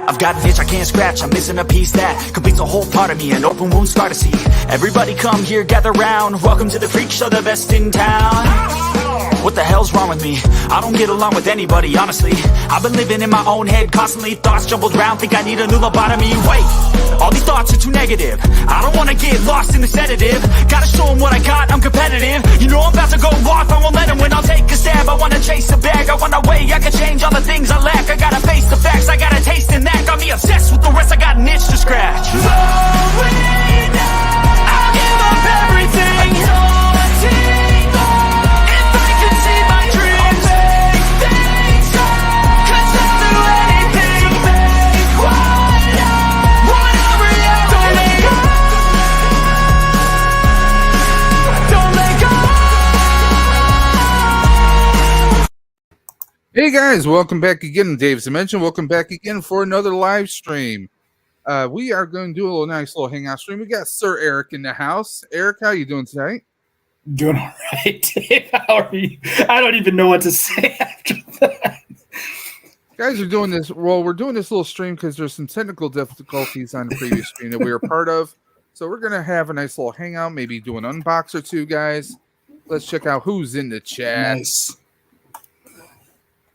I've got an itch I can't scratch, I'm missing a piece that completes a whole part of me, an open wound scar to see. Everybody come here, gather round, welcome to the freak show, the best in town. What the hell's wrong with me? I don't get along with anybody, honestly. I've been living in my own head constantly, thoughts jumbled round, think I need a new lobotomy. Wait, all these thoughts are too negative. I don't wanna get lost in the sedative. Gotta show them what I got, I'm competitive. You know I'm about to go off, I won't let them win. I'll take a stab, I wanna chase a bag. I wanna weigh, I can change all the things I lack. I gotta face the facts, I got a taste in that. Got me obsessed with the rest, I got an itch to scratch. Slowing down, I'll give up everything. Daunting all, if I could see my dreams, I'll make things right. 'Cause I'll do anything to make what I want a reality. Don't let go. Hey guys, welcome back again to Dave's Dimension. Welcome back again for another live stream. We are going to do a nice little hangout stream. We got Sir Eric in the house. Eric, how you doing tonight? Doing all right, Dave. How are you? I don't even know what to say after that. Guys are doing this. Well, we're doing this little stream because there's some technical difficulties on the previous stream that we were part of. So we're gonna have a nice little hangout, maybe do an unbox or two, guys. Let's check out who's in the chat. Nice.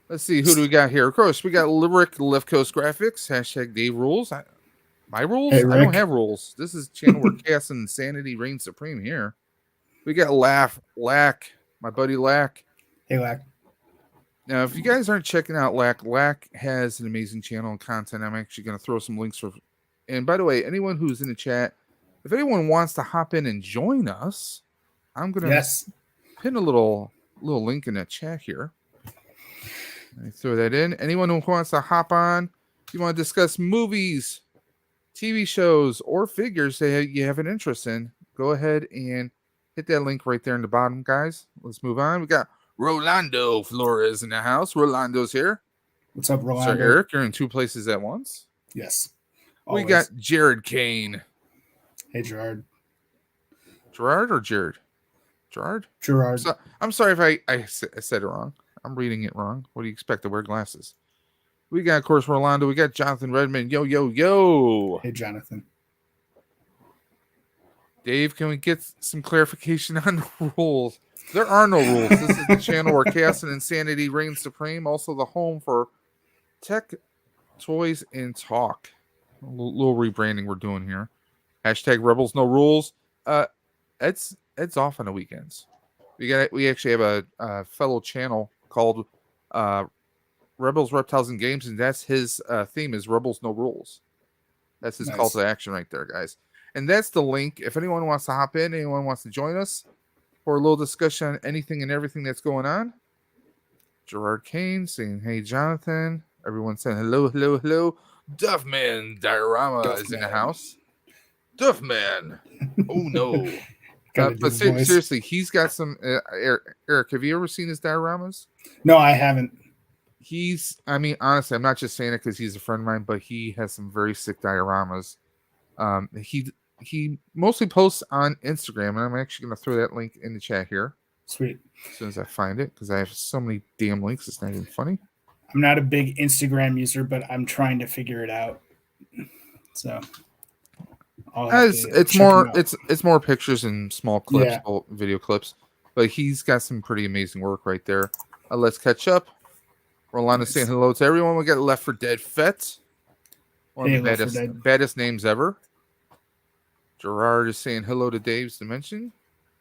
Let's see, who do we got here? Of course, we got Rick, LeftCoast Graphics, hashtag Dave Rules. My rules? Hey, I don't Rick. have rules. This is a channel where chaos and insanity reign supreme here. We got Lack, my buddy Lack. Hey, Lack. Now, if you guys aren't checking out Lack has an amazing channel and content. I'm actually going to throw some links for. And by the way, anyone who's in the chat, if anyone wants to hop in and join us, I'm going to pin a little link in the chat here. I throw that in. Anyone who wants to hop on, if you want to discuss movies, TV shows, or figures that you have an interest in, go ahead and hit that link right there in the bottom, guys. Let's move on. We got Rolando Flores in the house. Rolando's here. What's up, Rolando? Sir Eric, you're in two places at once. Yes. We Always. got Jared Kane. Hey, Gerard. Gerard or Jared? Gerard? Gerard. So, I'm sorry if I said it wrong. I'm reading it wrong. What do you expect to wear glasses? We got, of course, Rolando. We got Jonathan Redmond. Yo, yo, yo. Hey, Jonathan. Dave, can we get some clarification on the rules? There are no rules. This is the channel where chaos and insanity reign supreme. Also the home for tech, toys, and talk. A little rebranding we're doing here. Hashtag Rebels No Rules. It's off on the weekends. We actually have a fellow channel called Rebels, Reptiles, and Games, and that's his theme is Rebels No Rules. That's his call to action right there, guys. And that's the link. If anyone wants to hop in, anyone wants to join us for a little discussion on anything and everything that's going on. Gerard Kane saying, hey, Jonathan. Everyone saying hello, hello, hello. Duffman Diorama is in the house. Duffman. Oh, no. But seriously, he's got some... Eric, have you ever seen his dioramas? No, I haven't. I mean, honestly, I'm not just saying it because he's a friend of mine, but he has some very sick dioramas. He mostly posts on Instagram, and I'm actually going to throw that link in the chat here. Sweet. As soon as I find it, because I have so many damn links, it's not even funny. I'm not a big Instagram user, but I'm trying to figure it out. So it's more pictures and small clips, video clips. But he's got some pretty amazing work right there. Let's catch up. Rolando saying hello to everyone. We got Left 4 Dead Fett. One of the baddest names ever. Gerard is saying hello to Dave's Dimension.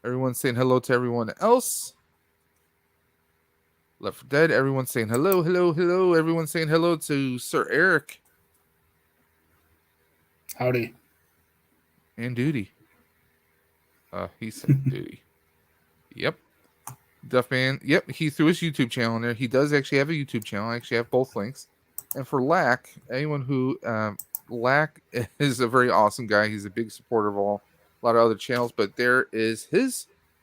Everyone's saying hello to everyone else. Left 4 Dead. Everyone's saying hello, hello, hello. Everyone's saying hello to Sir Eric. Howdy. And Duty. He said Duty. Yep. Duffman. Yep, he threw his YouTube channel in there. He does actually have a YouTube channel. I actually have both links. And for Lack, anyone who Lack is a very awesome guy. He's a big supporter of a lot of other channels, but there is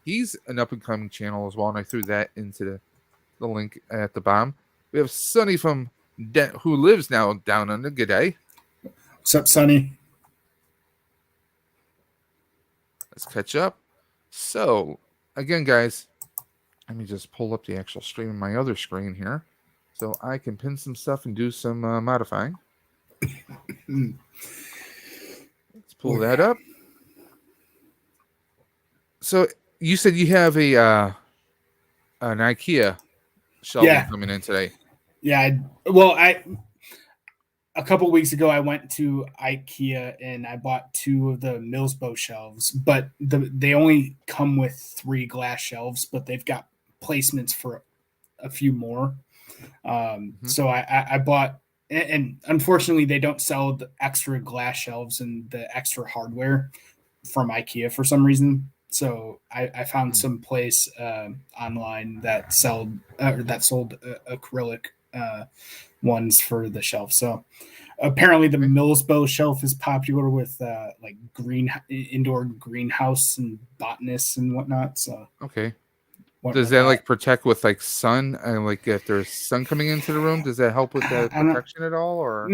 he's an up and coming channel as well, and I threw that into the link at the bottom. We have Sonny from who lives now down under. G'day. What's up, Sonny? Let's catch up. So again, guys, let me just pull up the actual stream on my other screen here so I can pin some stuff and do some modifying. Let's pull that up. So you said you have an IKEA shelving coming in today. Yeah. A couple weeks ago, I went to IKEA and I bought 2 of the Millsbo shelves, but they only come with 3 glass shelves, but they've got placements for a few more. So I bought, and unfortunately, they don't sell the extra glass shelves and the extra hardware from IKEA for some reason. So I found some place online that sold acrylic ones for the shelf. So apparently the Millsbo shelf is popular with like indoor greenhouse and botanists and whatnot. So does that like protect with like sun and like if there's sun coming into the room, does that help with that protection at all? Or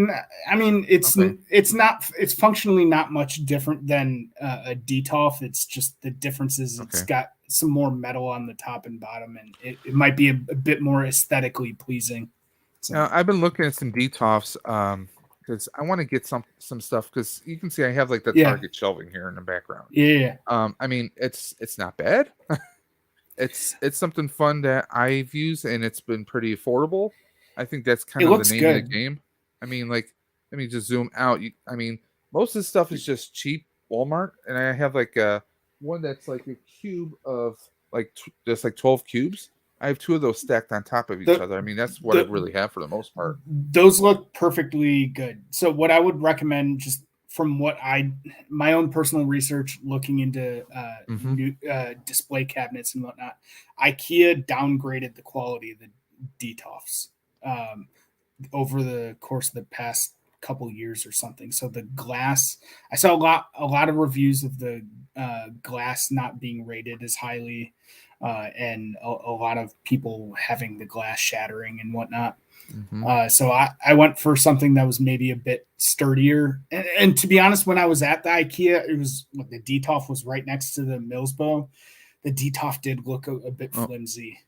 I mean, it's functionally not much different than a DTOF. It's just the difference is it's got some more metal on the top and bottom, and it might be a bit more aesthetically pleasing. So. Now, I've been looking at some DTOFs because I want to get some stuff because you can see I have like the Target shelving here in the background. Yeah. I mean, it's not bad. It's something fun that I've used and it's been pretty affordable. I think that's kind of the name of the game. I mean, like, let me just zoom out. I mean, most of the stuff is just cheap Walmart, and I have like one that's like a cube of like just like 12 cubes. I have 2 of those stacked on top of each other. I mean, that's what I really have for the most part. Those look perfectly good. So what I would recommend, just from my own personal research, looking into new display cabinets and whatnot, IKEA downgraded the quality of the DTOFs over the course of the past couple years or something. So the glass, I saw a lot of reviews of the glass not being rated as highly. And a lot of people having the glass shattering and whatnot. So I went for something that was maybe a bit sturdier. And to be honest, when I was at the IKEA, it was the DTOF was right next to the Millsbo. The DTOF did look a bit flimsy.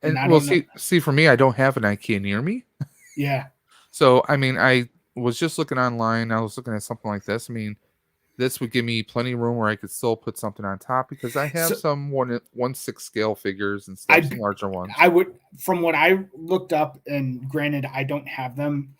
And well, see, for me, I don't have an IKEA near me. Yeah. So I mean, I was just looking online. I was looking at something like this. I mean, this would give me plenty of room where I could still put something on top because I have some 1/6 scale figures and stuff, some larger ones. I would, from what I looked up, and granted I don't have them,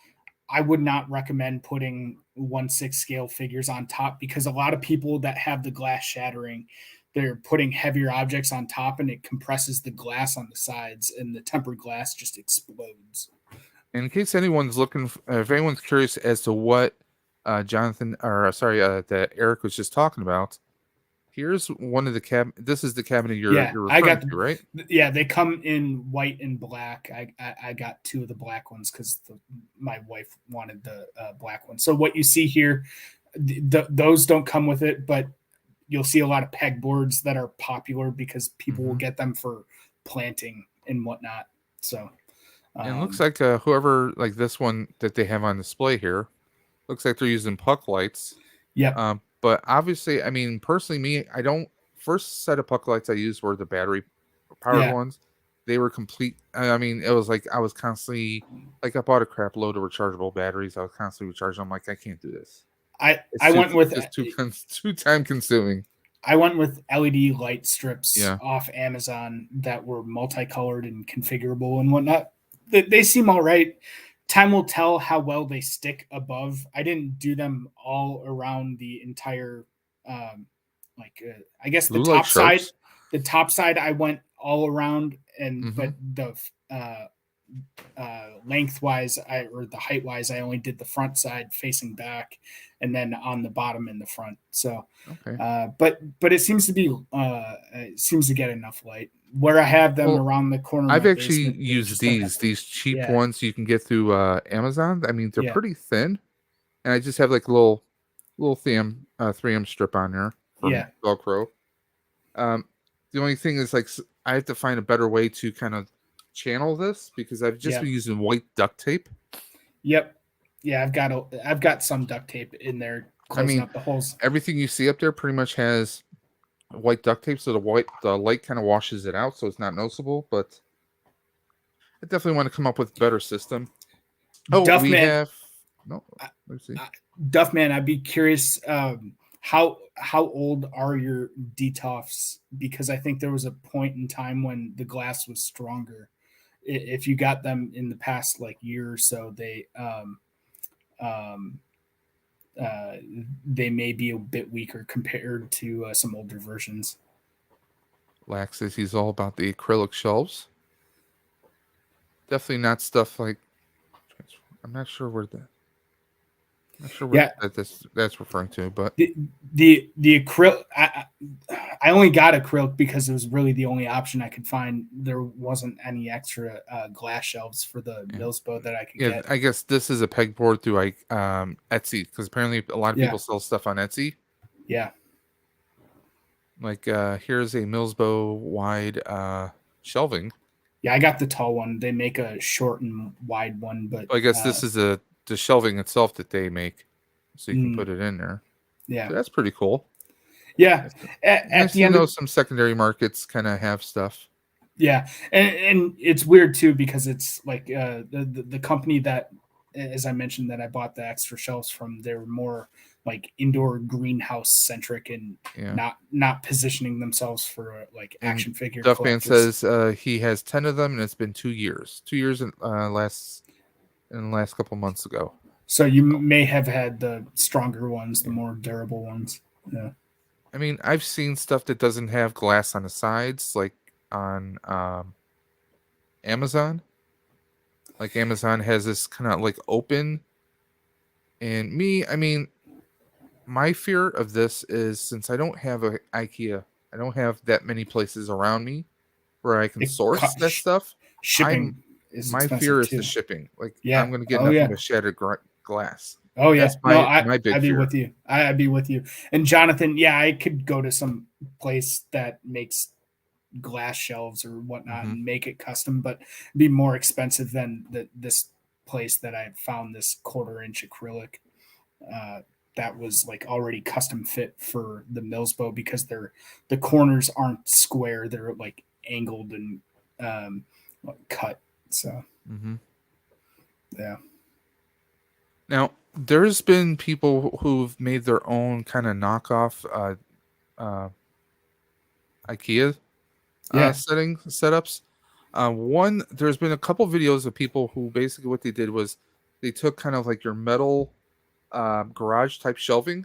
I would not recommend putting 1/6 scale figures on top because a lot of people that have the glass shattering, they're putting heavier objects on top and it compresses the glass on the sides and the tempered glass just explodes. In case anyone's looking, if anyone's curious as to what that Eric was just talking about. Here's one of the cabinet. This is the cabinet you're referring to, right? Yeah, they come in white and black. I got 2 of the black ones because my wife wanted the black one. So what you see here, those don't come with it, but you'll see a lot of pegboards that are popular because people will get them for planting and whatnot. So and it looks like whoever like this one that they have on display here. Looks like they're using puck lights. Yeah. But obviously, I mean, personally, first set of puck lights I used were the battery powered ones. They were complete. I mean, it was like I was constantly, like I bought a crap load of rechargeable batteries. I was constantly recharging. I'm like, I can't do this. I went with too time consuming. I went with LED light strips off Amazon that were multicolored and configurable and whatnot. They seem all right. Time will tell how well they stick above. I didn't do them all around the entire, I guess the top side. The top side I went all around, and but the lengthwise or the height wise, I only did the front side facing back, and then on the bottom and the front. So, but it seems to be seems to get enough light. Where I have them around the corner. I've actually used these cheap ones you can get through Amazon. I mean, they're pretty thin, and I just have like a little 3M strip on there for Velcro. The only thing is like I have to find a better way to kind of channel this because I've just been using white duct tape. Yep. Yeah, I've got some duct tape in there closing up the holes. Everything you see up there pretty much has white duct tape, so the light kind of washes it out, so it's not noticeable. But I definitely want to come up with a better system. Oh, we have No, let's see. Duffman, I'd be curious. How old are your DTOFs? Because I think there was a point in time when the glass was stronger. If you got them in the past like year or so, they may be a bit weaker compared to some older versions. Lax says he's all about the acrylic shelves. Definitely not stuff like. I'm not sure where that's referring to, but the acrylic. I only got acrylic because it was really the only option I could find. There wasn't any extra glass shelves for the Millsbo that I could get. I guess this is a pegboard through like Etsy, because apparently a lot of people sell stuff on Etsy. Yeah. Like here's a Millsbo wide shelving. Yeah, I got the tall one. They make a short and wide one, but I guess this is the shelving itself that they make, so you can put it in there. Yeah, so that's pretty cool. Yeah, at the end, some secondary markets kind of have stuff. Yeah, and it's weird too because it's like the company that, as I mentioned, that I bought the extra shelves from, they were more like indoor greenhouse centric and not positioning themselves for like action figure. Duffman says he has 10 of them and it's been 2 years. 2 years in the last couple months ago. So you may have had the stronger ones, the more durable ones. Yeah. I mean, I've seen stuff that doesn't have glass on the sides, like on Amazon. Like Amazon has this kind of like open. And my fear of this is, since I don't have a IKEA, I don't have that many places around me where I can source that stuff. Shipping my fear is the shipping. Like, I'm going to get nothing but shattered glass. Oh yeah, that's my big I'd be fear. with you. I'd be with you. And Jonathan, I could go to some place that makes glass shelves or whatnot and make it custom, but be more expensive than this place that I found, this 1/4-inch acrylic that was like already custom fit for the Millsbo, because the corners aren't square, they're like angled and cut. So yeah. Now, there's been people who've made their own kind of knockoff IKEA setups. There's been a couple videos of people who basically what they did was they took kind of like your metal garage type shelving.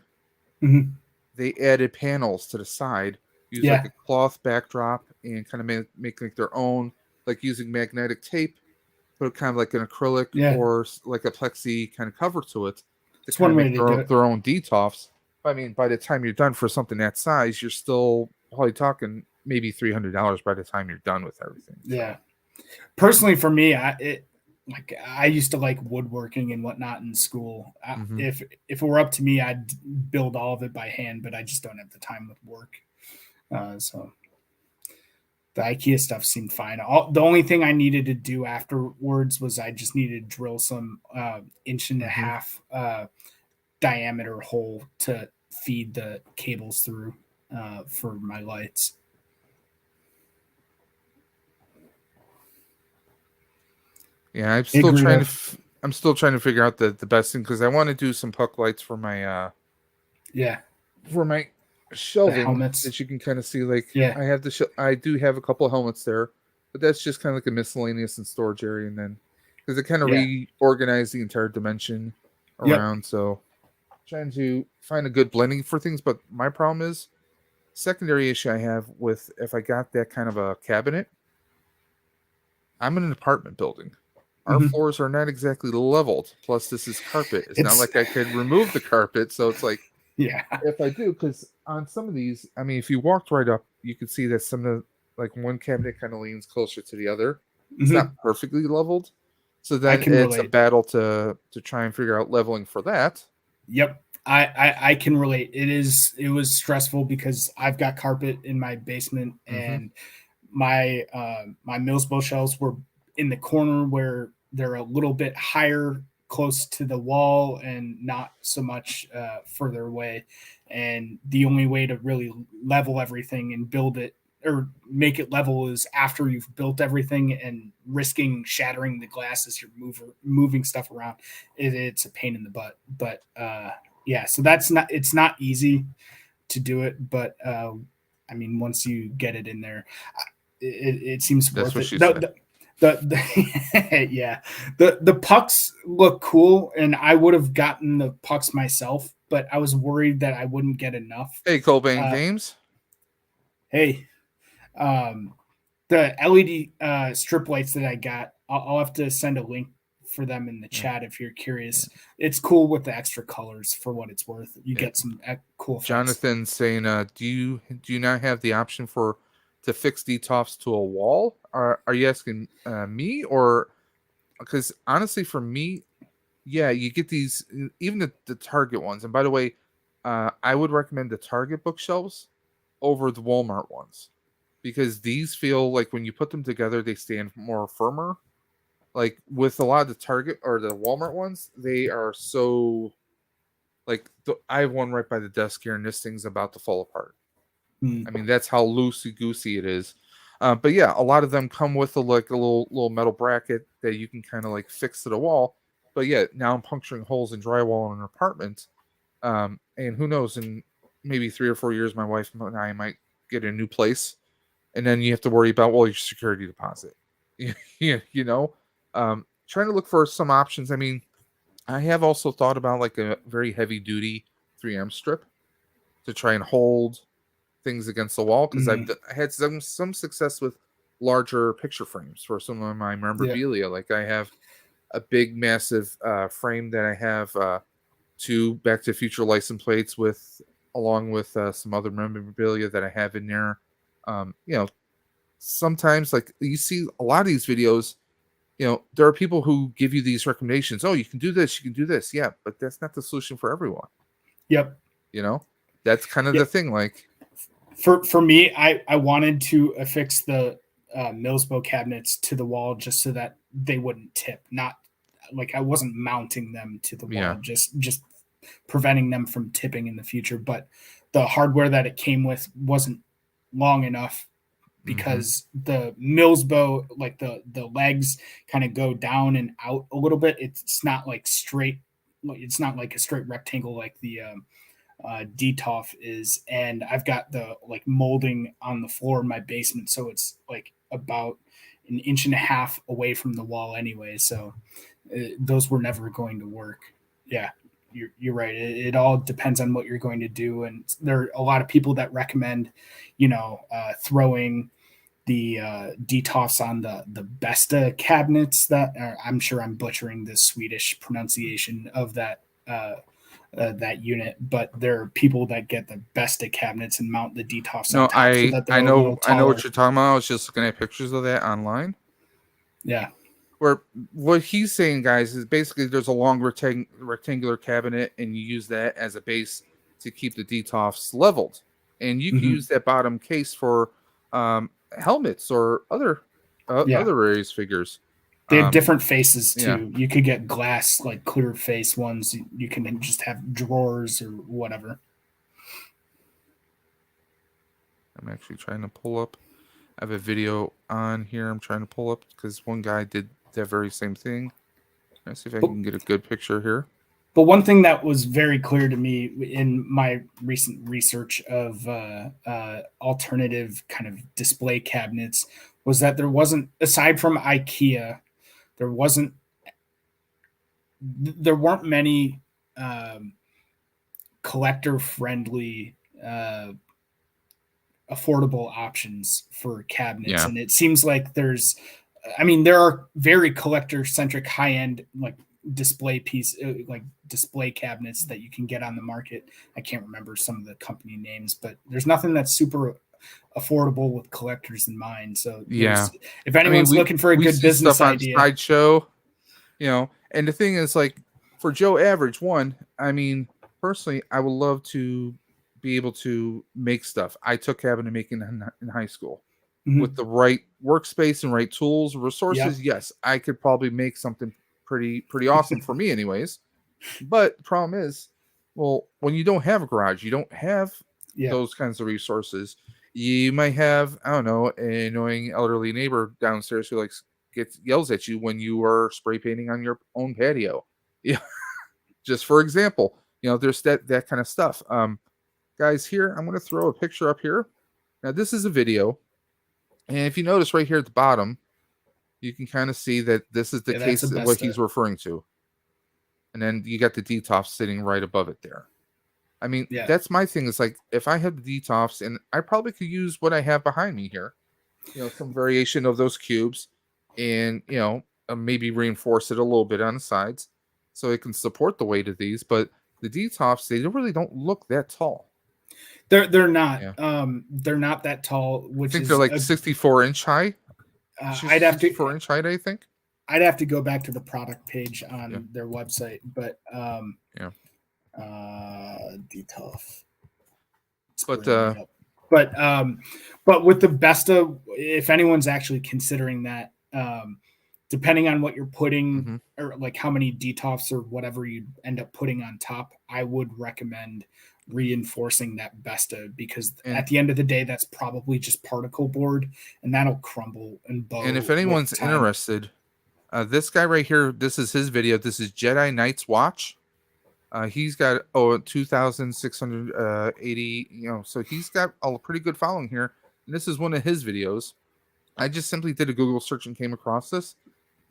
They added panels to the side, used like a cloth backdrop, and kind of make like their own, like using magnetic tape, put kind of like an acrylic or like a plexi kind of cover to it. It's one way to do it. Their own DTOFs. I mean, by the time you're done for something that size, you're still probably talking maybe $300 by the time you're done with everything. So. Yeah. Personally, for me, I used to like woodworking and whatnot in school. If it were up to me, I'd build all of it by hand, but I just don't have the time with work. So the IKEA stuff seemed fine. The only thing I needed to do afterwards was I just needed to drill some 1.5 inch diameter hole to feed the cables through for my lights. Yeah, I'm still trying to figure out the best thing, because I want to do some puck lights for my for my shelving that you can kind of see. Like, I have I do have a couple of helmets there, but that's just kind of like a miscellaneous and storage area, and then because it kind of reorganized the entire dimension around. So trying to find a good blending for things, but my problem is secondary issue I have with, if I got that kind of a cabinet, I'm in an apartment building. Our floors are not exactly leveled. Plus, this is carpet. It's not like I could remove the carpet. So it's like, if I do, because on some of these, I mean, if you walked right up, you could see that some of the, like one cabinet kind of leans closer to the other. It's not perfectly leveled. So then it's a battle to try and figure out leveling for that. Yep. I can relate. It was stressful because I've got carpet in my basement, and my Millsbo shelves were in the corner where they're a little bit higher, close to the wall, and not so much further away. And the only way to really level everything and build it, or make it level is after you've built everything, and risking shattering the glass as you're moving stuff around. It's a pain in the butt. But yeah, so it's not easy to do it. But I mean, once you get it in there, it seems That's worth what it. she said. Yeah, the pucks look cool, and I would have gotten the pucks myself, but I was worried that I wouldn't get enough. Hey, Cobain Games. Hey, the LED strip lights that I got, I'll have to send a link for them in the chat if you're curious. It's cool with the extra colors for what it's worth. You get some cool effects. Jonathan saying, do you not have the option to fix DTOFs to a wall? Are you asking me, or because honestly for me, yeah, you get these, even the Target ones. And by the way, I would recommend the Target bookshelves over the Walmart ones, because these feel like when you put them together, they stand more firmer. Like with a lot of the Target or the Walmart ones, they are so like I have one right by the desk here, and this thing's about to fall apart. I mean, that's how loosey goosey it is. But yeah, a lot of them come with a little metal bracket that you can kind of like fix to the wall. But yeah, now I'm puncturing holes in drywall in an apartment. And who knows, in maybe 3 or 4 years, my wife and I might get a new place. And then you have to worry about, your security deposit. you know? Trying to look for some options. I mean, I have also thought about like a very heavy duty 3M strip to try and hold things against the wall, because I had some success with larger picture frames for some of my memorabilia. Yeah. Like I have a big, massive frame that I have 2 Back to the Future license plates with, along with some other memorabilia that I have in there. Sometimes like you see a lot of these videos, there are people who give you these recommendations. Oh, you can do this, you can do this. Yeah, but that's not the solution for everyone. Yep. That's kind of the thing. Like for me, I wanted to affix the Millsbo cabinets to the wall just so that they wouldn't tip. Not like I wasn't mounting them to the wall, just preventing them from tipping in the future. But the hardware that it came with wasn't long enough, because the Millsbo, like the legs kind of go down and out a little bit. It's not like straight. It's not like a straight rectangle like the DTOF is. And I've got the like molding on the floor in my basement, so it's like about 1.5 inches away from the wall anyway. So those were never going to work. Yeah. You're right. It all depends on what you're going to do. And there are a lot of people that recommend, throwing the DTOFs on the Besta cabinets that I'm sure I'm butchering the Swedish pronunciation of that unit, but there are people that get the Besta cabinets and mount the DTOFs on top. I know what you're talking about. I was just looking at pictures of that online. Yeah. Where what he's saying, guys, is basically there's a long rectangular cabinet, and you use that as a base to keep the DTOFs leveled, and you can use that bottom case for helmets or other areas figures. They have different faces too. You could get glass, like clear face ones. You can just have drawers or whatever. I'm actually trying to pull up. I have a video on here I'm trying to pull up, because one guy did that very same thing. Let's see if I can get a good picture here. But one thing that was very clear to me in my recent research of alternative kind of display cabinets was that there wasn't, aside from IKEA, there weren't many collector-friendly affordable options for cabinets. And it seems like there are very collector-centric, high-end like display cabinets that you can get on the market. I can't remember some of the company names, but there's nothing that's super affordable with collectors in mind. So if anyone's looking for a good business idea, on Sideshow, and the thing is, like, for Joe Average one, I mean, personally, I would love to be able to make stuff. I took cabinet making in high school. With the right workspace and right tools, resources. Yes, I could probably make something pretty awesome for me anyways. But the problem is, well, when you don't have a garage, you don't have those kinds of resources. You might have, I don't know, an annoying elderly neighbor downstairs who yells at you when you are spray painting on your own patio. Yeah, just for example, there's that kind of stuff. Guys, here I'm going to throw a picture up here. Now this is a video, and if you notice right here at the bottom, you can kind of see that this is the case of what he's referring to, and then you got the DTOF sitting right above it there. I mean, that's my thing. Is like if I had the DTOFs, and I probably could use what I have behind me here, some variation of those cubes, and maybe reinforce it a little bit on the sides so it can support the weight of these. But the DTOFs, they really don't look that tall. They're not. They're not that tall. Which I think they're like 64-inch high. I'd have to 4-inch height. I think I'd have to go back to the product page on their website, but DTOF. But with the Besta, if anyone's actually considering that, depending on what you're putting or like how many DTOFs or whatever you end up putting on top, I would recommend reinforcing that Besta, because at the end of the day, that's probably just particle board and that'll crumble and bow. And if anyone's interested, this guy right here, this is his video. This is Jedi Knight's Watch. He's got 2,680, so he's got a pretty good following here. And this is one of his videos. I just simply did a Google search and came across this.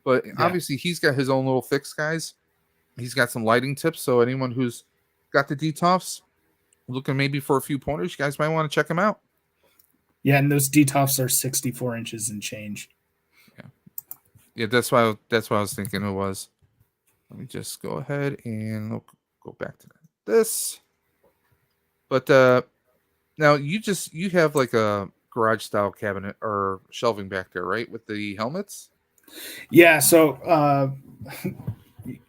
But obviously he's got his own little fix, guys. He's got some lighting tips. So anyone who's got the DTOFs, looking maybe for a few pointers, you guys might want to check them out. Yeah, and those DTOFs are 64 inches and change. Yeah, that's why I was thinking it was. Let me just go ahead and go back to this. But now you have like a garage style cabinet or shelving back there, right? With the helmets? Yeah, so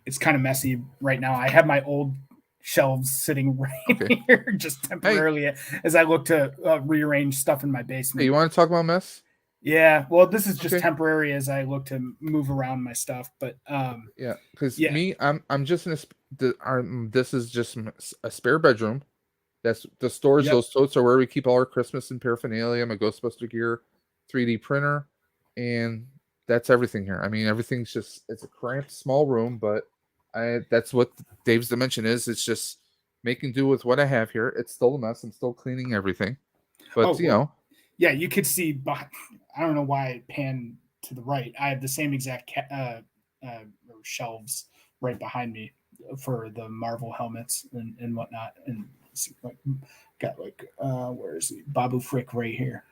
it's kind of messy right now. I have my old shelves sitting right here just temporarily as I look to rearrange stuff in my basement. Hey, you want to talk about mess? Yeah, well, this is just temporary as I look to move around my stuff, but because me, I'm just in this is just a spare bedroom. That's the storage. Those totes are where we keep all our Christmas and paraphernalia, my Ghostbuster gear, 3D printer, and that's everything here. I mean, everything's it's a cramped small room, but that's what Dave's Dimension is. It's just making do with what I have here. It's still a mess. I'm still cleaning everything, but yeah, you could see. I don't know why I panned to the right. I have the same exact shelves right behind me for the Marvel helmets and whatnot. And got where is he? Babu Frick right here.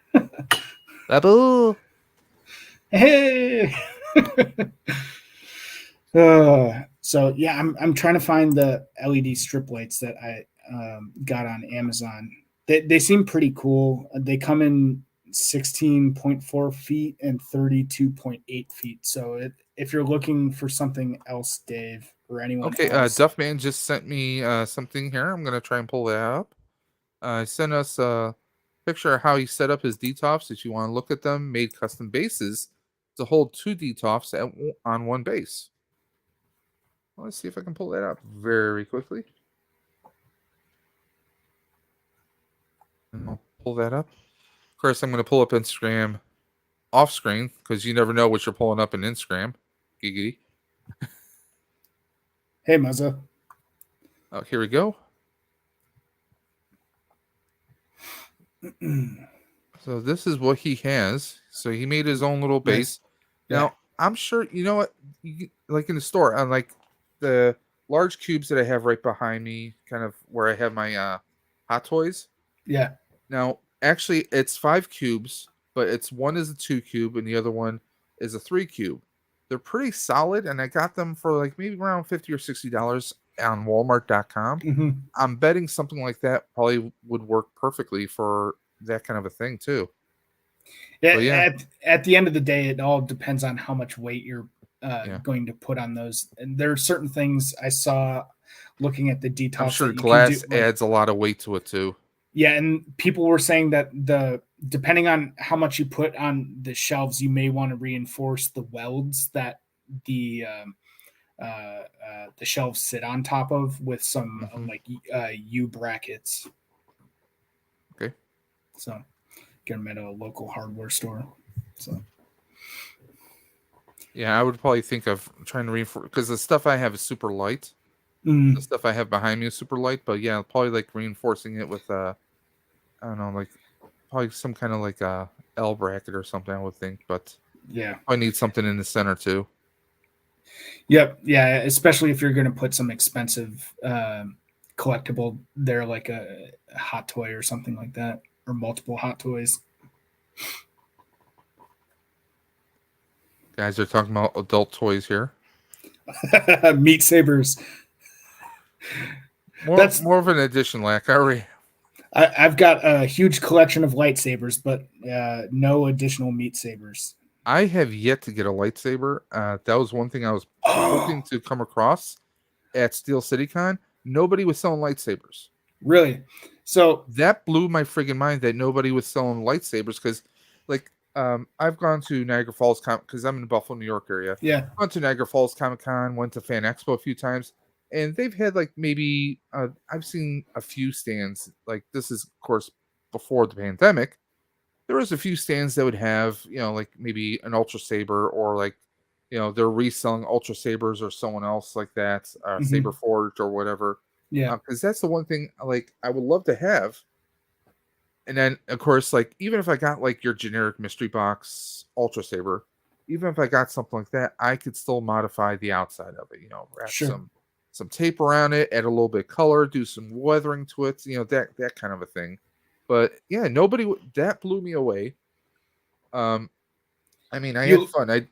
Babu. Hey. So yeah, I'm trying to find the LED strip lights that I got on Amazon. They seem pretty cool. They come in 16.4 feet and 32.8 feet. So if you're looking for something else, Dave, or anyone else. Duffman just sent me something here. I'm going to try and pull that up. He sent us a picture of how he set up his DTOFs. If you want to look at them, made custom bases to hold 2 DTOFs on one base. Let's see if I can pull that up very quickly. And I'll pull that up. Of course, I'm going to pull up Instagram off screen because you never know what you're pulling up in Instagram. Giggity. Hey, Muzza. Oh, here we go. So this is what he has. So he made his own little base. Nice. Now, I'm sure, you know what, like in the store, on like the large cubes that I have right behind me, kind of where I have my Hot Toys. Yeah. Now, actually, it's 5 cubes, but one is a 2 cube and the other one is a 3 cube. They're pretty solid, and I got them for like maybe around $50 or $60 on Walmart.com. Mm-hmm. I'm betting something like that probably would work perfectly for that kind of a thing too. Yeah. At the end of the day, it all depends on how much weight you're going to put on those. And there are certain things I saw looking at the DTOFs. I'm sure glass adds a lot of weight to it too. Yeah, and people were saying that depending on how much you put on the shelves, you may want to reinforce the welds that the shelves sit on top of with some U brackets. Okay. So, get them at a local hardware store. So Yeah, I would probably think of trying to reinforce, because the stuff I have is super light. The stuff I have behind me is super light, but yeah, probably like reinforcing it with I don't know, like probably some kind of like a L bracket or something, I would think. But yeah, I need something in the center too. yep, yeah. Especially if you're going to put some expensive collectible there, like a hot toy or something like that, or multiple hot toys. Guys are talking about adult toys here. Meat sabers. That's More of an addition, Lack. I've got a huge collection of lightsabers, but no additional meat sabers. I have yet to get a lightsaber. That was one thing I was hoping to come across at Steel City Con. Nobody was selling lightsabers. Really? So that blew my friggin' mind that nobody was selling lightsabers, because, like, I've gone to Niagara Falls because I'm in the Buffalo, New York area. Yeah. Gone to Niagara Falls Comic Con, went to Fan Expo a few times, and they've had like maybe I've seen a few stands. Like, this is of course before the pandemic. There was a few stands that would have, like maybe an Ultra Saber, or like, they're reselling Ultra Sabers or someone else like that, Saber Forged or whatever. Yeah. Because that's the one thing like I would love to have. And then of course, like, even if I got like your generic mystery box Ultra Saber, even if I got something like that, I could still modify the outside of it. Wrap some tape around it, add a little bit of color, do some weathering to it. That kind of a thing. But yeah, that blew me away. I mean, I had fun.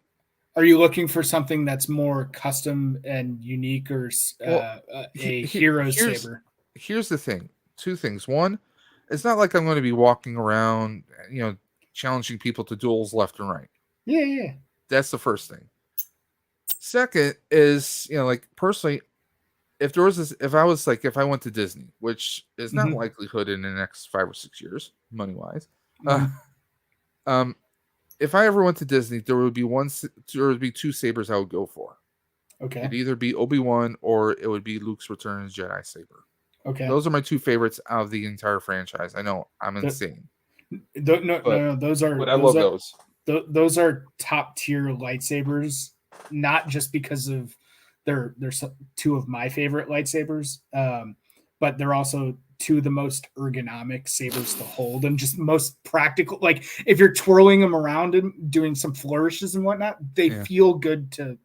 Are you looking for something that's more custom and unique, or a hero saber? Here's the thing. Two things. One, it's not like I'm going to be walking around, challenging people to duels left and right. Yeah. That's the first thing. Second is, like, personally, if I went to Disney, which is not likelihood in the next 5 or 6 years, money wise, if I ever went to Disney, there would be two sabers I would go for. Okay. It'd either be Obi-Wan or it would be Luke's Return as Jedi saber. Okay. Those are my two favorites out of the entire franchise. I know I'm insane. No. Those are. But I love those. Those are top tier lightsabers, not just because of they're two of my favorite lightsabers, but they're also two of the most ergonomic sabers to hold and just most practical. Like, if you're twirling them around and doing some flourishes and whatnot, they feel good to,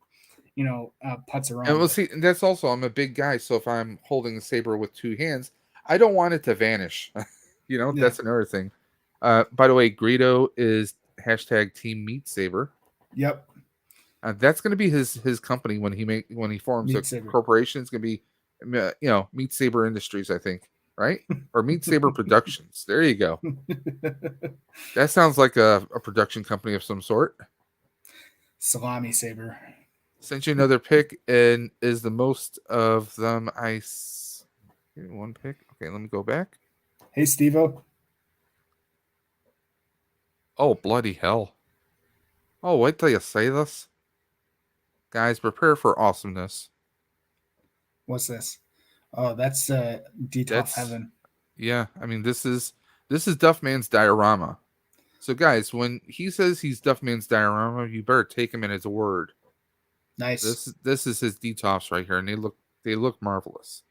putz around. And we'll see. And that's also, I'm a big guy, so if I'm holding a saber with two hands, I don't want it to vanish. That's another thing. By the way, Greedo is # Team Meat Saber. Yep. That's going to be his company when he forms a corporation. It's going to be, Meat Saber Industries, I think, right? Or Meat Saber Productions. There you go. That sounds like a production company of some sort. Salami Saber. Sent you another pick, and is the most of them. One pick. Okay, let me go back. Hey, Steve-O. Oh, bloody hell. Oh, wait till you say this. Guys, prepare for awesomeness. What's this? Oh, that's Detox Heaven. Yeah, I mean, this is Duffman's diorama. So, guys, when he says he's Duffman's diorama, you better take him in his word. Nice. This is his detox right here, and they look marvelous.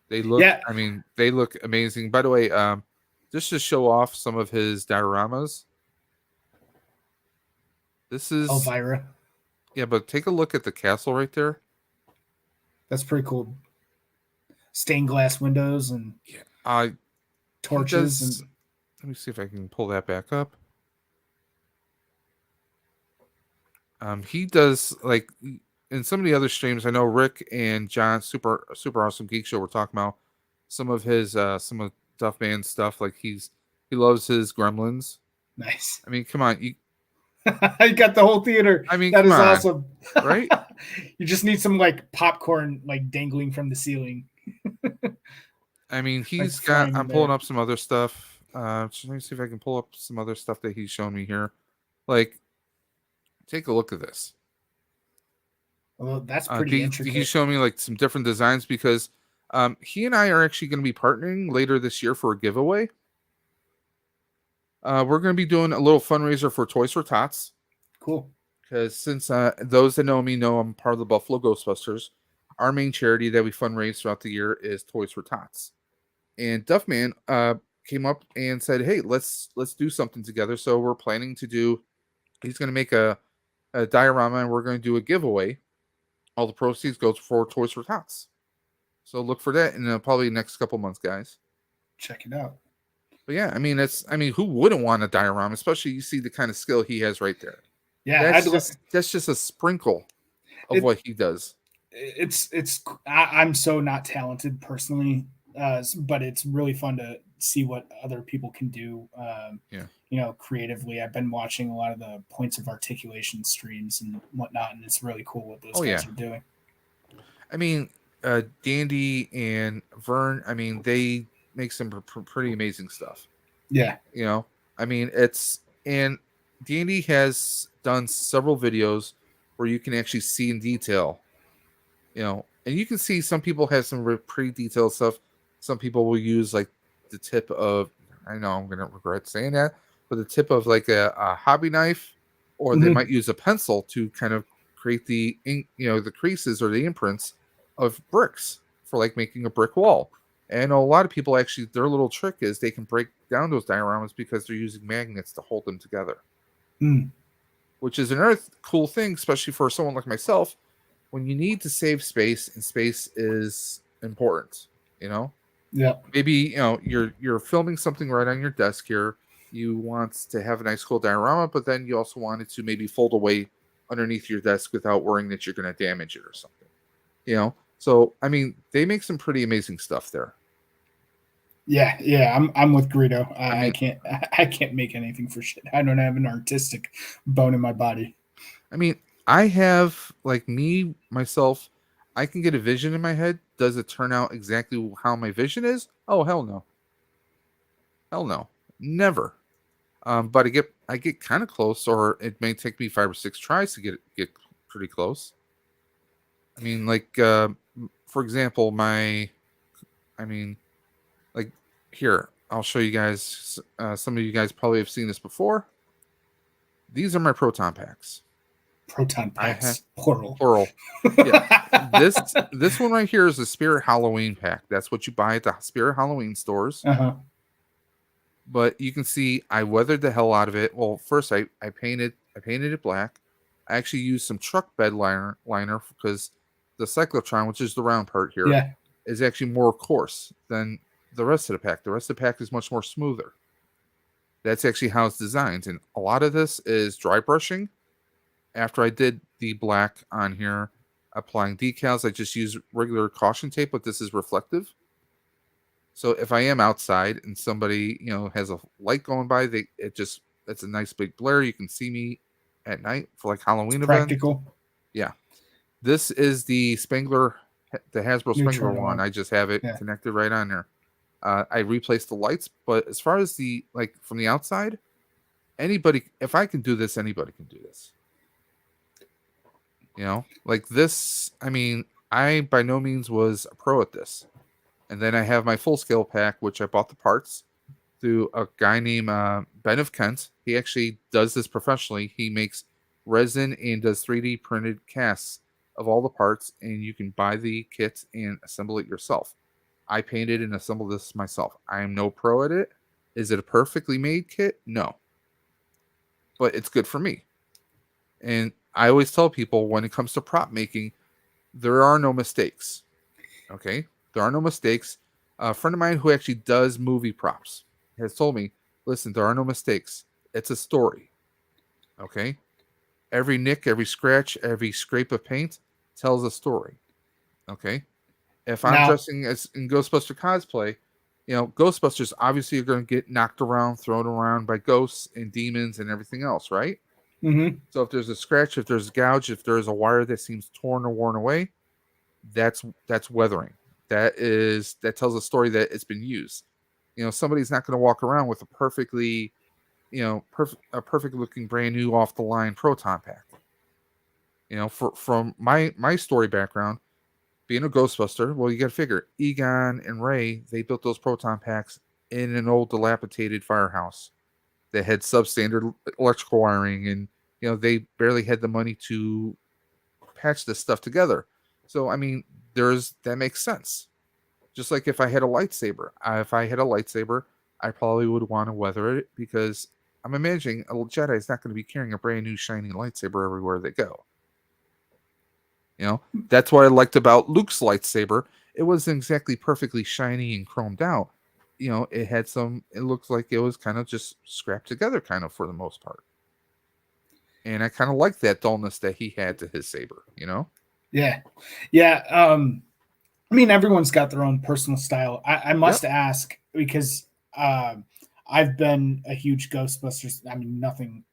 They look, they look amazing. By the way, just to show off some of his dioramas. This is Elvira. Yeah, but take a look at the castle right there. That's pretty cool. Stained glass windows and torches. Let me see if I can pull that back up. He does, like, in some of the other streams. I know Rick and John, super awesome geek show, were talking about some of Duffman's stuff. Like, he loves his gremlins. Nice. I mean, come on, you got the whole theater. I mean, that is awesome, right? You just need some like popcorn like dangling from the ceiling. I mean, he's got. I'm pulling up some other stuff. Let me see if I can pull up some other stuff that he's shown me here. Like, take a look at this. Well, that's pretty intricate. He's showing me like some different designs, because he and I are actually going to be partnering later this year for a giveaway. We're going to be doing a little fundraiser for Toys for Tots. Cool. Because since those that know me know I'm part of the Buffalo Ghostbusters, our main charity that we fundraise throughout the year is Toys for Tots. And Duffman came up and said, "Hey, let's do something together." So we're planning to do. He's going to make a diorama, and we're going to do a giveaway. All the proceeds goes for Toys for Tots. So look for that in probably the next couple months, guys. Check it out. But yeah, I mean, who wouldn't want a diorama? Especially you see the kind of skill he has right there. Yeah, that's just a sprinkle of what he does. I'm so not talented personally, but it's really fun to see what other people can do. Creatively. I've been watching a lot of the points of articulation streams and whatnot, and it's really cool what those guys are doing. I mean, Dandy and Vern, I mean, they make some pretty amazing stuff. Yeah. I mean, and Dandy has done several videos where you can actually see in detail, and you can see some people have some pretty detailed stuff. Some people will use like the tip of, I know I'm going to regret saying that, but the tip of like a hobby knife, or they might use a pencil to kind of create the ink, the creases or the imprints of bricks for like making a brick wall. And a lot of people actually, their little trick is they can break down those dioramas because they're using magnets to hold them together. Which is another cool thing, especially for someone like myself, when you need to save space, and space is important, Yeah. Maybe, you're filming something right on your desk here. You want to have a nice cool diorama, but then you also want it to maybe fold away underneath your desk without worrying that you're going to damage it or something. So, I mean, they make some pretty amazing stuff there. Yeah, I'm with Greedo. I can't make anything for shit. I don't have an artistic bone in my body. I mean, I have, like, myself, I can get a vision in my head. Does it turn out exactly how my vision is? Oh, hell no. Hell no. Never. But I get kind of close, or it may take me 5 or 6 tries to get pretty close. I mean, like, for example, here, I'll show you guys. Some of you guys probably have seen this before. These are my proton packs. Proton packs, plural. Yeah. This one right here is a Spirit Halloween pack. That's what you buy at the Spirit Halloween stores. But you can see I weathered the hell out of it. Well, first I painted it black. I actually used some truck bed liner because the cyclotron, which is the round part here, is actually more coarse than the rest of the pack. The rest of the pack is much more smoother. That's actually how it's designed. And a lot of this is dry brushing. After I did the black on here, applying decals, I just use regular caution tape, but this is reflective. So if I am outside and somebody, has a light going by, it's a nice big blur. You can see me at night for like Halloween event. Practical. Yeah. This is the Spangler, the Hasbro Spangler one. I just have it connected right on there. I replaced the lights, but as far as from the outside, anybody, if I can do this, anybody can do this. Like this, I mean, I by no means was a pro at this. And then I have my full scale pack, which I bought the parts through a guy named Ben of Kent. He actually does this professionally. He makes resin and does 3D printed casts of all the parts, and you can buy the kit and assemble it yourself. I painted and assembled this myself. I am no pro at it. Is it a perfectly made kit? No. But it's good for me. And I always tell people when it comes to prop making, there are no mistakes. Okay? There are no mistakes. A friend of mine who actually does movie props has told me, listen, there are no mistakes. It's a story. Okay? Every nick, every scratch, every scrape of paint tells a story. Okay? If I'm dressing as in Ghostbuster cosplay, Ghostbusters obviously are going to get knocked around, thrown around by ghosts and demons and everything else, right? So if there's a scratch, if there's a gouge, if there's a wire that seems torn or worn away, that's weathering. That tells a story that it's been used. Somebody's not going to walk around with a perfectly, perfect looking brand new off the line proton pack. From my story background, being a Ghostbuster, well, you got to figure Egon and Ray, they built those proton packs in an old dilapidated firehouse. that had substandard electrical wiring, and they barely had the money to patch this stuff together. So I mean, that makes sense. Just like if I had a lightsaber, I probably would want to weather it, because I'm imagining a Jedi is not going to be carrying a brand new shiny lightsaber everywhere they go. That's what I liked about Luke's lightsaber. It wasn't exactly perfectly shiny and chromed out. It looked like it was kind of just scrapped together, kind of, for the most part. And I kind of liked that dullness that he had to his saber, Yeah. I mean, everyone's got their own personal style. I must ask, because I've been a huge Ghostbusters. I mean, nothing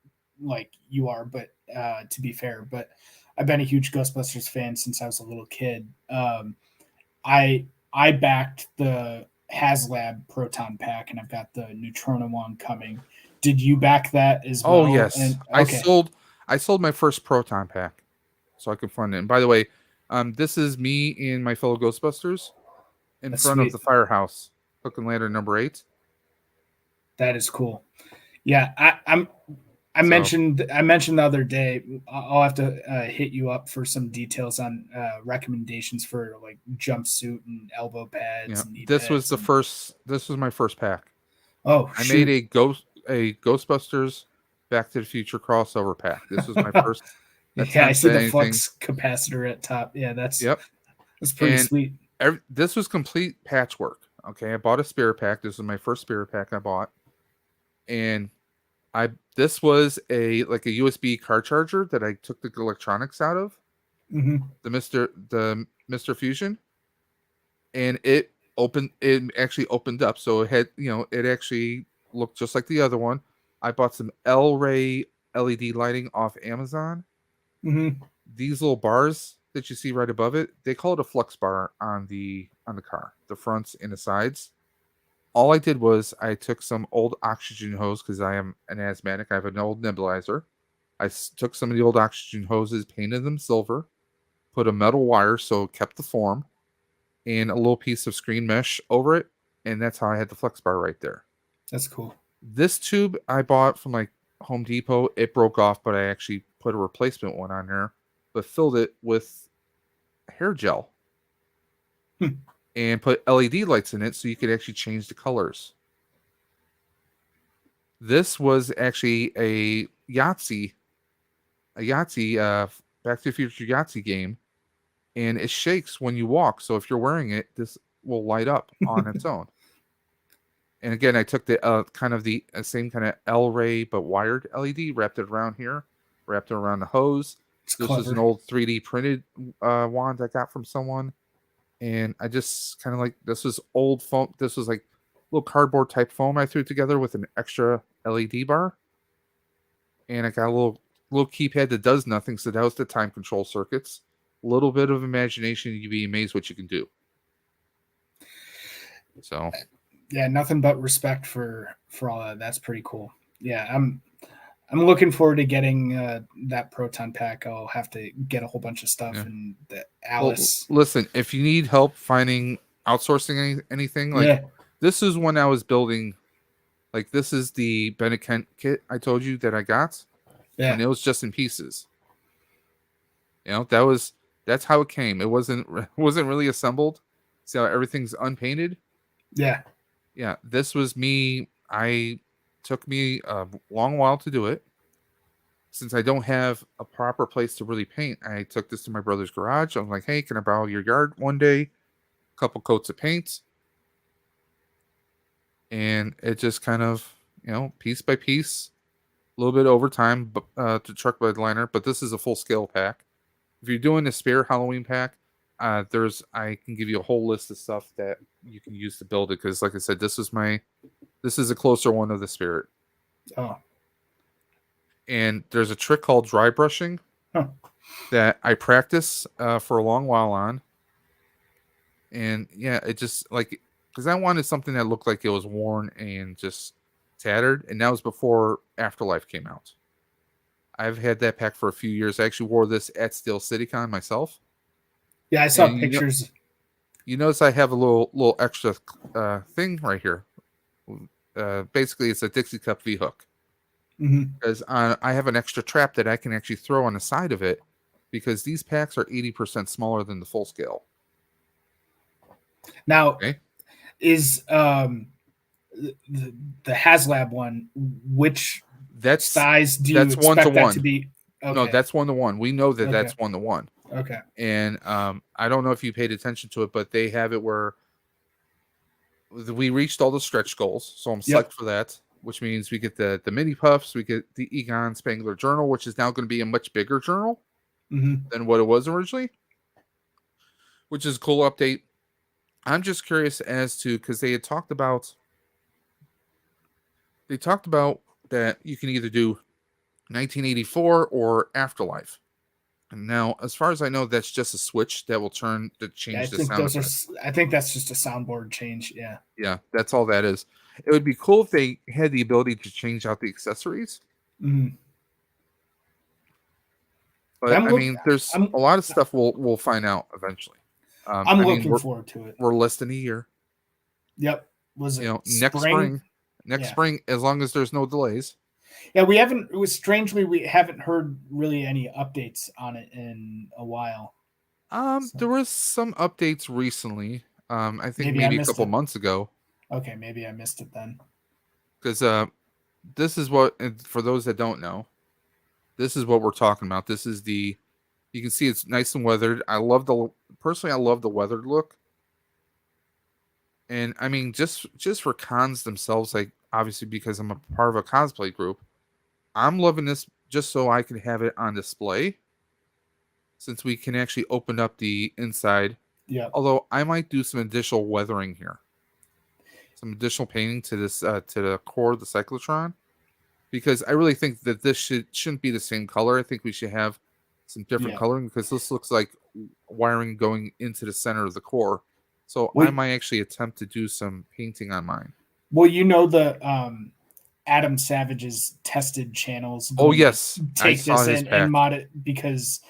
like you are, but to be fair, but I've been a huge Ghostbusters fan since I was a little kid. I backed the HasLab Proton Pack, and I've got the Neutrona one coming. Did you back that as well? Oh yes, okay. I sold my first Proton Pack, so I could fund it. And by the way, this is me and my fellow Ghostbusters in front of the firehouse, Hook and Ladder number 8. That is cool. Yeah, I mentioned the other day, I'll have to hit you up for some details on recommendations for like jumpsuit and elbow pads. Yeah. This was my first pack. Oh, I made a Ghostbusters Back to the Future crossover pack. This was my first. Yeah, I see the flux capacitor at top. Yeah, that's pretty sweet. This was complete patchwork. Okay, I bought a spirit pack. This was my first spirit pack I bought, and this was a USB car charger that I took the electronics out of, the Mr. Fusion, and it actually opened up, so it had it actually looked just like the other one. I bought some L-Ray LED lighting off Amazon. These little bars that you see right above it, they call it a flux bar on the car, the fronts and the sides. All I did was I took some old oxygen hose, because I am an asthmatic. I have an old nebulizer. I took some of the old oxygen hoses, painted them silver, put a metal wire so it kept the form, and a little piece of screen mesh over it, and that's how I had the flex bar right there. That's cool. This tube I bought from like Home Depot. It broke off, but I actually put a replacement one on there, but filled it with hair gel. And put LED lights in it so you could actually change the colors. This was actually a Yahtzee Back to the Future Yahtzee game, and it shakes when you walk. So if you're wearing it, this will light up on its own. And again, I took the kind of the same kind of L-Ray but wired LED, wrapped it around here, wrapped it around the hose. This was an old 3D printed wand I got from someone. And I just kind of this was old foam. This was like little cardboard type foam I threw together with an extra LED bar. And I got a little keypad that does nothing. So that was the time control circuits. A little bit of imagination, you'd be amazed what you can do. So, yeah, nothing but respect for all that. That's pretty cool. Yeah, I'm looking forward to getting that Proton Pack. I'll have to get a whole bunch of stuff and the Alice. Well, listen, if you need help finding outsourcing anything, this is when I was building. Like, this is the Bennett Kent kit I told you that I got. Yeah, and it was just in pieces. That's how it came. It wasn't really assembled. See how everything's unpainted? Yeah. Yeah, this was me. Took me a long while to do it. Since I don't have a proper place to really paint, I took this to my brother's garage. I was like, hey, can I borrow your yard one day? A couple coats of paint. And it just kind of, piece by piece, a little bit over time to truck bed liner. But this is a full scale pack. If you're doing a spare Halloween pack, I can give you a whole list of stuff that you can use to build it. Because like I said, this is a closer one of the spirit. Oh. And there's a trick called dry brushing that I practice for a long while on. And yeah, it just because I wanted something that looked like it was worn and just tattered. And that was before Afterlife came out. I've had that pack for a few years. I actually wore this at Steel CityCon myself. Yeah, I saw pictures. You notice I have a little extra thing right here. Basically, it's a Dixie Cup V-hook. because I have an extra trap that I can actually throw on the side of it, because these packs are 80% smaller than the full scale. Now, Okay. is the HasLab one, which size do you expect that to be? Okay. No, that's 1-to-1. We know that that's 1-to-1. Okay. And I don't know if you paid attention to it, but they have it where we reached all the stretch goals, so I'm psyched for that. Which means we get the mini puffs, we get the Egon Spangler journal, which is now going to be a much bigger journal than what it was originally, which is a cool update. I'm just curious as to, because they talked about that you can either do 1984 or Afterlife. And now, as far as I know, that's just a switch that will change the sound. I think that's just a soundboard change. Yeah. Yeah, that's all that is. It would be cool if they had the ability to change out the accessories. But I mean, there's a lot of stuff we'll find out eventually. I'm looking forward to it. We're less than a year. Yep. Was it next spring? Next spring, as long as there's no delays. Yeah, we haven't. It was strangely we haven't heard really any updates on it in a while. There was some updates recently. I think maybe a couple months ago. Okay, maybe I missed it then. Because this is what, for those that don't know, this is what we're talking about. This is you can see it's nice and weathered. I love the weathered look. And I mean, just for cons themselves, like obviously because I'm a part of a cosplay group, I'm loving this just so I can have it on display. Since we can actually open up the inside. Yeah. Although I might do some additional weathering here. Some additional painting to this to the core of the cyclotron, because I really think that this shouldn't be the same color. I think we should have some different coloring, because this looks like wiring going into the center of the core. So I might actually attempt to do some painting on mine. Well, the Adam Savage's tested channels. Oh yes, take this in and mod it, because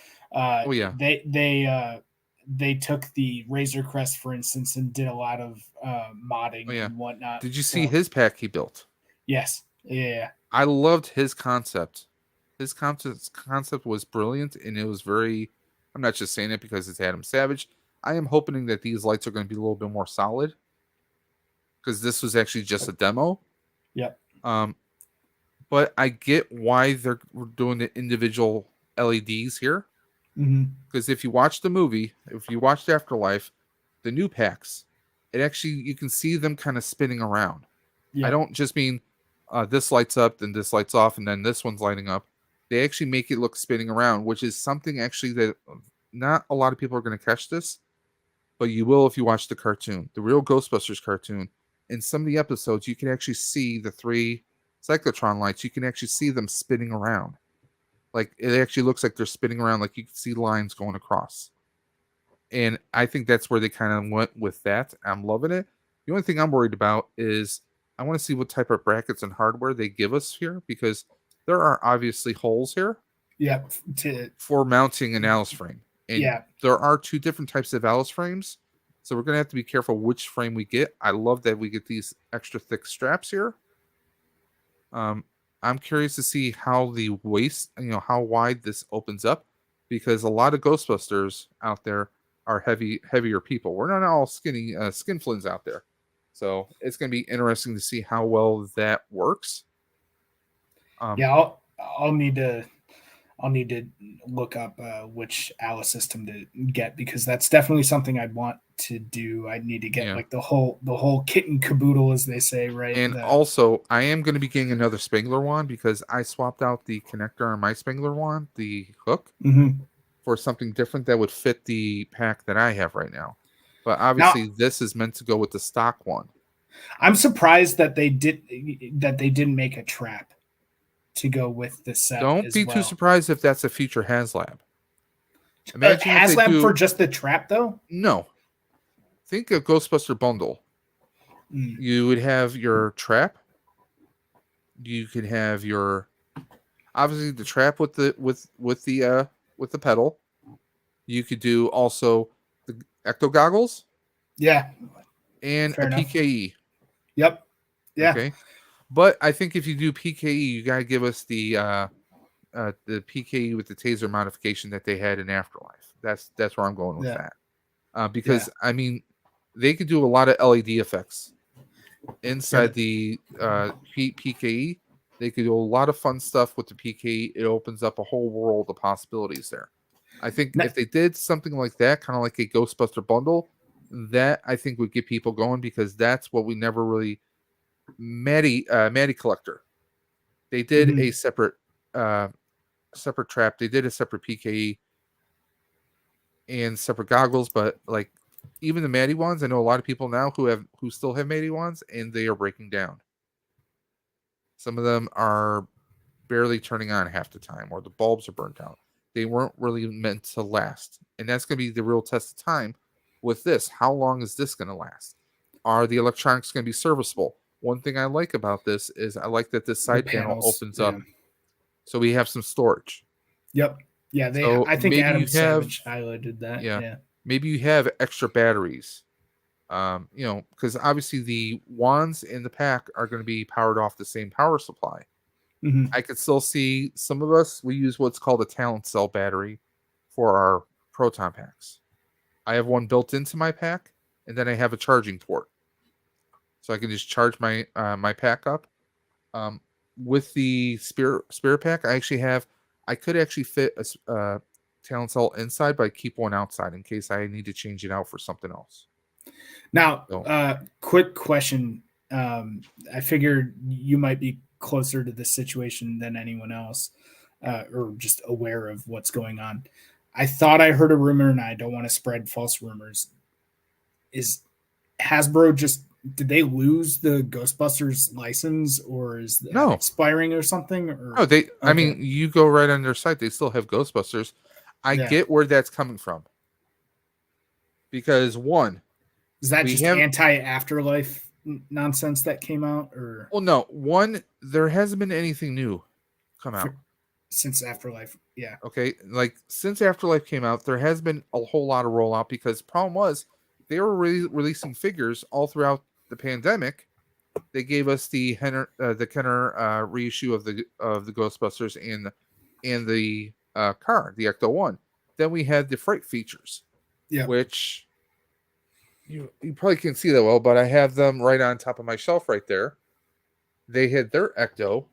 they took the Razor Crest, for instance, and did a lot of modding and whatnot. Did you see his pack he built? Yes. Yeah. I loved his concept. His concept was brilliant, and it was very... I'm not just saying it because it's Adam Savage. I am hoping that these lights are going to be a little bit more solid, because this was actually just a demo. Yep. But I get why they're doing the individual LEDs here. Because if you watch the movie, if you watched Afterlife, the new packs, it actually, you can see them kind of spinning around. Yep. I don't just mean this lights up, then this lights off, and then this one's lighting up. They actually make it look spinning around, which is something actually that not a lot of people are going to catch this, but you will if you watch the cartoon, the real Ghostbusters cartoon. In some of the episodes, you can actually see the 3 cyclotron lights. You can actually see them spinning around. Like, it actually looks like they're spinning around, like you can see lines going across. And I think that's where they kind of went with that. I'm loving it. The only thing I'm worried about is I want to see what type of brackets and hardware they give us here, because there are obviously holes here. Yeah. For mounting an Alice frame. And there are 2 different types of Alice frames. So we're going to have to be careful which frame we get. I love that we get these extra thick straps here. I'm curious to see how the waist, how wide this opens up, because a lot of Ghostbusters out there are heavier people. We're not all skinny skinflins out there. So it's going to be interesting to see how well that works. I'll need to look up which Alice system to get, because that's definitely something I'd want to do. I need to get like the whole kit and caboodle, as they say, right? And also, I am going to be getting another Spangler wand, because I swapped out the connector on my Spangler wand, the hook, for something different that would fit the pack that I have right now. But obviously, this is meant to go with the stock one. I'm surprised that they didn't make a trap to go with the set. Don't be too surprised if that's a future HasLab. Imagine HasLab for just the trap, though? No. Think of Ghostbuster bundle. You would have your trap. You could have your, obviously, the trap with the pedal. You could do also the ecto goggles. Yeah. And a PKE. Yep. Yeah. Okay. But I think if you do PKE, you gotta give us the PKE with the taser modification that they had in Afterlife. That's where I'm going with that. Because I mean, they could do a lot of LED effects inside the PKE. They could do a lot of fun stuff with the PKE. It opens up a whole world of possibilities there. I think if they did something like that, kind of like a Ghostbuster bundle, that I think would get people going, because that's what we never really Maddie Collector. They did a separate trap. They did a separate PKE and separate goggles, but like even the Maddie ones, I know a lot of people now who still have Maddie ones, and they are breaking down. Some of them are barely turning on half the time, or the bulbs are burnt out. They weren't really meant to last, and that's going to be the real test of time with this. How long is this going to last? Are the electronics going to be serviceable? One thing I like about this is I like that this side panel opens up, so we have some storage. Yep. Yeah, So I think Adam Savage highlighted that. Yeah. Maybe you have extra batteries. Because obviously the wands in the pack are going to be powered off the same power supply. I could still see some of us, we use what's called a talent cell battery for our proton packs. I have one built into my pack, and then I have a charging port, so I can just charge my my pack up. With the spirit pack, I could actually fit a talent cell inside, but I keep one outside in case I need to change it out for something else. Now, quick question. I figured you might be closer to this situation than anyone else, or just aware of what's going on. I thought I heard a rumor, and I don't want to spread false rumors. Is Hasbro did they lose the Ghostbusters license, or is that expiring or something? Or? No, I mean, you go right on their site. They still have Ghostbusters. I get where that's coming from. Because one, is that just anti-Afterlife nonsense that came out, or? Well, no. One, there hasn't been anything new come out since Afterlife. Yeah. Okay. Like since Afterlife came out, there has been a whole lot of rollout, because the problem was they were releasing figures all throughout the pandemic. They gave us the Kenner reissue of the Ghostbusters and the car, the Ecto-1. Then we had the Fright features, which you probably can't see that well, but I have them right on top of my shelf right there. They had their Ecto.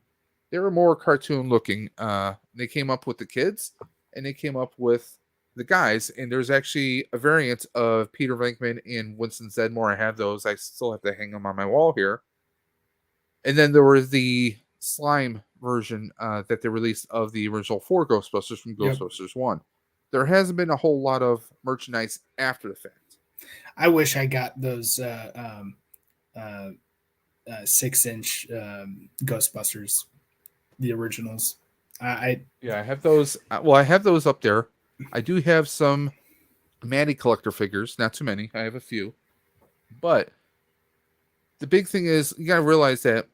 They were more cartoon looking. They came up with the kids, and they came up with the guys. And there's actually a variant of Peter Venkman and Winston Zeddemore. I have those. I still have to hang them on my wall here. And then there was the slime version that they released of the original 4 Ghostbusters from Ghostbusters 1. There hasn't been a whole lot of merchandise after the fact. I wish I got those 6-inch Ghostbusters, the originals. I have those. Well, I have those up there. I do have some Maddie collector figures. Not too many. I have a few. But the big thing is, you got to realize that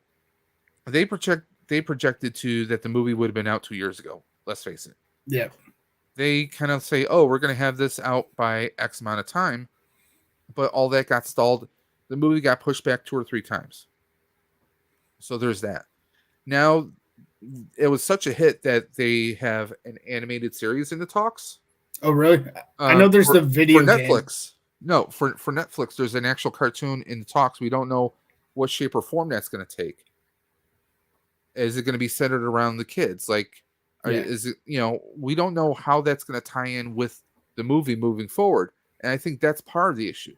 they projected that the movie would have been out 2 years ago. Let's face it. Yeah. They kind of say, oh, we're going to have this out by X amount of time. But all that got stalled. The movie got pushed back 2 or 3 times. So there's that. Now, it was such a hit that they have an animated series in the talks. Oh, really? I know there's the video for Netflix. No, for Netflix, there's an actual cartoon in the talks. We don't know what shape or form that's going to take. Is it going to be centered around the kids? Like, is it, we don't know how that's going to tie in with the movie moving forward. And I think that's part of the issue.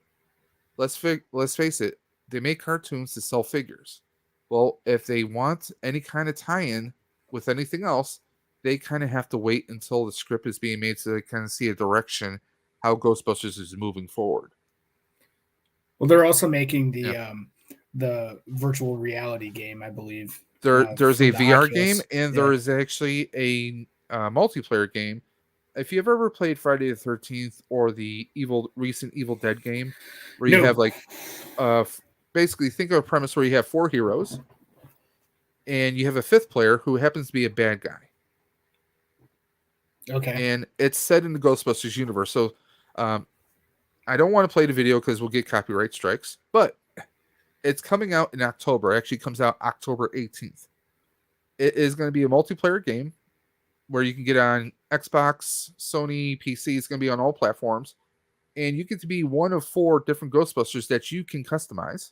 Let's face it. They make cartoons to sell figures. Well, if they want any kind of tie-in with anything else, they kind of have to wait until the script is being made, so they kind of see a direction how Ghostbusters is moving forward. Well, they're also making the virtual reality game, I believe. There's a VR game, and there is actually a multiplayer game. If you've ever played Friday the 13th or the recent Evil Dead game, where you have like, basically think of a premise where you have 4 heroes, and you have a 5th player who happens to be a bad guy. Okay. And it's set in the Ghostbusters universe. So I don't want to play the video because we'll get copyright strikes. But it's coming out in October. It actually comes out October 18th. It is going to be a multiplayer game where you can get on Xbox, Sony, PC. It's going to be on all platforms. And you get to be one of 4 different Ghostbusters that you can customize.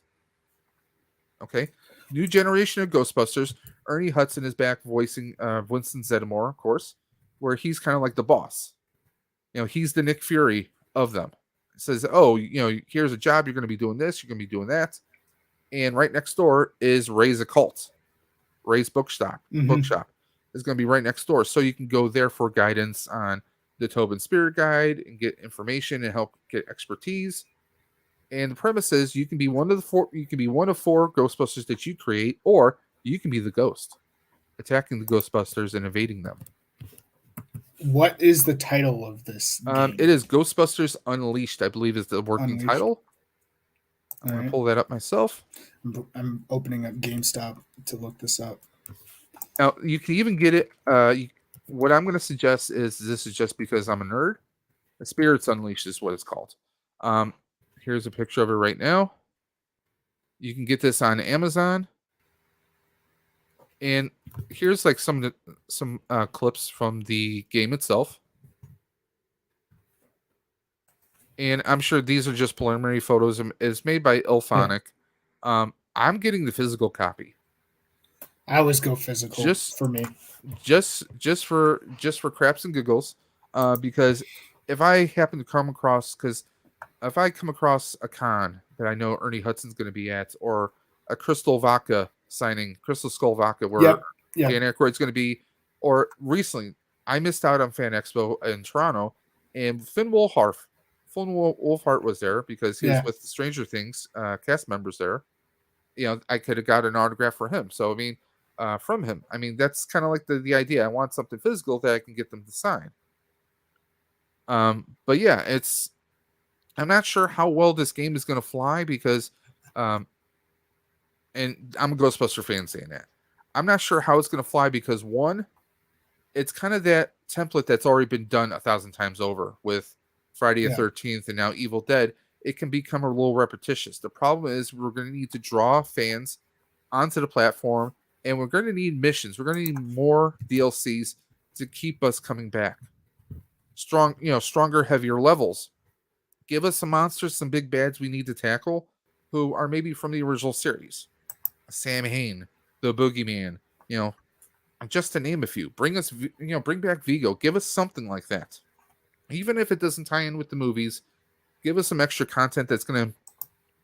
Okay. New generation of Ghostbusters. Ernie Hudson is back voicing Winston Zeddemore, of course, where he's kind of like the boss. He's the Nick Fury of them. It says, oh, here's a job. You're going to be doing this. You're going to be doing that. And right next door is Ray's Occult. Ray's bookshop is going to be right next door. So you can go there for guidance on the Tobin Spirit Guide and get information and help get expertise. And the premise is you can be one of the 4. You can be one of 4 Ghostbusters that you create, or you can be the ghost, attacking the Ghostbusters and evading them. What is the title of this game? It is Ghostbusters Unleashed, I believe, is the working title. I'm going to pull that up myself. I'm opening up GameStop to look this up. Now, you can even get it. What I'm going to suggest is, this is just because I'm a nerd. The Spirits Unleashed is what it's called. Here's a picture of it right now. You can get this on Amazon. And here's like some clips from the game itself. And I'm sure these are just preliminary photos. It's made by Ilphonic. Yeah. I'm getting the physical copy. I always go physical for me. Just for craps and giggles. Because if I happen to come across, if I come across a con that I know Ernie Hudson's going to be at, or a Crystal Vodka signing, Crystal Skull Vodka, where Dan Aykroyd's going to be, or recently, I missed out on Fan Expo in Toronto, and Finn Wolfhard was there because he was with Stranger Things cast members there. I could have got an autograph for him. So, I mean, from him. I mean, that's kind of like the idea. I want something physical that I can get them to sign. But yeah, I'm not sure how well this game is going to fly because, and I'm a Ghostbuster fan saying that. I'm not sure how it's going to fly because, one, it's kind of that template that's already been done 1,000 times over with Friday the 13th and now Evil Dead. It can become a little repetitious. The problem is we're going to need to draw fans onto the platform, and we're going to need missions. We're going to need more DLCs to keep us coming back. Stronger, heavier levels. Give us some monsters, some big bads we need to tackle who are maybe from the original series. Sam Hain, the Boogeyman, just to name a few. Bring back Vigo. Give us something like that. Even if it doesn't tie in with the movies, give us some extra content that's going to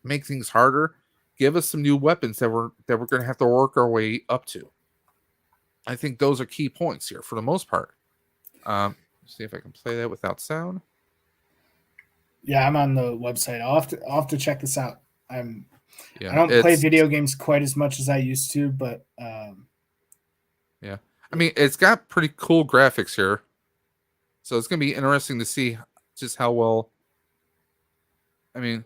make things harder. Give us some new weapons that we're going to have to work our way up to. I think those are key points here for the most part. See if I can play that without sound. Yeah, I'm on the website. I'll have to check this out. I don't play video games quite as much as I used to, but yeah. I mean, it's got pretty cool graphics here. So it's going to be interesting to see just how well. I mean,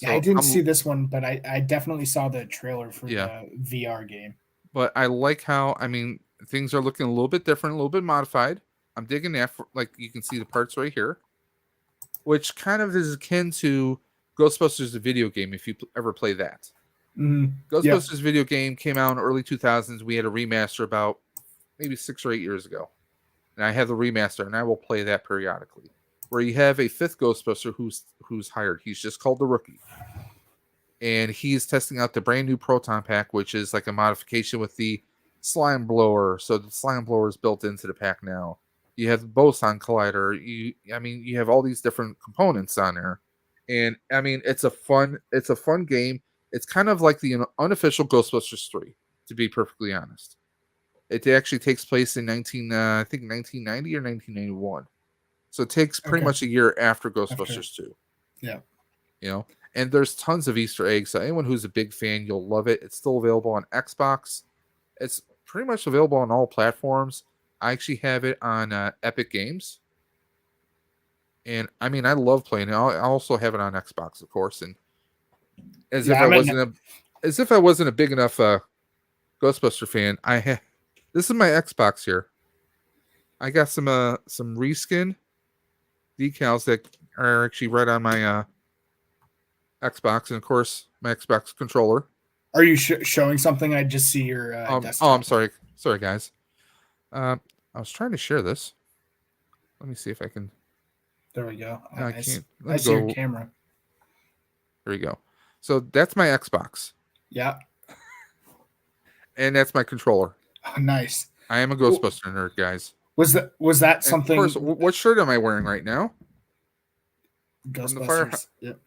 I didn't see this one, but I definitely saw the trailer for the VR game. But I like how, things are looking a little bit different, a little bit modified. I'm digging that. Like, you can see the parts right here, which kind of is akin to Ghostbusters, the video game, if you ever play that. Ghostbusters video game came out in the early 2000s. We had a remaster about maybe 6 or 8 years ago. And I have the remaster, and I will play that periodically. Where you have a 5th Ghostbuster who's hired. He's just called the Rookie. And he's testing out the brand new Proton Pack, which is like a modification with the Slime Blower. So the Slime Blower is built into the pack now. You have the Boson Collider. You have all these different components on there. And it's a fun game. It's kind of like the unofficial Ghostbusters 3, to be perfectly honest. It actually takes place in 1990 or 1991. So it takes pretty much a year after Ghostbusters 2. Yeah. And there's tons of Easter eggs. So anyone who's a big fan, you'll love it. It's still available on Xbox. It's pretty much available on all platforms. I actually have it on Epic Games. And I love playing it. I also have it on Xbox, of course. And as if I wasn't a big enough Ghostbuster fan, this is my Xbox here. I got some reskin decals that are actually right on my Xbox, and of course my Xbox controller. Are you showing something? I just see your desktop. Oh, I'm sorry. Sorry, guys. I was trying to share this. Let me see if I can. There we go. No, I can't. I see your camera. There we go. So that's my Xbox. Yeah. And that's my controller. Oh, nice. I am a Ghostbuster nerd, guys. Was that something? Of course, what shirt am I wearing right now? Ghostbusters. Yep.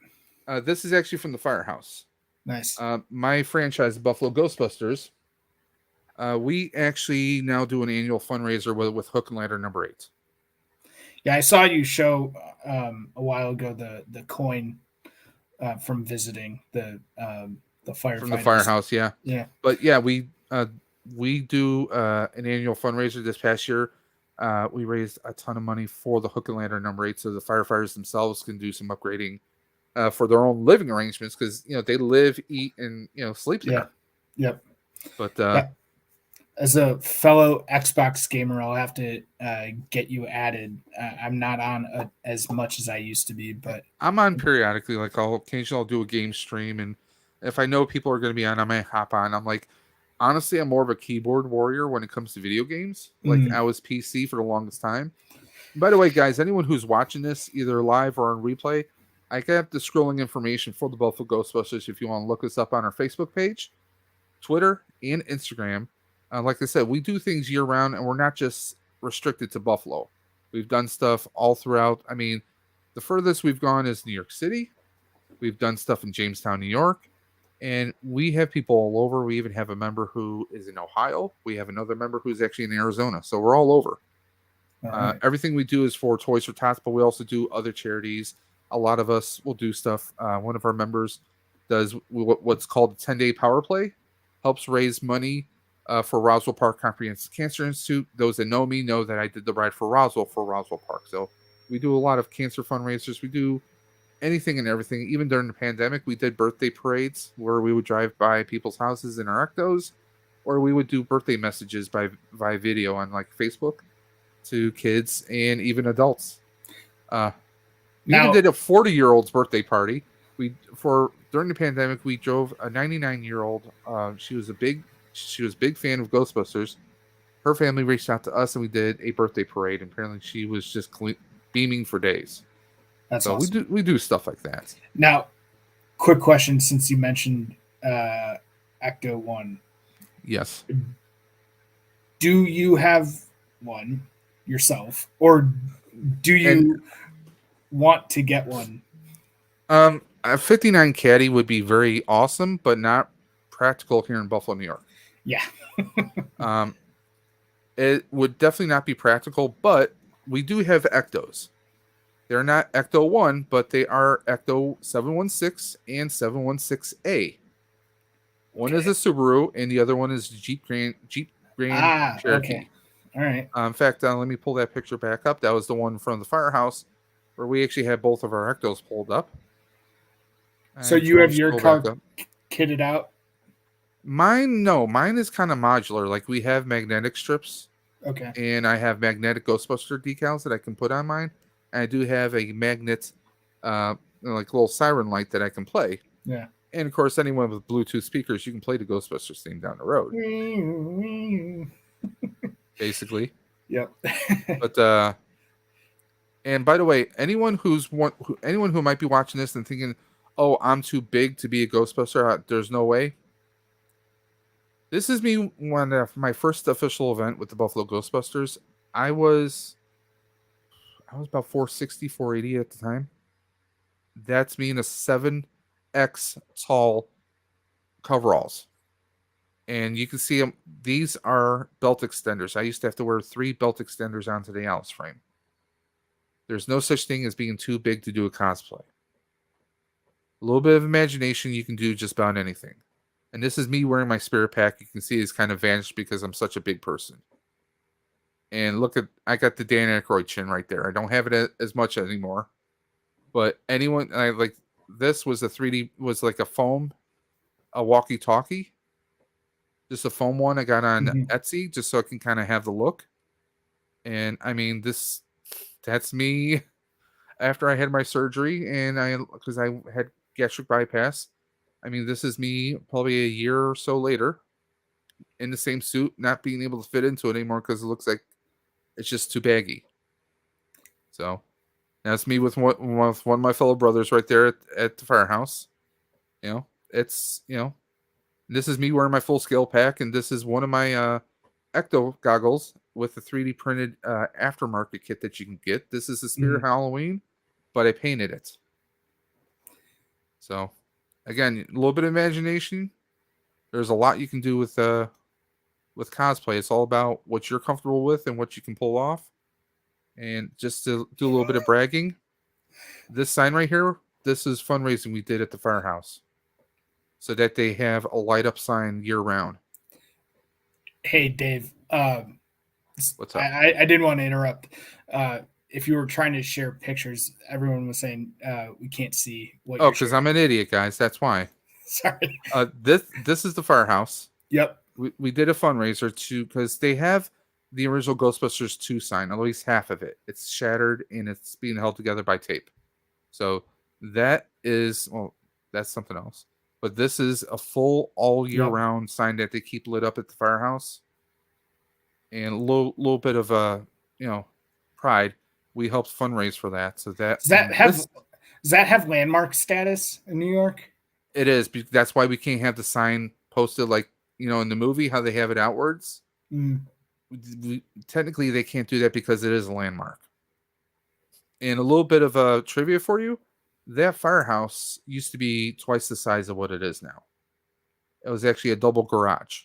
This is actually from the Firehouse. Nice. My franchise, Buffalo Ghostbusters. We actually now do an annual fundraiser with Hook and Ladder number 8. Yeah, I saw you show a while ago the coin from visiting the firefighters. From the Firehouse, yeah. Yeah. But yeah, we do an annual fundraiser this past year. We raised a ton of money for the Hook and Ladder number 8, so the firefighters themselves can do some upgrading for their own living arrangements, because they live, eat, and sleep there. Yeah. Yep. But as a fellow Xbox gamer, I'll have to get you added. I'm not on as much as I used to be, but I'm on periodically. Like occasionally I'll do a game stream, and if I know people are going to be on, I might hop on. I'm like, honestly, I'm more of a keyboard warrior when it comes to video games. Like I was PC for the longest time. By the way, guys, anyone who's watching this either live or on replay, I got the scrolling information for the Buffalo Ghostbusters if you want to look us up on our Facebook page, Twitter, and Instagram. Like I said, we do things year round, and we're not just restricted to Buffalo. We've done stuff all throughout. I mean, the furthest we've gone is New York City. We've done stuff in Jamestown, New York. And we have people all over. We even have a member who is in Ohio. We have another member who's actually in Arizona. So we're all over. Right. Everything we do is for Toys for Tots, but we also do other charities. A lot of us will do stuff. One of our members does what's called the 10-day power play, helps raise money for Roswell Park Comprehensive Cancer Institute. Those that know me know that I did the ride for Roswell Park. So we do a lot of cancer fundraisers. We do anything and everything. Even during the pandemic, we did birthday parades where we would drive by people's houses in our Ectos, or we would do birthday messages by video on like Facebook to kids and even adults. We even did a 40-year-old's birthday party. During the pandemic, we drove a 99-year-old. She was a big fan of Ghostbusters. Her family reached out to us, and we did a birthday parade. And apparently, she was just beaming for days. That's so awesome. We do stuff like that. Now, quick question: since you mentioned Ecto 1, yes, do you have one yourself, or do you want to get one? A 59 Caddy would be very awesome, but not practical here in Buffalo, New York. Yeah. It would definitely not be practical, but we do have Ectos. They're not Ecto 1, but they are Ecto 716 and 716A. One is a Subaru, and the other one is Jeep Grand Cherokee. Okay. All right. In fact, let me pull that picture back up. That was the one from the Firehouse where we actually had both of our Ectos pulled up. So you have your car kitted out? Mine is kind of modular. Like we have magnetic strips. Okay. And I have magnetic Ghostbuster decals that I can put on mine. And I do have a magnet, like little siren light that I can play. Yeah. And of course, anyone with Bluetooth speakers, you can play the Ghostbusters theme down the road. Basically. Yep. But and by the way, anyone who might be watching this and thinking, "Oh, I'm too big to be a Ghostbuster," there's no way. This is me when my first official event with the Buffalo Ghostbusters. I was about 460, 480 at the time. That's me in a 7X tall coveralls. And you can see them. These are belt extenders. I used to have to wear 3 belt extenders onto the Alice frame. There's no such thing as being too big to do a cosplay. A little bit of imagination, you can do just about anything. And this is me wearing my spirit pack. You can see it's kind of vanished because I'm such a big person. And look I got the Dan Aykroyd chin right there. I don't have it as much anymore. But this was was like a foam, a walkie-talkie. Just a foam one I got on Etsy just so I can kind of have the look. And I mean, that's me after I had my surgery and because I had gastric bypass. I mean, this is me probably a year or so later in the same suit, not being able to fit into it anymore because it looks like it's just too baggy. So that's me with one of my fellow brothers right there at the firehouse. You know, it's, this is me wearing my full scale pack, and this is one of my Ecto goggles with the 3D printed aftermarket kit that you can get. This is the Spirit Halloween, but I painted it. So, again, a little bit of imagination. There's a lot you can do with cosplay. It's all about what you're comfortable with and what you can pull off. And just to do a little bit of bragging, this sign right here, this is fundraising we did at the firehouse, so that they have a light up sign year round. Hey, Dave. What's up? I didn't want to interrupt. If you were trying to share pictures, everyone was saying we can't see what. Oh, because I'm an idiot, guys. That's why. Sorry. This is the firehouse. Yep. We did a fundraiser because they have the original Ghostbusters 2 sign, at least half of it. It's shattered and it's being held together by tape. So that is, that's something else. But this is a full all year round sign that they keep lit up at the firehouse. And a little bit of pride. We helped fundraise for that. So that does that have landmark status in New York? It is. That's why we can't have the sign posted like, in the movie, how they have it outwards. Technically, they can't do that because it is a landmark. And a little bit of trivia for you. That firehouse used to be twice the size of what it is now. It was actually a double garage.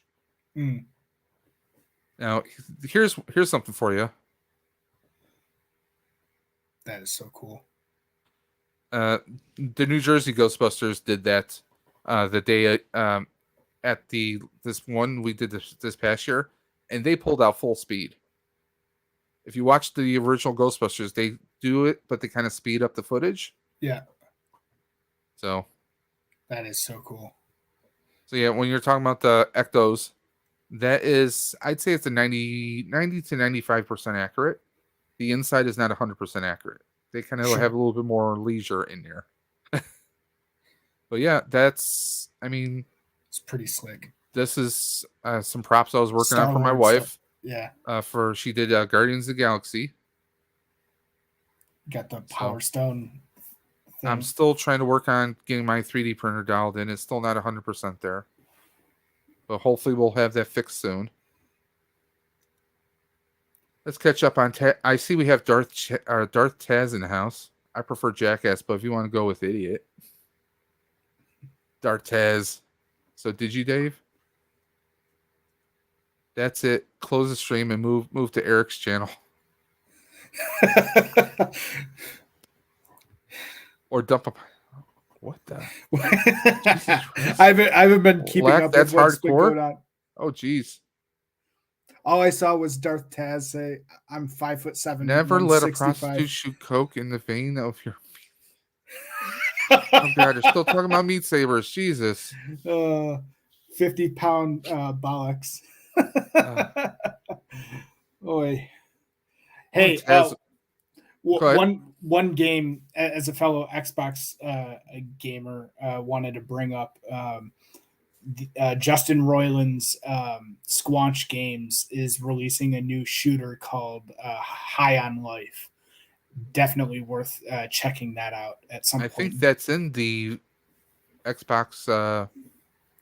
Now, here's something for you. That is so cool. The New Jersey Ghostbusters did that the day at this one we did this past year, and they pulled out full speed. If you watch the original Ghostbusters, they do it, but they kind of speed up the footage. Yeah. So that is so cool. So yeah, when you're talking about the ectos, that is, I'd say it's a 90 to 95% accurate. The inside is not 100% accurate. They kind of have a little bit more leisure in there. But yeah, it's pretty slick. This is some props I was working Star on for my Wars wife. stuff. Yeah. She did Guardians of the Galaxy. Got the Power Stone thing. I'm still trying to work on getting my 3D printer dialed in. It's still not 100% there. But hopefully we'll have that fixed soon. Let's catch up on... I see we have Darth Taz in the house. I prefer Jackass, but if you want to go with Idiot. Darth Taz. So did you, Dave? That's it. Close the stream and move to Eric's channel. Or dump up. What the? I haven't been keeping up that's with what's been hardcore? going on. Oh, geez. All I saw was Darth Taz say, "I'm 5'7". Never let a 165." prostitute shoot coke in the vein of your... Oh, God. They're still talking about meat sabers. Jesus. 50-pound bollocks. Oy. Hey, one game as a fellow Xbox gamer wanted to bring up. Justin Roiland's Squanch Games is releasing a new shooter called High on Life. Definitely worth checking that out at some point. I think that's in the Xbox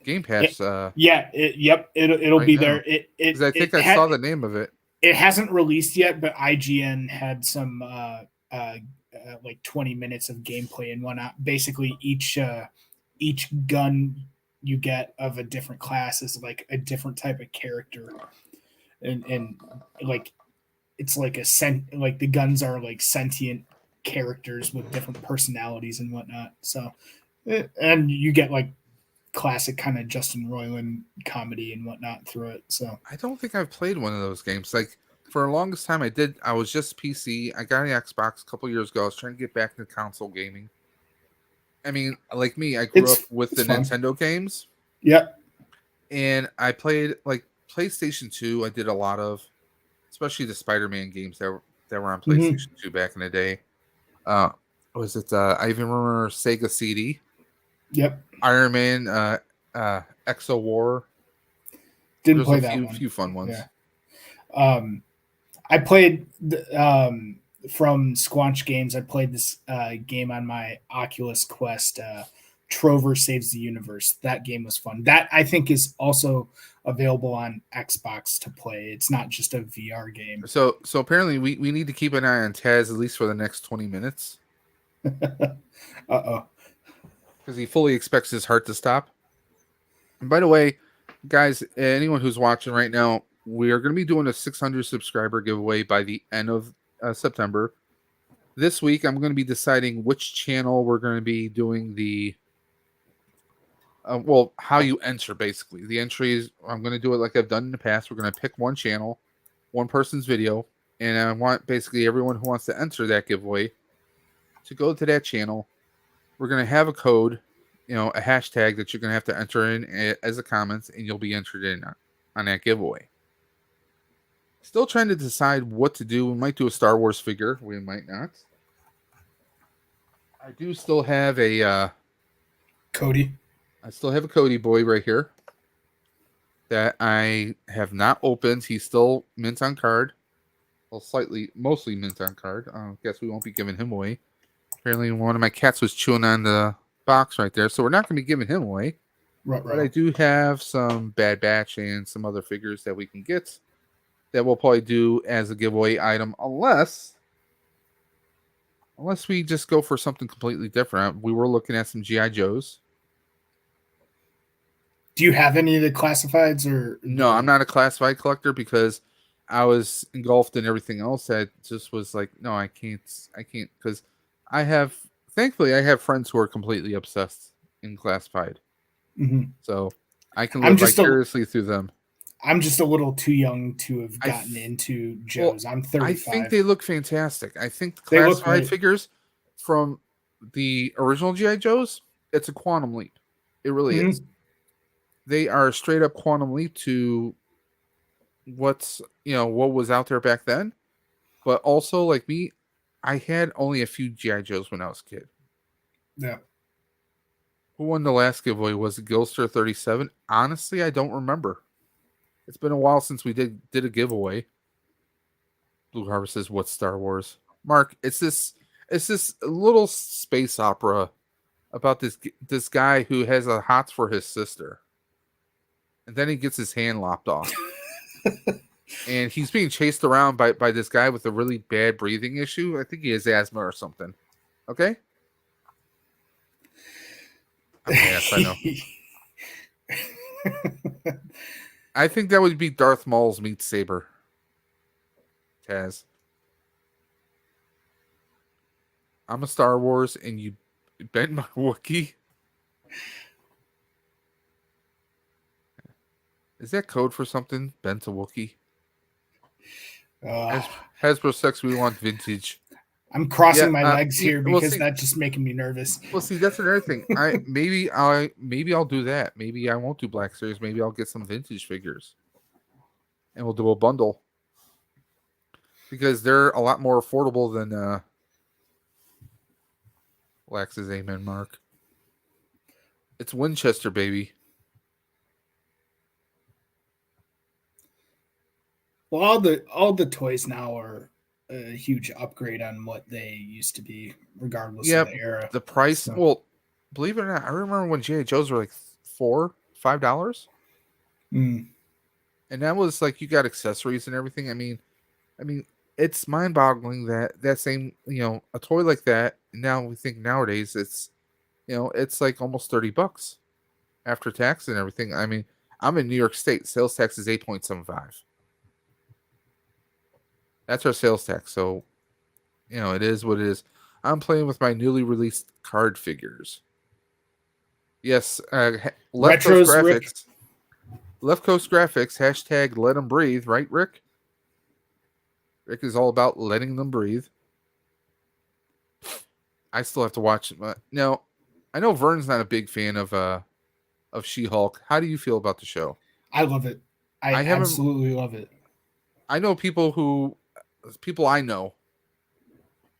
Game Pass. It'll right be now. There. I think I saw the name of it. It hasn't released yet, but IGN had some like 20 minutes of gameplay and whatnot. Basically, each gun you get of a different class is like a different type of character, and like it's like like the guns are like sentient characters with different personalities and whatnot. So, and you get like classic kind of Justin Roiland comedy and whatnot through it. So I don't think I've played one of those games. Like for the longest time, I was just PC. I got an Xbox a couple years ago. I was trying to get back into console gaming. I mean, like me, I grew up with the fun. Nintendo games. Yep. And I played like PlayStation 2. I did a lot of, especially the Spider-Man games that were on PlayStation 2 back in the day. Was it? I even remember Sega CD. Yep. Iron Man, Exo War. Didn't There's a play that one. few fun ones. Yeah. I played from Squanch Games. I played this game on my Oculus Quest. Trover Saves the Universe. That game was fun. That I think is also available on Xbox to play. It's not just a VR game. So apparently we need to keep an eye on Taz at least for the next 20 minutes. Uh-oh. Because he fully expects his heart to stop. And by the way, guys, anyone who's watching right now, we are going to be doing a 600 subscriber giveaway by the end of September. This week, I'm going to be deciding which channel we're going to be doing the how you enter, basically. The entries, I'm going to do it like I've done in the past. We're going to pick one channel, one person's video, and I want basically everyone who wants to enter that giveaway to go to that channel. We're going to have a code, a hashtag that you're going to have to enter in as a comments, and you'll be entered in on that giveaway. Still trying to decide what to do. We might do a Star Wars figure. We might not. I do still have a Cody. I still have a Cody boy right here that I have not opened. He's still mint on card. Well, mostly mint on card. I guess we won't be giving him away. Apparently one of my cats was chewing on the box right there, so we're not going to be giving him away. Right. But I do have some Bad Batch and some other figures that we can get that we'll probably do as a giveaway item, unless we just go for something completely different. We were looking at some G.I. Joes. Do you have any of the classifieds or No, I'm not a classified collector because I was engulfed in everything else. That just was like, no, I can't because thankfully I have friends who are completely obsessed in classified. Mm-hmm. So I can live vicariously through them. I'm just a little too young to have gotten into Joes. I'm 35. I think they look fantastic. I think classified figures from the original G.I. Joes, it's a quantum leap. It really is. They are straight up quantum leap to what was out there back then. But also, like me, I had only a few G.I. Joes when I was a kid. Yeah. Who won the last giveaway? Was it Gilster 37? Honestly, I don't remember. It's been a while since we did a giveaway. Blue Harvest says, "What's Star Wars?" Mark, it's this little space opera about this guy who has a hots for his sister, and then he gets his hand lopped off, and he's being chased around by this guy with a really bad breathing issue. I think he has asthma or something. Okay, I'm an ass, I know. I think that would be Darth Maul's meets Saber. Taz. I'm a Star Wars and you bent my Wookiee. Is that code for something? Bent a Wookiee? Hasbro sucks. We want vintage. I'm crossing my legs here because that's just making me nervous. Well, see, that's another thing. Maybe I'll do that. Maybe I won't do Black Series. Maybe I'll get some vintage figures, and we'll do a bundle because they're a lot more affordable than Lax's Amen Mark. It's Winchester, baby. Well, all the toys now are a huge upgrade on what they used to be, regardless of the era. The price. So. Well, believe it or not, I remember when G.I. Joes were like $4-5, and that was like you got accessories and everything. I mean, it's mind-boggling that same a toy like that. Now we think nowadays it's it's like almost $30 after tax and everything. I mean, I'm in New York State. Sales tax is 8.75. That's our sales tax. So, it is what it is. I'm playing with my newly released card figures. Yes, LeftCoast Graphics. LeftCoast Graphics, hashtag let them breathe, right, Rick? Rick is all about letting them breathe. I still have to watch it. Now, I know Vern's not a big fan of She-Hulk. How do you feel about the show? I love it. I absolutely love it. I know people I know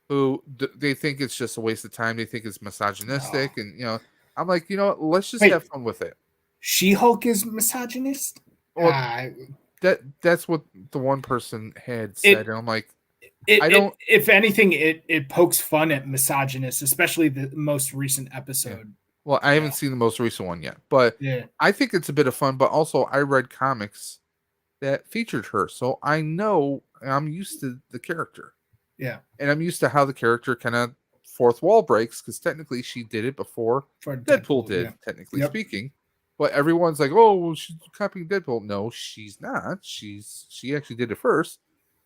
who they think it's just a waste of time. They think it's misogynistic, and I'm like, you know what? Let's just Wait. have fun with it. She-Hulk is misogynist? Well, that's what the one person had said, and I'm like, I don't. If anything, it pokes fun at misogynists, especially the most recent episode. Yeah. Well, I haven't seen the most recent one yet, but I think it's a bit of fun. But also, I read comics that featured her, so I know I'm used to the character. Yeah, and I'm used to how the character kind of fourth wall breaks, because technically she did it before Deadpool did, technically speaking. But everyone's like, "Oh, well, she's copying Deadpool." No, she's not. She actually did it first.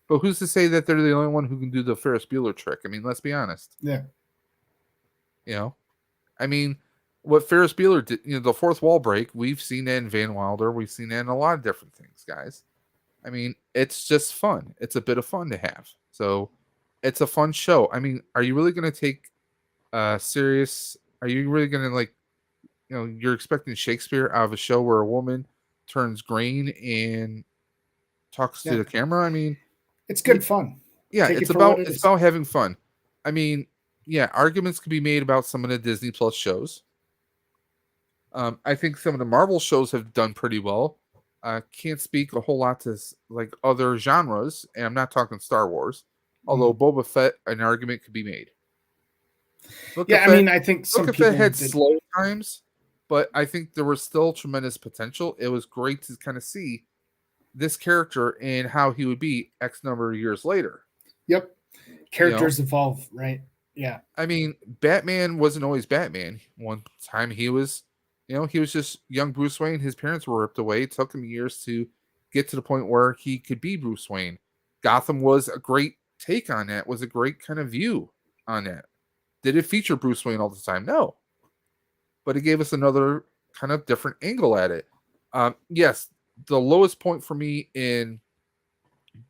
But who's to say that they're the only one who can do the Ferris Bueller trick? I mean, let's be honest. Yeah. You know, I mean, what Ferris Bueller did, the fourth wall break, we've seen that in Van Wilder. We've seen that in a lot of different things, guys. I mean, it's just fun. It's a bit of fun to have. So it's a fun show. I mean, are you really going to take serious? Are you really going to you're expecting Shakespeare out of a show where a woman turns green and talks to the camera? I mean, it's good fun. Yeah, it's about having fun. I mean, yeah, arguments can be made about some of the Disney Plus shows. I think some of the Marvel shows have done pretty well. Can't speak a whole lot to other genres, and I'm not talking Star Wars. Although Boba Fett, an argument could be made. I think some people had slow times, but I think there was still tremendous potential. It was great to kind of see this character and how he would be X number of years later. Yep. Characters evolve, right? Yeah. I mean, Batman wasn't always Batman. One time he was, he was just young Bruce Wayne. His parents were ripped away. It took him years to get to the point where he could be Bruce Wayne. Gotham was a great take on that, was a great kind of view on that. Did it feature Bruce Wayne all the time? No. But it gave us another kind of different angle at it. Yes, the lowest point for me in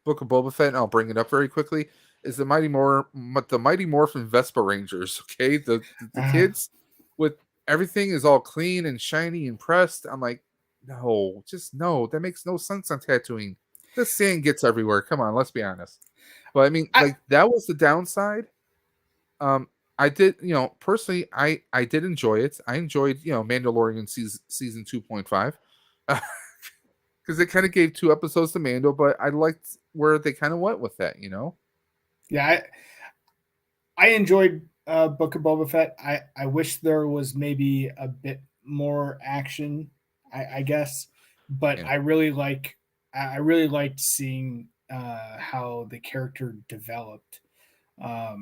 Book of Boba Fett, and I'll bring it up very quickly, is the Mighty Morphin Vespa Rangers. Okay, the kids with everything is all clean and shiny and pressed. I'm like, no, just no. That makes no sense on Tatooine. The sand gets everywhere. Come on, let's be honest. But I mean, that was the downside. I did, personally, I did enjoy it. I enjoyed, Mandalorian season 2.5. Because it kind of gave 2 episodes to Mando, but I liked where they kind of went with that, Yeah, I enjoyed Book of Boba Fett. I wish there was maybe a bit more action, I guess, but I really liked seeing how the character developed. I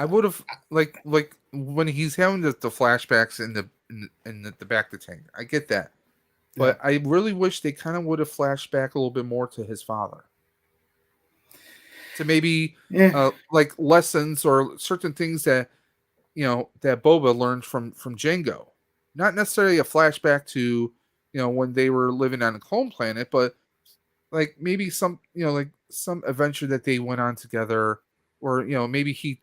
would have like when he's having the flashbacks in the back of the tank. I get that. But I really wish they kind of would have flashed back a little bit more to his father. To maybe lessons or certain things that that Boba learned from Jango. Not necessarily a flashback to when they were living on a clone planet, but maybe some some adventure that they went on together, or maybe he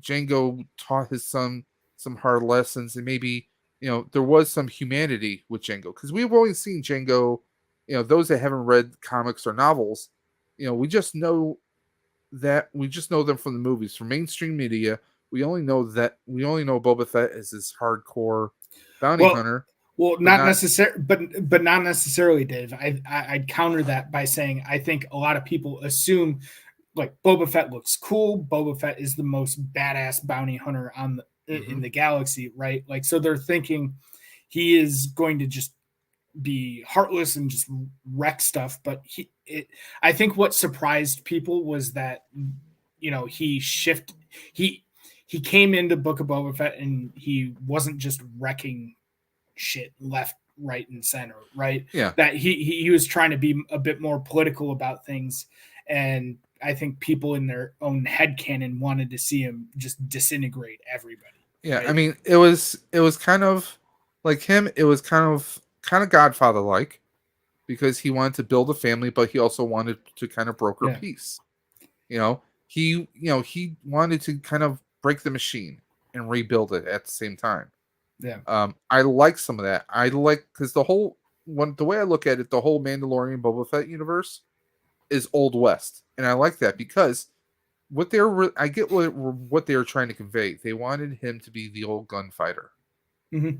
Jango taught his son some hard lessons, and maybe there was some humanity with Jango, because we've only seen Jango, those that haven't read comics or novels, we just know them from the movies, from mainstream media. We only know Boba Fett as this hardcore bounty hunter. Well, not necessarily, but not necessarily, Dave. I'd counter that by saying I think a lot of people assume Boba Fett looks cool. Boba Fett is the most badass bounty hunter in the galaxy, right? So they're thinking he is going to just be heartless and just wreck stuff. But I think what surprised people was that he came into Book of Boba Fett and he wasn't just wrecking shit left, right, and center, right? Yeah. That he was trying to be a bit more political about things, and I think people in their own headcanon wanted to see him just disintegrate everybody. Yeah, right? I mean, it was kind of like him. It was kind of Godfather-like, because he wanted to build a family, but he also wanted to kind of broker peace. He wanted to kind of break the machine and rebuild it at the same time. Yeah. I like some of that. Because the way I look at it, the whole Mandalorian Boba Fett universe is Old West. And I like that because I get what they were trying to convey. They wanted him to be the old gunfighter. Mm-hmm.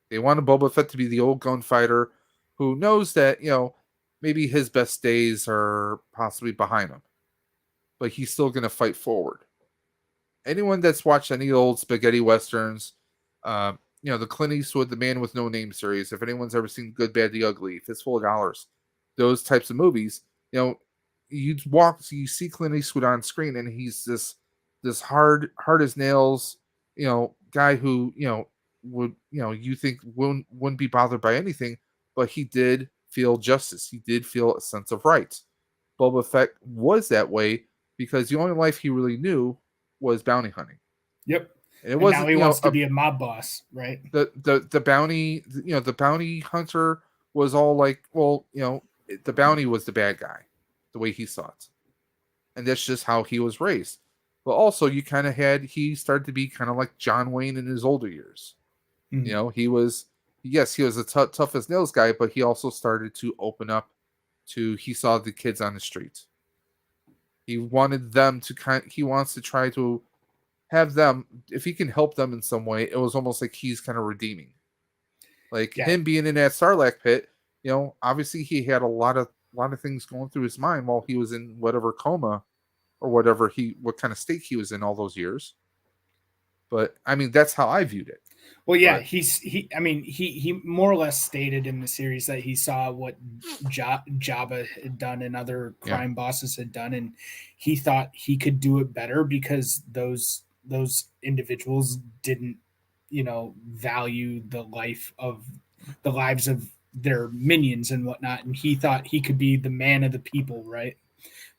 They wanted Boba Fett to be the old gunfighter who knows that, maybe his best days are possibly behind him, but he's still going to fight forward. Anyone that's watched any old spaghetti westerns, the Clint Eastwood, The Man with No Name series, if anyone's ever seen Good, Bad, the Ugly, Fistful of Dollars, those types of movies, you see Clint Eastwood on screen, and he's this hard as nails, guy who, would, you think wouldn't be bothered by anything, but he did feel justice. He did feel a sense of right. Boba Fett was that way because the only life he really knew was bounty hunting. Yep. And now he wants to be a mob boss, right? The bounty, the bounty hunter was all like, well, the bounty was the bad guy, the way he saw it. And that's just how he was raised. But also he started to be kind of like John Wayne in his older years. Mm-hmm. He was a tough as nails guy, but he also started to open up he saw the kids on the street. He wanted them he wants to try to have them, if he can help them in some way. It was almost like he's kind of redeeming. Like him being in that Sarlacc pit, obviously he had a lot of things going through his mind while he was in whatever coma or what kind of state he was in all those years. But I mean, that's how I viewed it. Well, yeah, he more or less stated in the series that he saw what Jabba had done and other crime bosses had done, and he thought he could do it better because those individuals didn't, value the lives of their minions and whatnot, and he thought he could be the man of the people, right?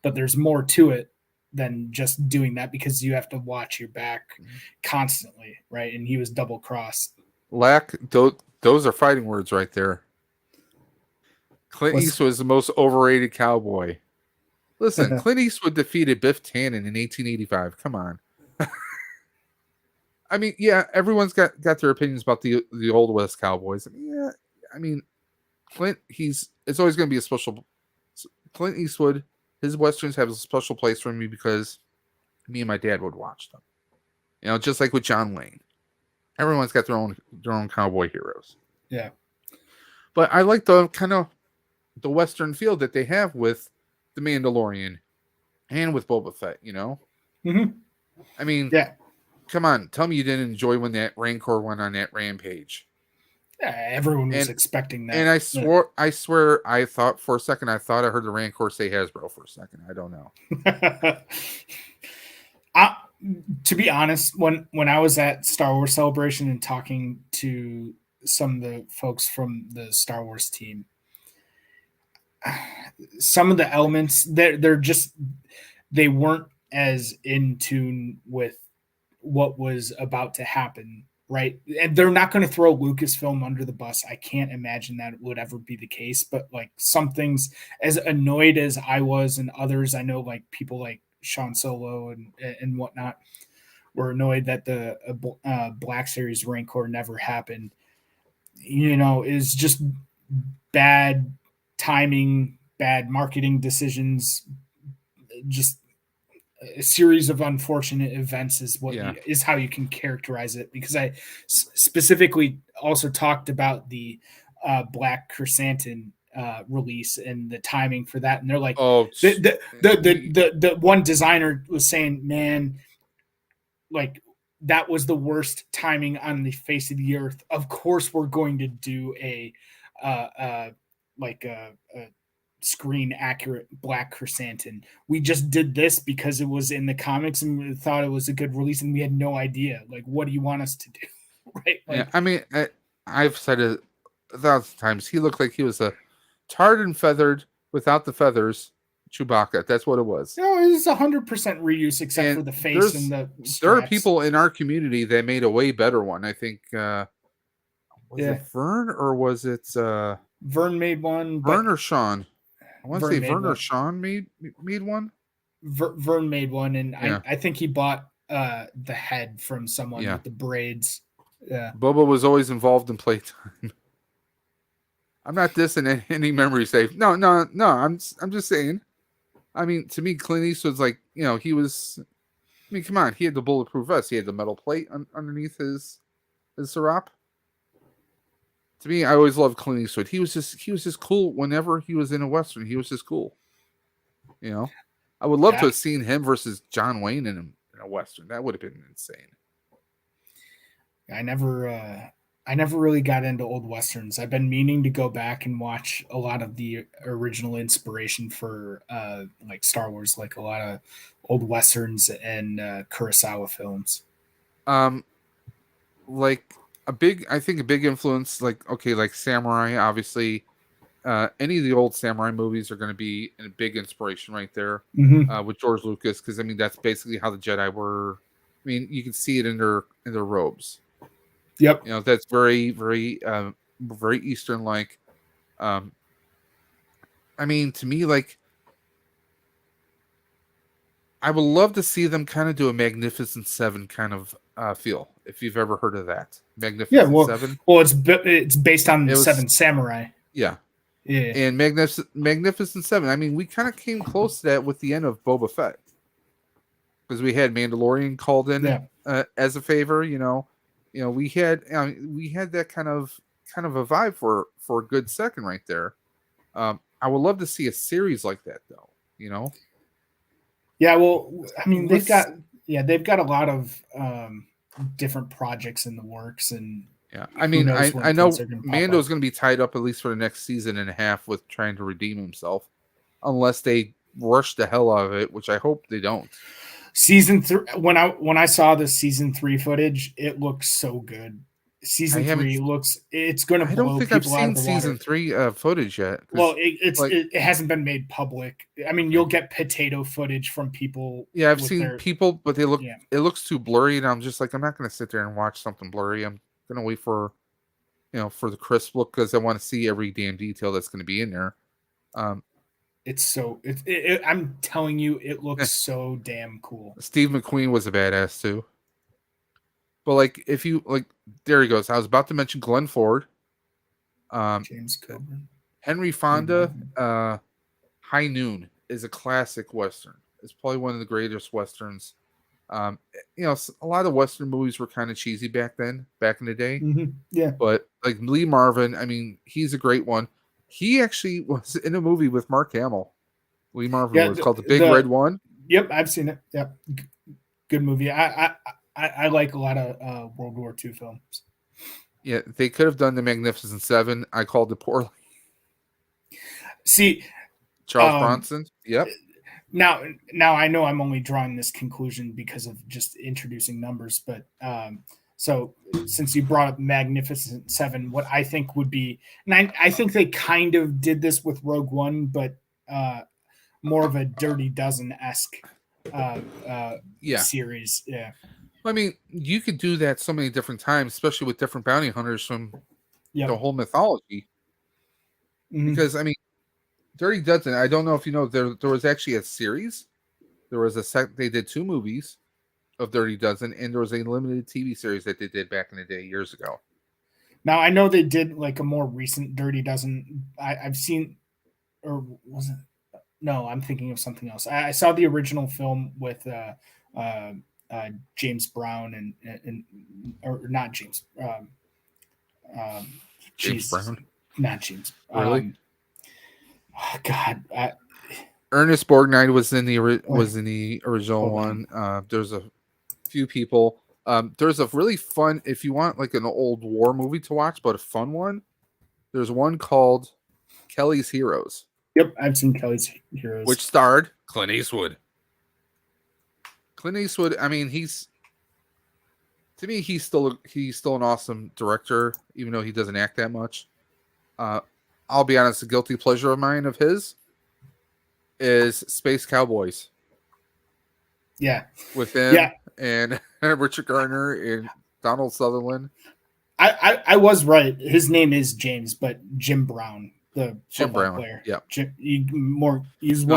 But there's more to it than just doing that, because you have to watch your back constantly, right? And he was double crossed. Those are fighting words right there. Clint Eastwood was the most overrated cowboy. Listen, Clint Eastwood defeated Biff Tannen in 1885. Come on. I mean, yeah, everyone's got their opinions about the old West Cowboys. Clint, it's always going to be a special. Clint Eastwood, his westerns have a special place for me because me and my dad would watch them. Just like with John Wayne. Everyone's got their own cowboy heroes. Yeah. But I like the kind of the Western feel that they have with The Mandalorian and with Boba Fett, Mm-hmm. I mean, come on, tell me you didn't enjoy when that Rancor went on that rampage. Yeah, everyone was expecting that. And I swear, I thought for a second, I heard the Rancor say Hasbro for a second. I don't know. To be honest, when I was at Star Wars Celebration and talking to some of the folks from the Star Wars team, some of the elements they weren't as in tune with what was about to happen, right? And they're not going to throw Lucasfilm under the bus. I can't imagine that would ever be the case. But like some things, as annoyed as I was and others, I know like people like Sean Solo and whatnot were annoyed that the Black Series Rancor never happened. Is just bad timing, bad marketing decisions, just a series of unfortunate events is is how you can characterize it. Because I specifically also talked about the Black Chrysanthemum release and the timing for that, and they're like, the one designer was saying, man, like that was the worst timing on the face of the earth. Of course we're going to do a screen accurate Black Chrysanthemum. We just did this because it was in the comics and we thought it was a good release, and we had no idea. Like, what do you want us to do? Right? Like, yeah, I mean, I've said it 1,000 times. He looked like he was a tarred and feathered without the feathers Chewbacca. That's what it was. No, it was 100% reuse except for the face and the straps. There are people in our community that made a way better one. I think was it Vern or was it Vern made one? Vern or Sean? I want to say Vern or Sean made one. Vern made one, and I think he bought the head from someone with the braids. Yeah, Boba was always involved in playtime. I'm not dissing any memory save. No. I'm just saying. I mean, to me, Clint Eastwood's like he was. I mean, come on, he had the bulletproof vest. He had the metal plate underneath his syrup. To me, I always loved Clint Eastwood. He was just cool whenever he was in a western. He was just cool. I would love to Yeah. have seen him versus John Wayne in a western. That would have been insane. I never really got into old westerns. I've been meaning to go back and watch a lot of the original inspiration for like Star Wars, like a lot of old westerns and Kurosawa films. Like a big influence, like samurai, obviously. Any of the old samurai movies are going to be a big inspiration right there with George Lucas, because I mean that's basically how the Jedi were. I mean, you can see it in their robes. Yep. That's very, very, very Eastern like. I mean, to me, like, I would love to see them kind of do a Magnificent Seven kind of feel. If you've ever heard of that, Magnificent Seven. Well, it's based on Seven Samurai. Yeah. Yeah. And Magnificent Seven. I mean, we kind of came close to that with the end of Boba Fett, because we had Mandalorian called in as a favor. We had that kind of a vibe for a good second right there. I would love to see a series like that, though. Yeah, well, I mean, they've got a lot of different projects in the works, and I mean, I know Mando's going to be tied up at least for the next season and a half with trying to redeem himself, unless they rush the hell out of it, which I hope they don't. Season 3, when I saw the season 3 footage, it looks so good. Season 3 it's going to blow people out of the water. I don't think I've seen season 3 footage yet. Well, it hasn't been made public. I mean, you'll get potato footage from people. Yeah, I've seen people, but it looks too blurry, and I'm just like, I'm not going to sit there and watch something blurry. I'm going to wait for the crisp look, because I want to see every damn detail that's going to be in there. I'm telling you, it looks so damn cool. Steve McQueen was a badass too. But like, if you like, there he goes. I was about to mention Glenn Ford, James Coburn, Henry Fonda. High Noon is a classic western. It's probably one of the greatest westerns. A lot of western movies were kind of cheesy back in the day. Yeah, but like Lee Marvin, I mean, he's a great one. He actually was in a movie with Mark Hamill. Lee Marvin was called The Big Red One. Yep, I've seen it. Yep, good movie. I like a lot of World War II films. Yeah, they could have done The Magnificent Seven. I called it poorly. See, Charles Bronson. Yep. Now I know I'm only drawing this conclusion because of just introducing numbers, but so since you brought up Magnificent Seven, what I think would be, and I think they kind of did this with Rogue One, but more of a Dirty Dozen-esque series. Yeah. I mean, you could do that so many different times, especially with different bounty hunters from the whole mythology. Because, I mean, Dirty Dozen, I don't know if you know, there was actually a series. There was they did 2 movies of Dirty Dozen, and there was a limited TV series that they did back in the day years ago. Now, I know they did like a more recent Dirty Dozen. I've seen, or was it? No, I'm thinking of something else. I saw the original film with James Brown and or not James. James Brown, not James. Really? God, Ernest Borgnine was in the original one. There's a few people. There's a really fun, if you want like an old war movie to watch, but a fun one. There's one called Kelly's Heroes. Yep, I've seen Kelly's Heroes, which starred Clint Eastwood. Clint Eastwood, I mean, he's still an awesome director, even though he doesn't act that much. I'll be honest, a guilty pleasure of mine of his is Space Cowboys. Yeah, with him and Richard Garner and Donald Sutherland. I was right. His name is James, but Jim Brown. The Jim Brown player. Yeah. He's one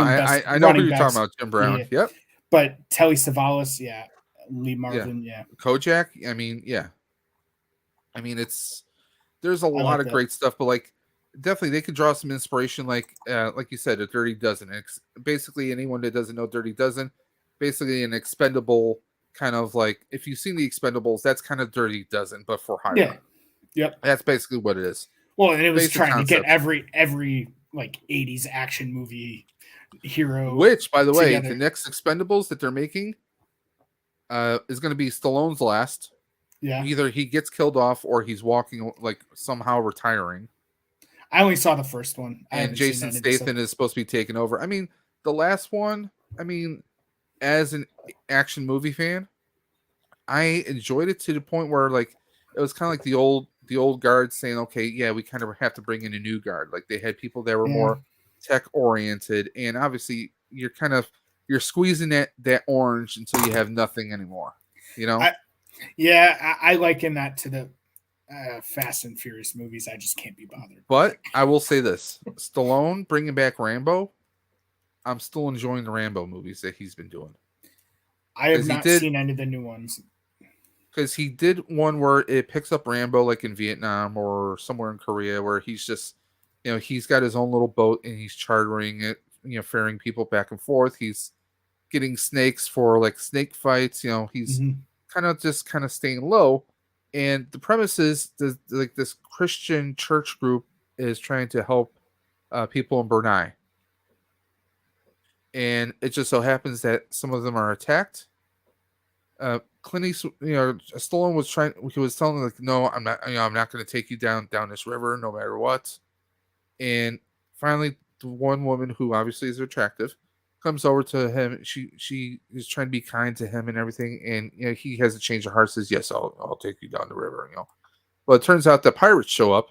of the best. I know who you're talking about, Jim Brown. Yeah. Yep. But Telly Savalas, Lee Marvin, Kojak, I mean, there's a lot of great stuff, but like definitely they could draw some inspiration, like you said, a Dirty Dozen. Basically anyone that doesn't know Dirty Dozen, basically an expendable kind of like, if you've seen the Expendables, that's kind of Dirty Dozen, but for hire. Yeah. Yep. That's basically what it is. Well, and it was Basic trying to get concept. every like 80s action movie hero. Which, by the way, together. the next Expendables that they're making is going to be Stallone's last. Yeah. Either he gets killed off or he's walking, like somehow retiring. I only saw the first one. And Jason Statham is supposed to be taking over. I mean, the last one, I mean, as an action movie fan, I enjoyed it to the point where like it was kind of like the old guard saying, okay, yeah, we kind of have to bring in a new guard. Like they had people that were more tech oriented, and obviously you're squeezing that orange until you have nothing anymore. You know? I liken that to the Fast and Furious movies. I just can't be bothered. But I will say this: Stallone bringing back Rambo, I'm still enjoying the Rambo movies that he's been doing. I have not seen any of the new ones. Because he did one where it picks up Rambo like in Vietnam or somewhere in Korea, where he's just, he's got his own little boat and he's chartering it, ferrying people back and forth. He's getting snakes for like snake fights. He's kind of staying low. And the premise is like this Christian church group is trying to help people in Brunei. And it just so happens that some of them are attacked. Clint Eastwood, Stallone was he was telling them like, no, I'm not going to take you down this river no matter what. And finally, the one woman who obviously is attractive comes over to him. She is trying to be kind to him and everything. And, he has a change of heart, says, yes, I'll take you down the river, Well, it turns out the pirates show up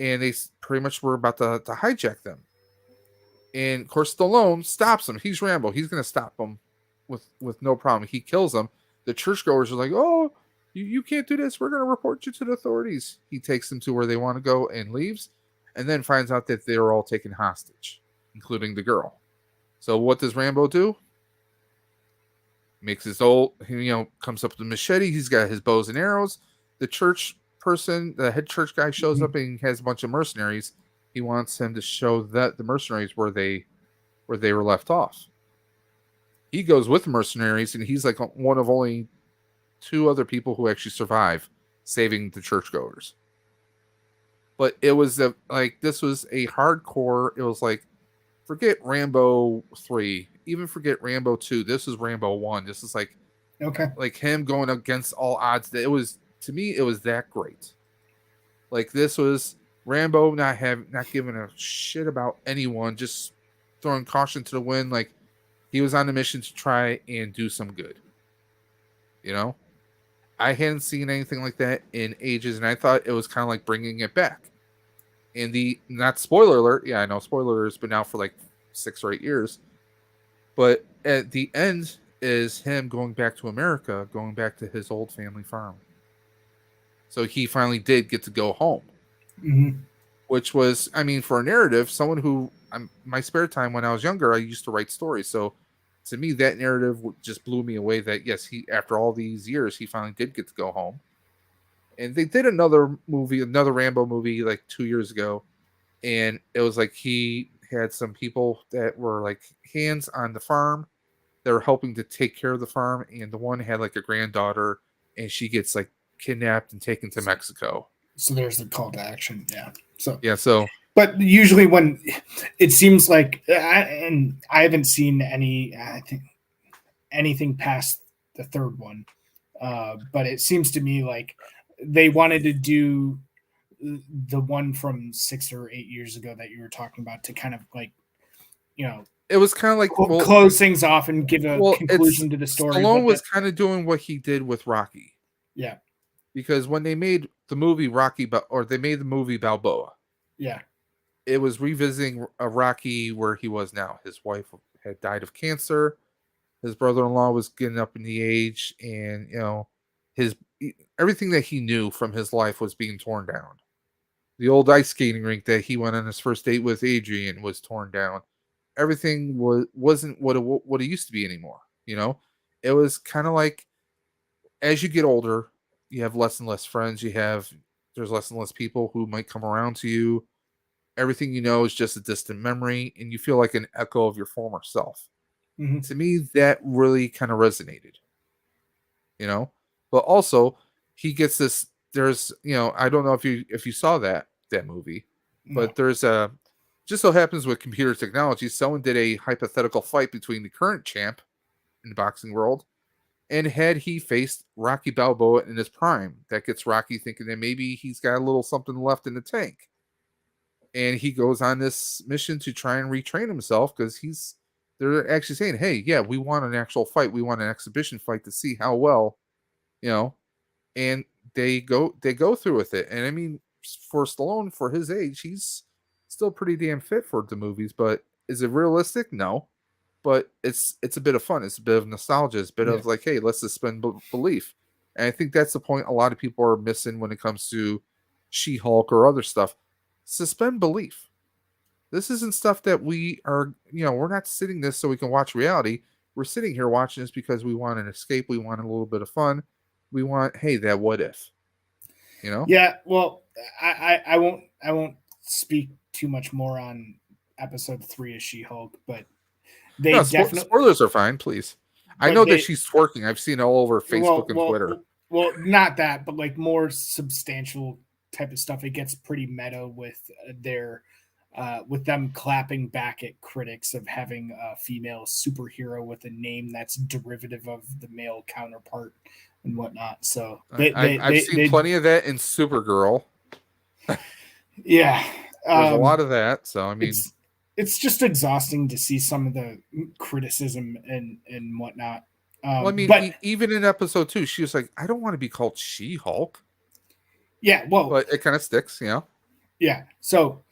and they pretty much were about to hijack them. And of course, Stallone stops him. He's Rambo. He's going to stop them with no problem. He kills them. The churchgoers are like, oh, you can't do this. We're going to report you to the authorities. He takes them to where they want to go and leaves, and then finds out that they're all taken hostage, including the girl. So what does Rambo do? Makes his comes up with a machete. He's got his bows and arrows. The church person, the head church guy shows up and has a bunch of mercenaries. He wants him to show that the mercenaries where they were left off. He goes with mercenaries, and he's like one of only 2 other people who actually survive, saving the churchgoers. But it was this was a hardcore. It was like, forget Rambo 3, even forget Rambo 2. This is Rambo 1. This is like him going against all odds. That it was, to me, it was that great. Like this was Rambo not giving a shit about anyone, just throwing caution to the wind. Like he was on a mission to try and do some good. I hadn't seen anything like that in ages, and I thought it was kind of like bringing it back. And not spoiler alert, yeah, I know spoiler has been out for like 6 or 8 years, but at the end is him going back to America, going back to his old family farm. So he finally did get to go home, which was, I mean, for a narrative, someone who my spare time when I was younger, I used to write stories. So to me, that narrative just blew me away that, yes, after all these years, he finally did get to go home. And they did another Rambo movie like 2 years ago. And it was like he had some people that were like hands on the farm. They were helping to take care of the farm. And the one had like a granddaughter, and she gets like kidnapped and taken to Mexico. So there's the call to action. Yeah. So. But usually when it seems like, and I haven't seen anything past the 3rd one, but it seems to me like they wanted to do the one from 6 or 8 years ago that you were talking about to kind of like, it was kind of like close things off and give a conclusion to the story. Stallone was kind of doing what he did with Rocky. Yeah. Because when they made the movie they made the movie Balboa. Yeah. It was revisiting a Rocky where he was now. His wife had died of cancer. His brother-in-law was getting up in the age, and everything that he knew from his life was being torn down. The old ice skating rink that he went on his first date with Adrian was torn down. Everything wasn't what it used to be anymore. It was kind of like, as you get older, you have less and less friends. There's less and less people who might come around to you. Everything you know is just a distant memory, and you feel like an echo of your former self. To me, that really kind of resonated, but also he gets this, there's, I don't know if you saw that movie, but there's just so happens with computer technology, someone did a hypothetical fight between the current champ in the boxing world, and had he faced Rocky Balboa in his prime, that gets Rocky thinking that maybe he's got a little something left in the tank. And he goes on this mission to try and retrain himself, because they're actually saying, hey, yeah, we want an actual fight. We want an exhibition fight to see how well, and they go through with it. And I mean, for Stallone, for his age, he's still pretty damn fit for the movies, but is it realistic? No. But it's a bit of fun. It's a bit of nostalgia. It's a bit of like, hey, let's suspend belief. And I think that's the point a lot of people are missing when it comes to She-Hulk or other stuff. Suspend belief. This isn't stuff that we are, we're not sitting this so we can watch reality. We're sitting here watching this because we want an escape. We want a little bit of fun. We want, hey, that what if, Yeah. Well, I won't speak too much more on episode 3 of She-Hulk, but definitely spoilers are fine, please. I know that she's twerking. I've seen it all over Facebook and Twitter. Well, not that, but like more substantial type of stuff. It gets pretty meta with with them clapping back at critics of having a female superhero with a name that's derivative of the male counterpart and whatnot. So I've seen plenty of that in Supergirl. Yeah, there's a lot of that. So I mean, it's just exhausting to see some of the criticism and whatnot. Well, I mean, but even in episode 2, she was like, I don't want to be called She-Hulk. Yeah, well, but it kind of sticks, Yeah, so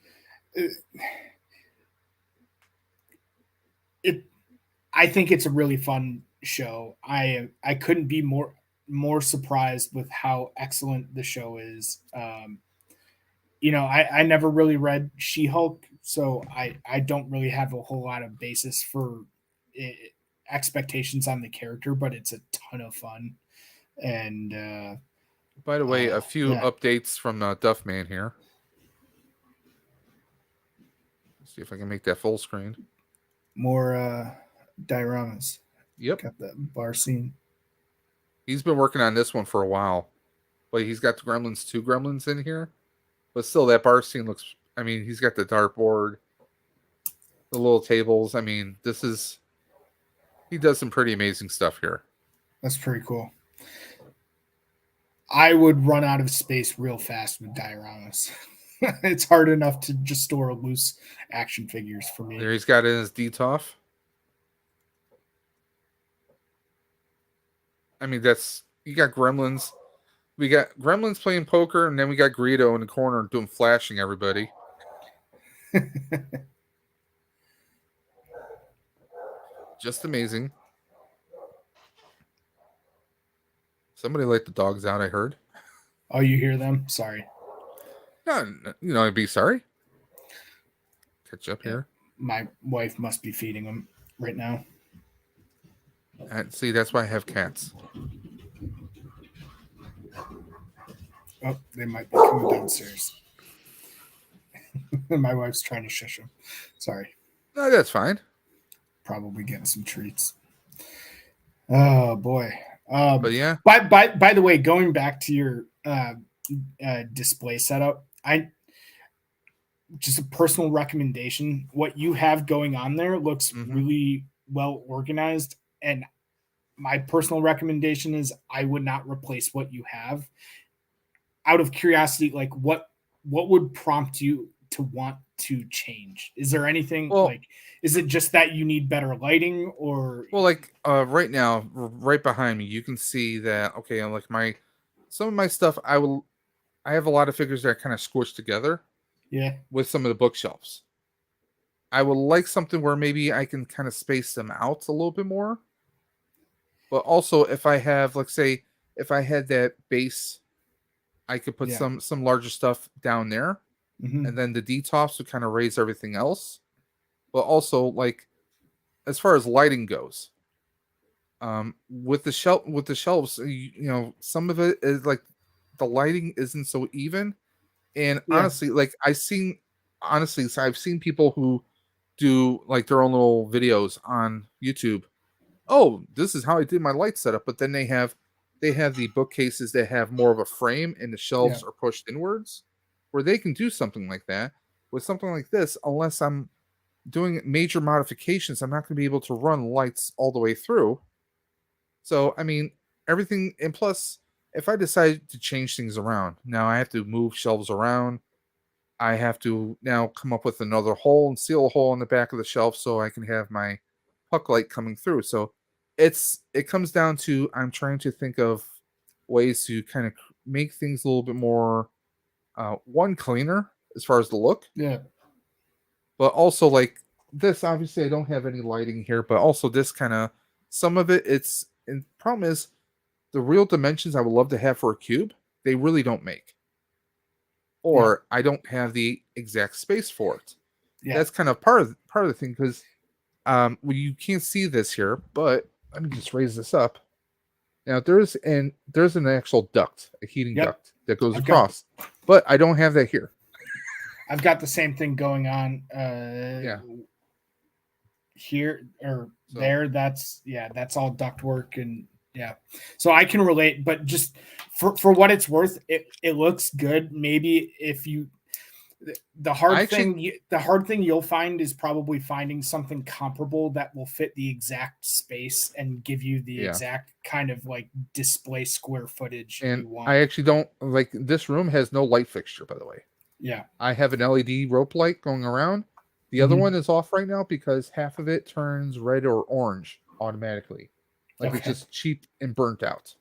I think it's a really fun show. I couldn't be more surprised with how excellent the show is. I never really read She-Hulk, so I don't really have a whole lot of basis for expectations on the character, but it's a ton of fun. And by the way, a few updates from Duffman here. Let's see if I can make that full screen. More dioramas. Yep. Got the bar scene. He's been working on this one for a while, but he's got the Gremlins 2 Gremlins in here. But still, that bar scene looks, I mean, he's got the dartboard, the little tables. I mean, he does some pretty amazing stuff here. That's pretty cool. I would run out of space real fast with dioramas. It's hard enough to just store loose action figures for me. There he's got it in his DTOF. I mean, you got Gremlins. We got Gremlins playing poker, and then we got Greedo in the corner doing flashing everybody. Just amazing. Somebody let the dogs out, I heard. Oh, you hear them? Sorry. No, I'd be sorry. Catch up here. My wife must be feeding them right now. See, that's why I have cats. Oh, they might be coming downstairs. My wife's trying to shush them. Sorry. No, that's fine. Probably getting some treats. Oh boy. But yeah. By the way, going back to your display setup, just a personal recommendation. What you have going on there looks really well organized, and my personal recommendation is I would not replace what you have. Out of curiosity, like what would prompt you to want to change? Is there anything is it just that you need better lighting, or right now, right behind me, you can see that like some of my stuff I have a lot of figures that are kind of squished together. Yeah. With some of the bookshelves. I would like something where maybe I can kind of space them out a little bit more. But also if I have, like, say, if I had that base, I could put some larger stuff down there. And then the DTOFs would kind of raise everything else. But also, like, as far as lighting goes, with the shelves, some of it is like the lighting isn't so even. And honestly, like I've seen people who do like their own little videos on YouTube. Oh, this is how I did my light setup. But then they have the bookcases that have more of a frame and the shelves are pushed inwards, where they can do something like that. With something like this, unless I'm doing major modifications, I'm not going to be able to run lights all the way through. So, I mean, everything, and plus, if I decide to change things around, now I have to move shelves around. I have to now come up with another hole and seal a hole in the back of the shelf so I can have my puck light coming through. So it comes down to I'm trying to think of ways to kind of make things a little bit more cleaner as far as the look. Yeah. But also like this, obviously I don't have any lighting here, but also this kind of some of it and the problem is the real dimensions I would love to have for a cube, they really don't make. Or I don't have the exact space for it. Yeah. That's kind of part of the thing because well, you can't see this here, but let me just raise this up. Now there's an actual duct, a heating duct that goes across, but I don't have that here. I've got the same thing going on. Here or there. That's all ductwork and so I can relate, but just for what it's worth, it looks good. Maybe if you the hard thing you'll find is probably finding something comparable that will fit the exact space and give you the exact kind of like display square footage you want. I actually don't like this room has no light fixture, by the way. Yeah. I have an LED rope light going around. The other one is off right now because half of it turns red or orange automatically. Like it's just cheap and burnt out.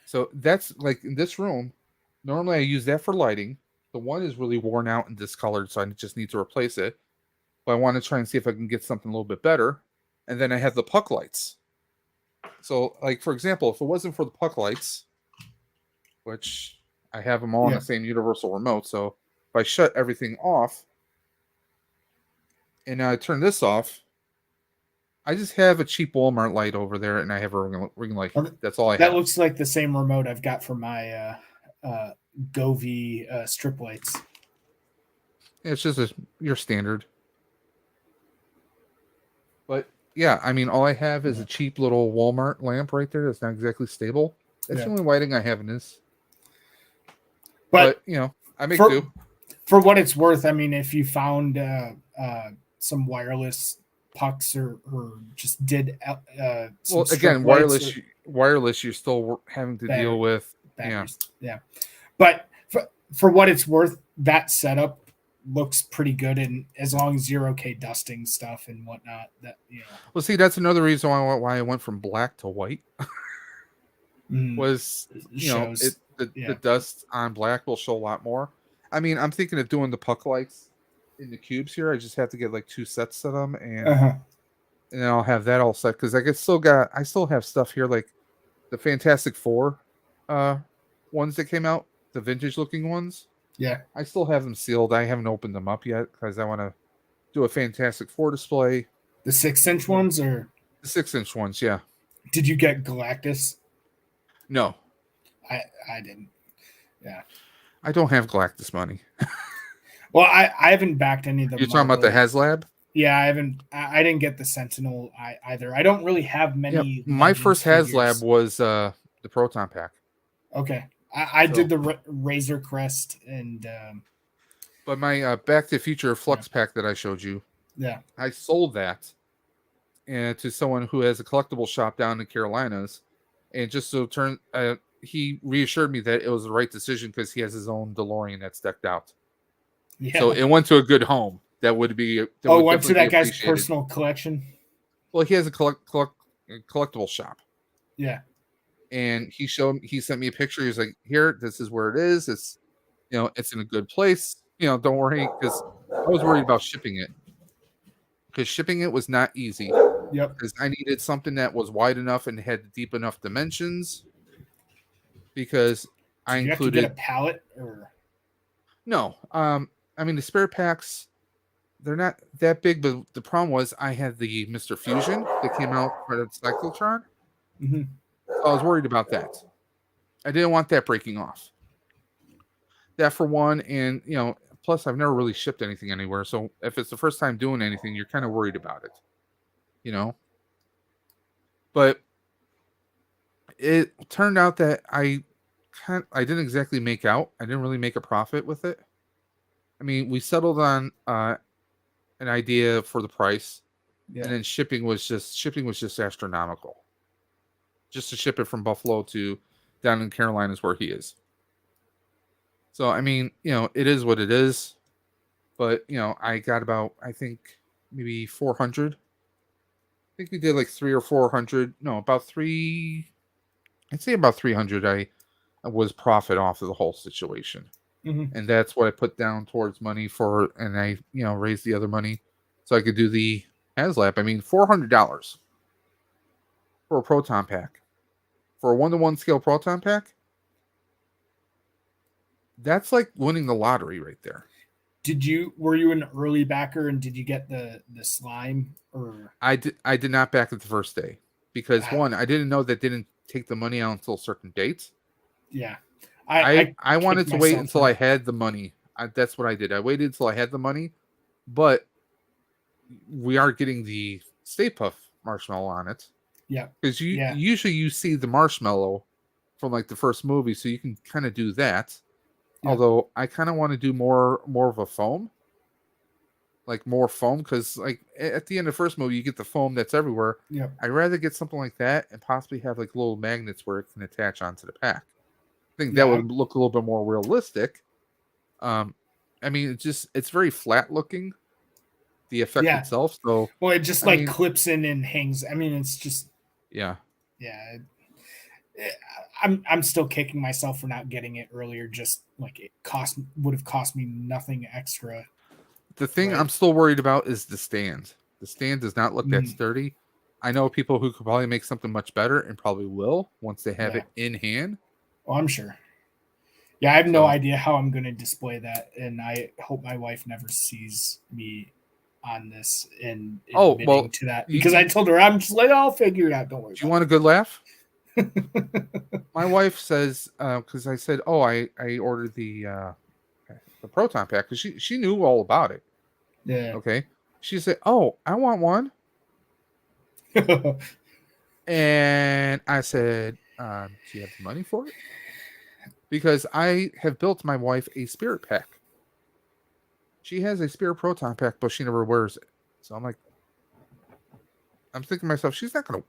So that's like in this room, normally I use that for lighting. The one is really worn out and discolored, so I just need to replace it. But I want to try and see if I can get something a little bit better. And then I have the puck lights. So, like, for example, if it wasn't for the puck lights, which I have them all on the same universal remote, so if I shut everything off, and now I turn this off, I just have a cheap Walmart light over there, and I have a ring light. That's all I have. That looks like the same remote I've got for my Govee strip lights. It's just your standard. But yeah, I mean, all I have is a cheap little Walmart lamp right there. That's not exactly stable. That's the only lighting I have in this. But you know, I make do. For what it's worth, I mean, if you found some wireless pucks or just did well, again, wireless, you're still having to deal with batteries. But for what it's worth, that setup looks pretty good, and as long as you're okay dusting stuff and whatnot, that Well, see, that's another reason why I went from black to white. Was the dust on black will show a lot more. I mean, I'm thinking of doing the puck lights in the cubes here. I just have to get like 2 sets of them, and then I'll have that all set because I still have stuff here like the Fantastic Four ones that came out, the vintage looking ones. Yeah, I still have them sealed. I haven't opened them up yet because I want to do a Fantastic Four display. The 6-inch ones or the 6-inch ones? Yeah. Did you get Galactus? No, I didn't. Yeah, I don't have Galactus money. Well, I haven't backed any of them. You're talking about the HasLab? Yeah, I haven't. I didn't get the Sentinel either. I don't really have many. Yeah, my first HasLab was the Proton Pack. Okay, I did the Razor Crest and. But my Back to the Future Flux Pack that I showed you. Yeah, I sold that, to someone who has a collectible shop down in the Carolinas, and just so he reassured me that it was the right decision because he has his own DeLorean that's decked out. Yeah. So it went to a good home. That would be. Went to that guy's personal collection. Well, he has a collectible shop. Yeah. And he sent me a picture. He was like, "Here, this is where it is. It's, it's in a good place. Don't worry," because I was worried about shipping it. Because shipping it was not easy. Yep. Because I needed something that was wide enough and had deep enough dimensions. Because I included. Have to get a pallet or. No. I mean, the spare packs, they're not that big, but the problem was I had the Mr. Fusion that came out for the Cyclotron. Mm-hmm. So I was worried about that. I didn't want that breaking off. That for one, and, plus I've never really shipped anything anywhere. So if it's the first time doing anything, you're kind of worried about it, you know. But it turned out that I didn't exactly make out. I didn't really make a profit with it. I mean, we settled on an idea for the price, and then shipping was just astronomical. Just to ship it from Buffalo to down in Carolinas where he is. So I mean, you know, it is what it is. But you know, I got about, I think maybe 400. I think we did like 300 or 400. No, about three. I'd say about 300. I was profit off of the whole situation, and that's what I put down towards money for, and I, you know, raised the other money so I could do the HasLab. I mean, $400 for a proton pack, for a 1-to-1 scale proton pack. That's like winning the lottery right there. Were you an early backer, and did you get the slime? Or I did not back it the first day because one, I didn't know that didn't take the money out until certain dates. Yeah. I wanted to wait until I had the money. That's what I did. I waited until I had the money, but we are getting the Stay Puft marshmallow on it. Yeah. Because usually you see the marshmallow from like the first movie, so you can kind of do that. Yeah. Although I kind of want to do more of a foam. Like more foam, because like at the end of the first movie you get the foam that's everywhere. Yeah. I'd rather get something like that and possibly have like little magnets where it can attach onto the pack. I think that would look a little bit more realistic. I mean, it's very flat looking, the effect itself. So well, it just clips in and hangs. I mean, it's just yeah. I'm still kicking myself for not getting it earlier. Just like it would have cost me nothing extra. The thing I'm still worried about is the stand. The stand does not look that sturdy. I know people who could probably make something much better and probably will once they have it in hand. Oh, I'm sure. Yeah, I have no idea how I'm going to display that, and I hope my wife never sees me on this and admitting to that, because I told her I'm just like, I'll figure it out. Don't worry. Do you want a good laugh? My wife says, because I said, I ordered the proton pack, because she knew all about it. Yeah. Okay. She said, I want one. And I said, do you have the money for it? Because I have built my wife a spirit pack. She has a spirit proton pack, but she never wears it. So I'm thinking to myself, she's not going to,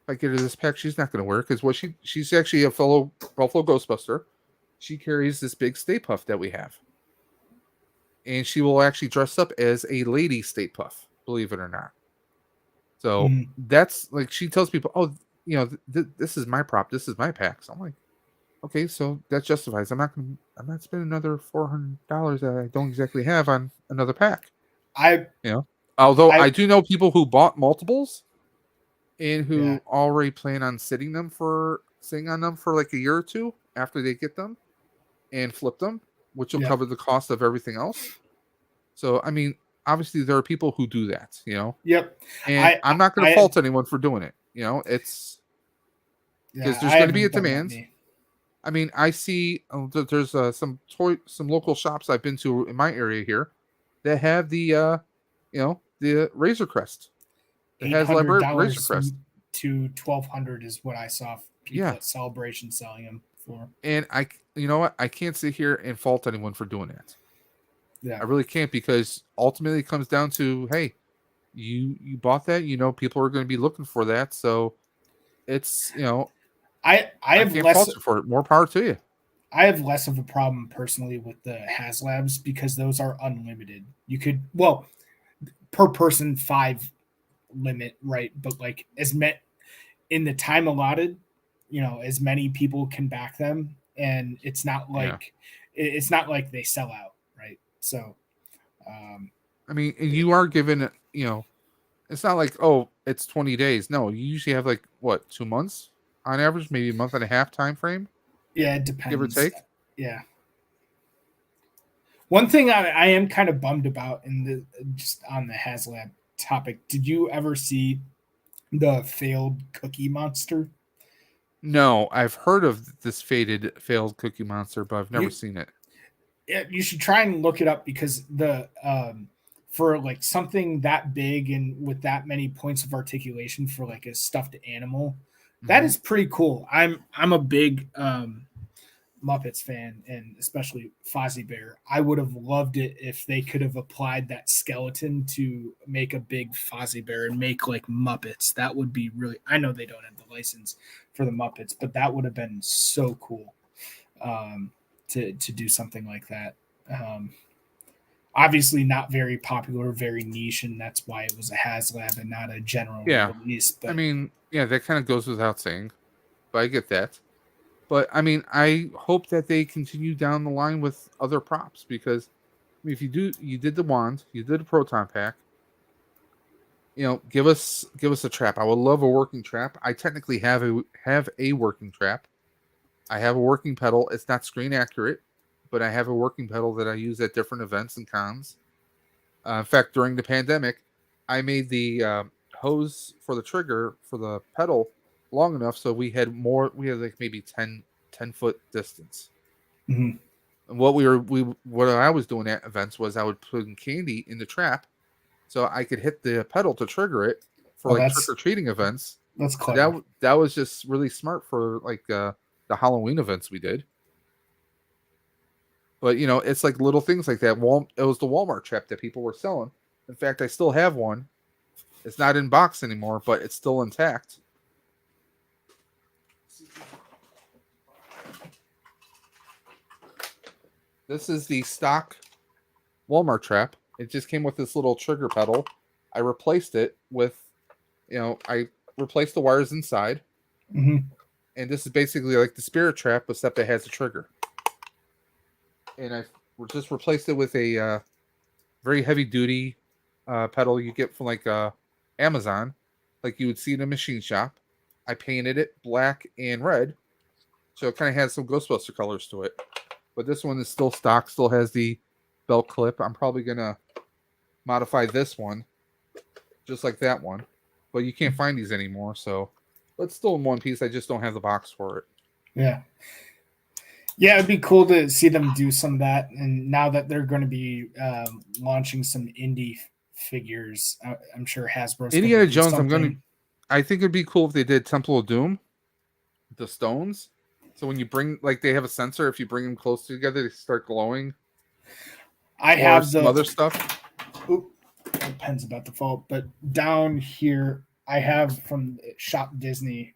if I get her this pack, she's not going to wear it, because she's actually a fellow Buffalo Ghostbuster. She carries this big Stay Puft that we have. And she will actually dress up as a lady Stay Puft, believe it or not. So that's like, she tells people, this is my prop, this is my pack. So I'm like, okay, so that justifies. I'm not spending another $400 that I don't exactly have on another pack. Although I do know people who bought multiples and who already plan on sitting on them for like a year or two after they get them and flip them, which will cover the cost of everything else. So, I mean, obviously there are people who do that, Yep. And I'm not going to fault anyone for doing it. It's because there's going to be a demand. I mean, I see there's some local shops I've been to in my area here that have the the Razor Crest. It has Razor Crest to $1,200 is what I saw people at Celebration selling them for. And you know what? I can't sit here and fault anyone for doing that. Yeah, I really can't, because ultimately it comes down to, hey, you bought that, people are going to be looking for that, so it's I have can't less fault you for it. More power to you. I have less of a problem personally with the HasLabs, because those are unlimited. You could, per person 5 limit, right? But like in the time allotted, as many people can back them, and it's not like they sell out, right? So I mean, and you are given, it's not like, it's 20 days. No, you usually have 2 months on average, maybe a month and a half time frame. Yeah, it depends. Give or take. Yeah. One thing I am kind of bummed about just on the HasLab topic, did you ever see the failed Cookie Monster? No, I've heard of this failed Cookie Monster, but I've never seen it. You should try and look it up because the for like something that big and with that many points of articulation for like a stuffed animal, that is pretty cool. I'm a big Muppets fan, and especially Fozzie Bear. I would have loved it if they could have applied that skeleton to make a big Fozzie Bear and make like Muppets. That would be really. I know they don't have the license for the Muppets, but that would have been so cool to do something like that. Obviously, not very popular, very niche, and that's why it was a HasLab and not a general release. But I mean, yeah, that kind of goes without saying, but I get that. But I mean, I hope that they continue down the line with other props because I mean, if you did the wand, you did a proton pack. Give us a trap. I would love a working trap. I technically have a working trap. I have a working pedal. It's not screen accurate, but I have a working pedal that I use at different events and cons. In fact, during the pandemic, I made the hose for the trigger for the pedal long enough so we had like maybe 10 foot distance. Mm-hmm. And what I was doing at events was I would put candy in the trap so I could hit the pedal to trigger it for trick-or-treating events. That's clever. That was just really smart for like the Halloween events we did. But it's like little things like that. It was the Walmart trap that people were selling. In fact, I still have one. It's not in box anymore, but it's still intact. This is the stock Walmart trap. It just came with this little trigger pedal. I replaced it with, I replaced the wires inside. Mm-hmm. And this is basically like the Spirit trap, except it has a trigger. And I just replaced it with a very heavy-duty pedal you get from like Amazon, like you would see in a machine shop. I painted it black and red, so it kind of has some Ghostbuster colors to it. But this one is still stock, still has the belt clip. I'm probably going to modify this one, just like that one. But you can't find these anymore, so... But it's still in one piece. I just don't have the box for it. Yeah. Yeah, it'd be cool to see them do some of that. And now that they're going to be launching some indie figures, I'm sure Hasbro's Indiana Jones, I think it'd be cool if they did Temple of Doom, the stones. So when you bring, like, they have a sensor. If you bring them close together, they start glowing. I have some other stuff. Oop, the pen's about to fall. But down here, I have from Shop Disney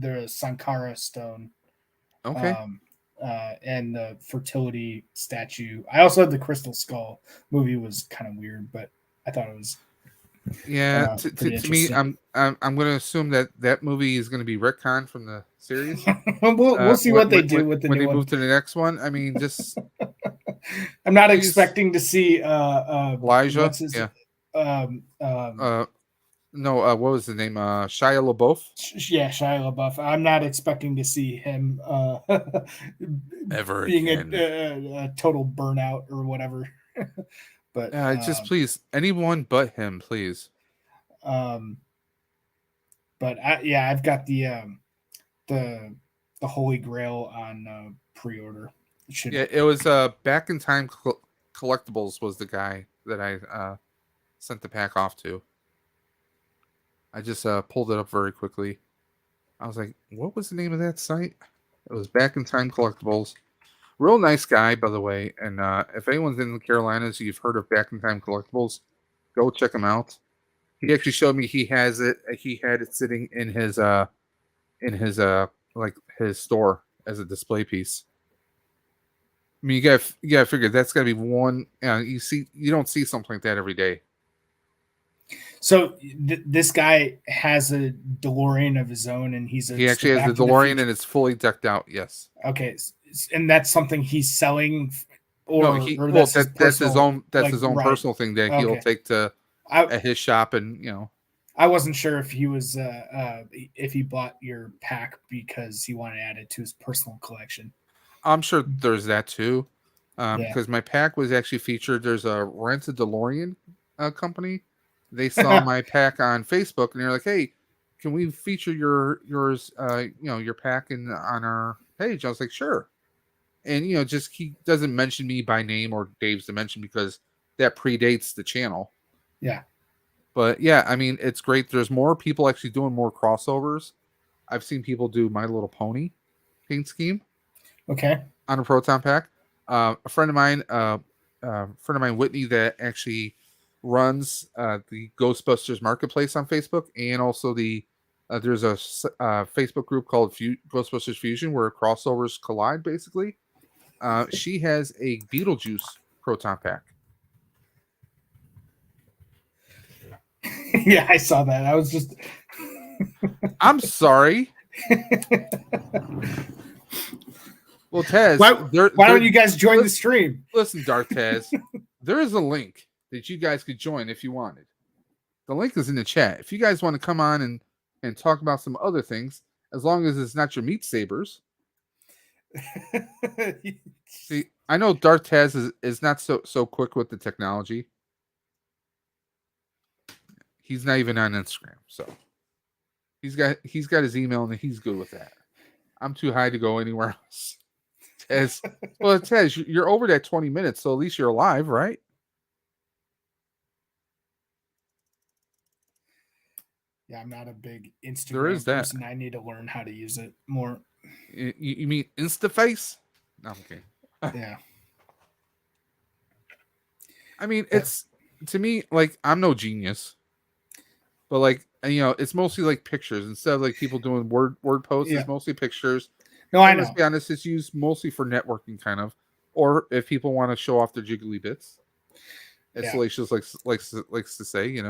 the Sankara stone. Okay. And the fertility statue. I also had the Crystal Skull. Movie was kind of weird, but I thought it was. Yeah, to me, I'm going to assume that movie is going to be retcon from the series. we'll see what they do with the when new they one. move to the next one. I mean, just I'm not expecting to see Elijah. No, what was the name? Shia LaBeouf. Yeah, Shia LaBeouf. I'm not expecting to see him ever being again. A total burnout or whatever. But just please, anyone but him, please. But I've got the Holy Grail on pre-order. It was Back in Time Collectibles was the guy that I sent the pack off to. I just pulled it up very quickly. I was like, what was the name of that site? It was Back in Time Collectibles. Real nice guy, by the way. And if anyone's in the Carolinas, you've heard of Back in Time Collectibles, go check him out. He actually showed me he has it. He had it sitting in his his store as a display piece. I mean, you gotta figure that's gotta be one. You don't see something like that every day. So this guy has a DeLorean of his own, and he actually has the DeLorean, and it's fully decked out. Yes. Okay, and that's something he's selling, that's his own personal thing that he'll take to at his shop, and I wasn't sure if he was if he bought your pack because he wanted to add it to his personal collection. I'm sure there's that too, because my pack was actually featured. There's a Rent a DeLorean company. They saw my pack on Facebook, and they're like, "Hey, can we feature your pack on our page?" I was like, "Sure." And just he doesn't mention me by name or Dave's Dimension because that predates the channel. Yeah. But yeah, I mean, it's great. There's more people actually doing more crossovers. I've seen people do My Little Pony paint scheme. Okay. On a proton pack. A friend of mine, Whitney, that actually runs the Ghostbusters Marketplace on Facebook, and also there's a Facebook group called Ghostbusters Fusion where crossovers collide. Basically, she has a Beetlejuice proton pack. Yeah, I saw that. I was just. I'm sorry. Well, Taz, why don't you guys join the stream? Listen, Dark Taz, there is a link that you guys could join if you wanted. The link is in the chat. If you guys want to come on and talk about some other things, as long as it's not your meat sabers. See, I know Dark Taz is not so quick with the technology. He's not even on Instagram, so he's got his email and he's good with that. I'm too high to go anywhere else. Tez, you're over that 20 minutes, so at least you're alive, right? Yeah, I'm not a big Instagram There is that. person. I need to learn how to use it more. You mean InstaFace? No, okay. Yeah. I mean, it's to me like I'm no genius, but like it's mostly like pictures instead of like people doing word posts. It's mostly pictures. No, I know. Let's be honest, it's used mostly for networking, kind of, or if people want to show off their jiggly bits, as Salacious likes to say,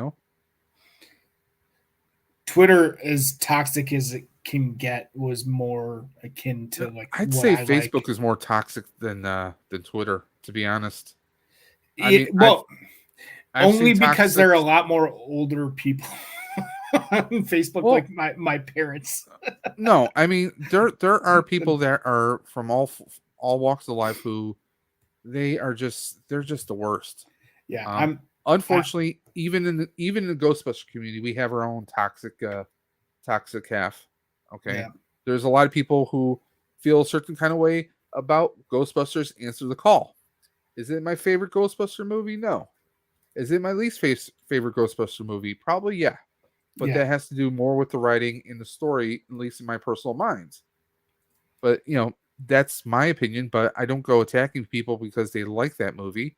Twitter, as toxic as it can get, was more akin to like. I'd say Facebook is more toxic than Twitter, to be honest. I've only because there are a lot more older people on Facebook, like my parents. No, I mean there are people that are from all walks of life who they're just the worst. Yeah, unfortunately even in the Ghostbuster community we have our own toxic half. Okay, yeah. There's a lot of people who feel a certain kind of way about Ghostbusters. Answer the call. Is it my favorite Ghostbuster movie? No. Is it my least favorite Ghostbuster movie? Probably yeah. But that has to do more with the writing and the story, at least in my personal mind. But, that's my opinion, but I don't go attacking people because they like that movie.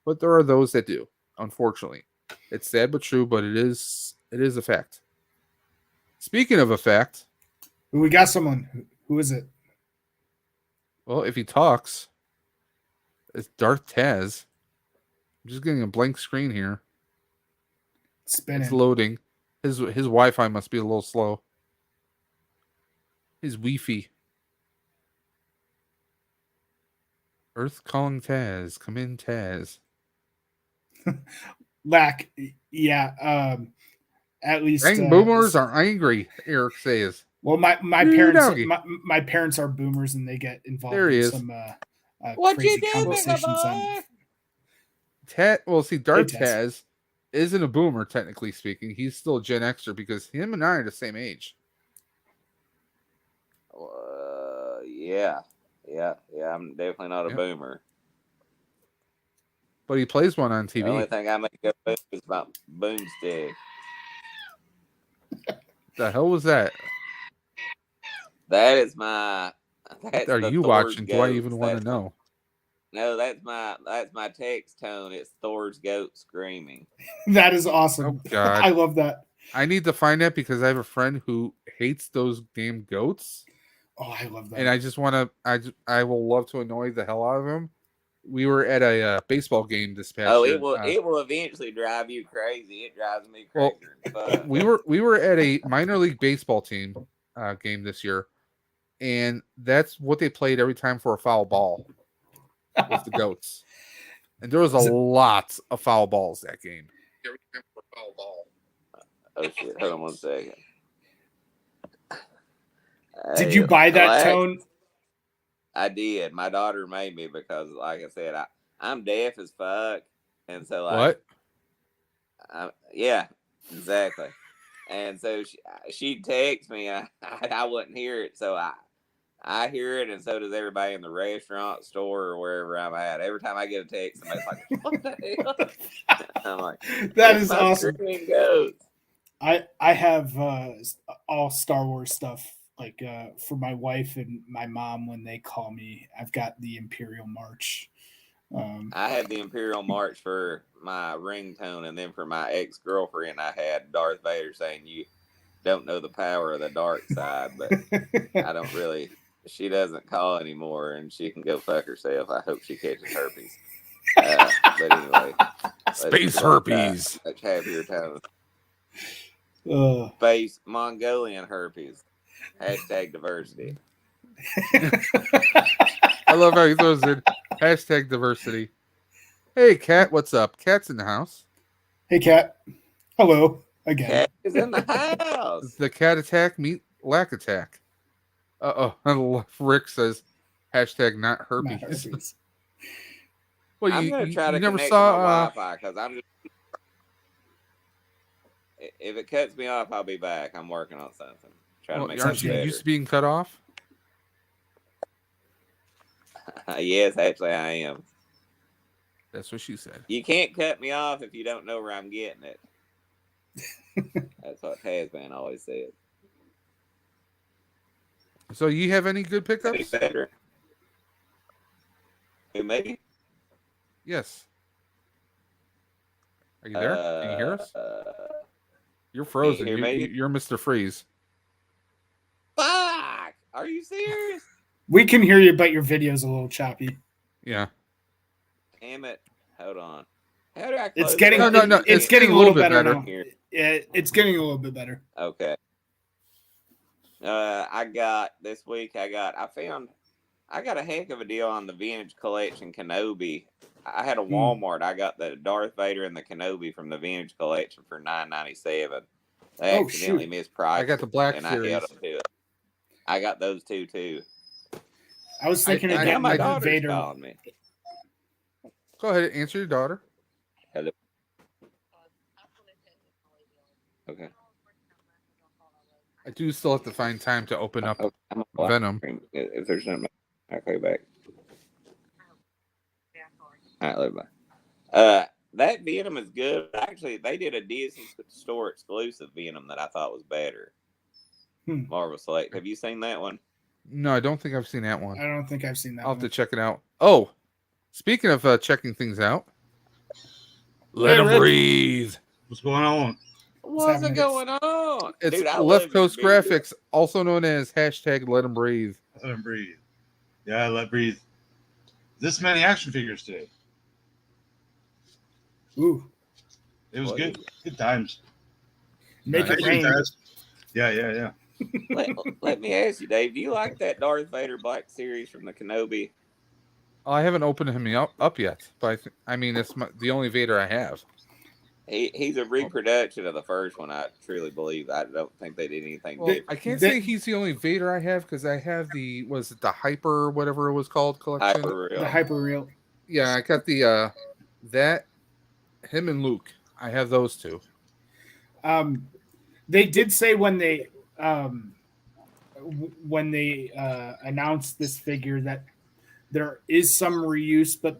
But there are those that do, unfortunately. It's sad but true, but it is a fact. Speaking of a fact. We got someone. Who is it? Well, if he talks, it's Darth Taz. I'm just getting a blank screen here. Spinning. It's loading. His Wi-Fi must be a little slow. His Wi-Fi. Earth calling Taz. Come in, Taz. Lack. Yeah. At least boomers are angry, Eric says. Well, my parents my parents are boomers and they get involved in some crazy conversations. Darth Taz isn't a boomer, technically speaking. He's still a Gen Xer because him and I are the same age. Yeah. I'm definitely not a boomer. But he plays one on TV. The only thing I make up is about boomstick. The hell was that? That is my. What are you watching? Do I even want to know? No, that's my text tone. It's Thor's goat screaming. That is awesome. Oh God, I love that. I need to find that because I have a friend who hates those damn goats. Oh, I love that. And I just want to. I will love to annoy the hell out of him. We were at a baseball game this past year. It will eventually drive you crazy. It drives me crazy. Well, we were at a minor league baseball team game this year, and that's what they played every time for a foul ball. Was the goats, and there was a lot of foul balls that game. Every time for a foul ball. Oh shit! Hold on 1 second. Did you buy that tone? I did. My daughter made me because, like I said, I'm deaf as fuck, and so what? Yeah, exactly. And so she texts me, and I wouldn't hear it, so I hear it, and so does everybody in the restaurant, store, or wherever I'm at. Every time I get a text, somebody's like, "What the hell?" I'm like, That "It's is my awesome. screaming ghost." I have all Star Wars stuff like for my wife and my mom when they call me. I've got the Imperial March. I had the Imperial March for my ringtone, and then for my ex-girlfriend, I had Darth Vader saying, "You don't know the power of the dark side," but I don't really. She doesn't call anymore, and she can go fuck herself. I hope she catches herpes. But anyway, Space herpes. Much happier tone. uh, Space Mongolian herpes. Hashtag diversity. I love how he throws in hashtag diversity. Hey, Cat, what's up? Cat's in the house. hey, Cat. Hello again. Cat is in the house. The cat attack meet lack attack. And Rick says hashtag not herpes. Not herpes. Well, I'm gonna try to never connect saw to my Wi-Fi because I'm just. If it cuts me off, I'll be back. I'm working on something. Trying to make aren't it you better. used to being cut off? Yes, actually, I am. That's what she said. You can't cut me off if you don't know where I'm getting it. That's what Tasman always said. So, you have any good Any pickups? better? Who, me? Yes. Are you there? Can you hear us? You're frozen. hear me? You're Mr. Freeze. Fuck! Are you serious? We can hear you, but your video's a little choppy. Yeah. Damn it! Hold on. How do I? It's close getting that? No. It's getting a little bit better better. now. Yeah, it's getting a little bit better. Okay. I got this week. I got a heck of a deal on the Vintage Collection Kenobi. I had a Walmart. I got the Darth Vader and the Kenobi from the Vintage Collection for $9.97. They Oh, accidentally shoot. mispriced. I got the Black and Series. I held them to it. I got those two too. I was thinking of Now getting my the daughter's Vader. calling me. Go ahead and answer your daughter. Hello. Okay. I do still have to find time to open up I'm a Venom. If there's nothing, I'll call you back. All right, love you. That Venom is good. Actually, they did a Disney Store exclusive Venom that I thought was better. Marvel Select. Have you seen that one? No, I don't think I've seen that one. I don't think I've seen that I'll have one. to check it out. Oh, speaking of checking things out, let Hey, him Rich. breathe. What's going on? What's going on? It's Dude, I love LeftCoast your beard. Graphics, also known as hashtag let him breathe. Let him breathe. Yeah, let breathe. This many action figures today. Ooh, It was What good. is it? Good times. make Nice. it Thank you, rain. guys. Yeah. Let me ask you, Dave. Do you like that Darth Vader Black Series from the Kenobi? I haven't opened him up yet, but I mean, it's the only Vader I have. He's a reproduction of the first one. I truly believe. I don't think they did anything Well, different. I can't say he's the only Vader I have because I have the Hyper, whatever it was called, collection. Hyper real. The hyper real. Yeah, I got the that him and Luke. I have those two. They did say when they announced this figure that there is some reuse, but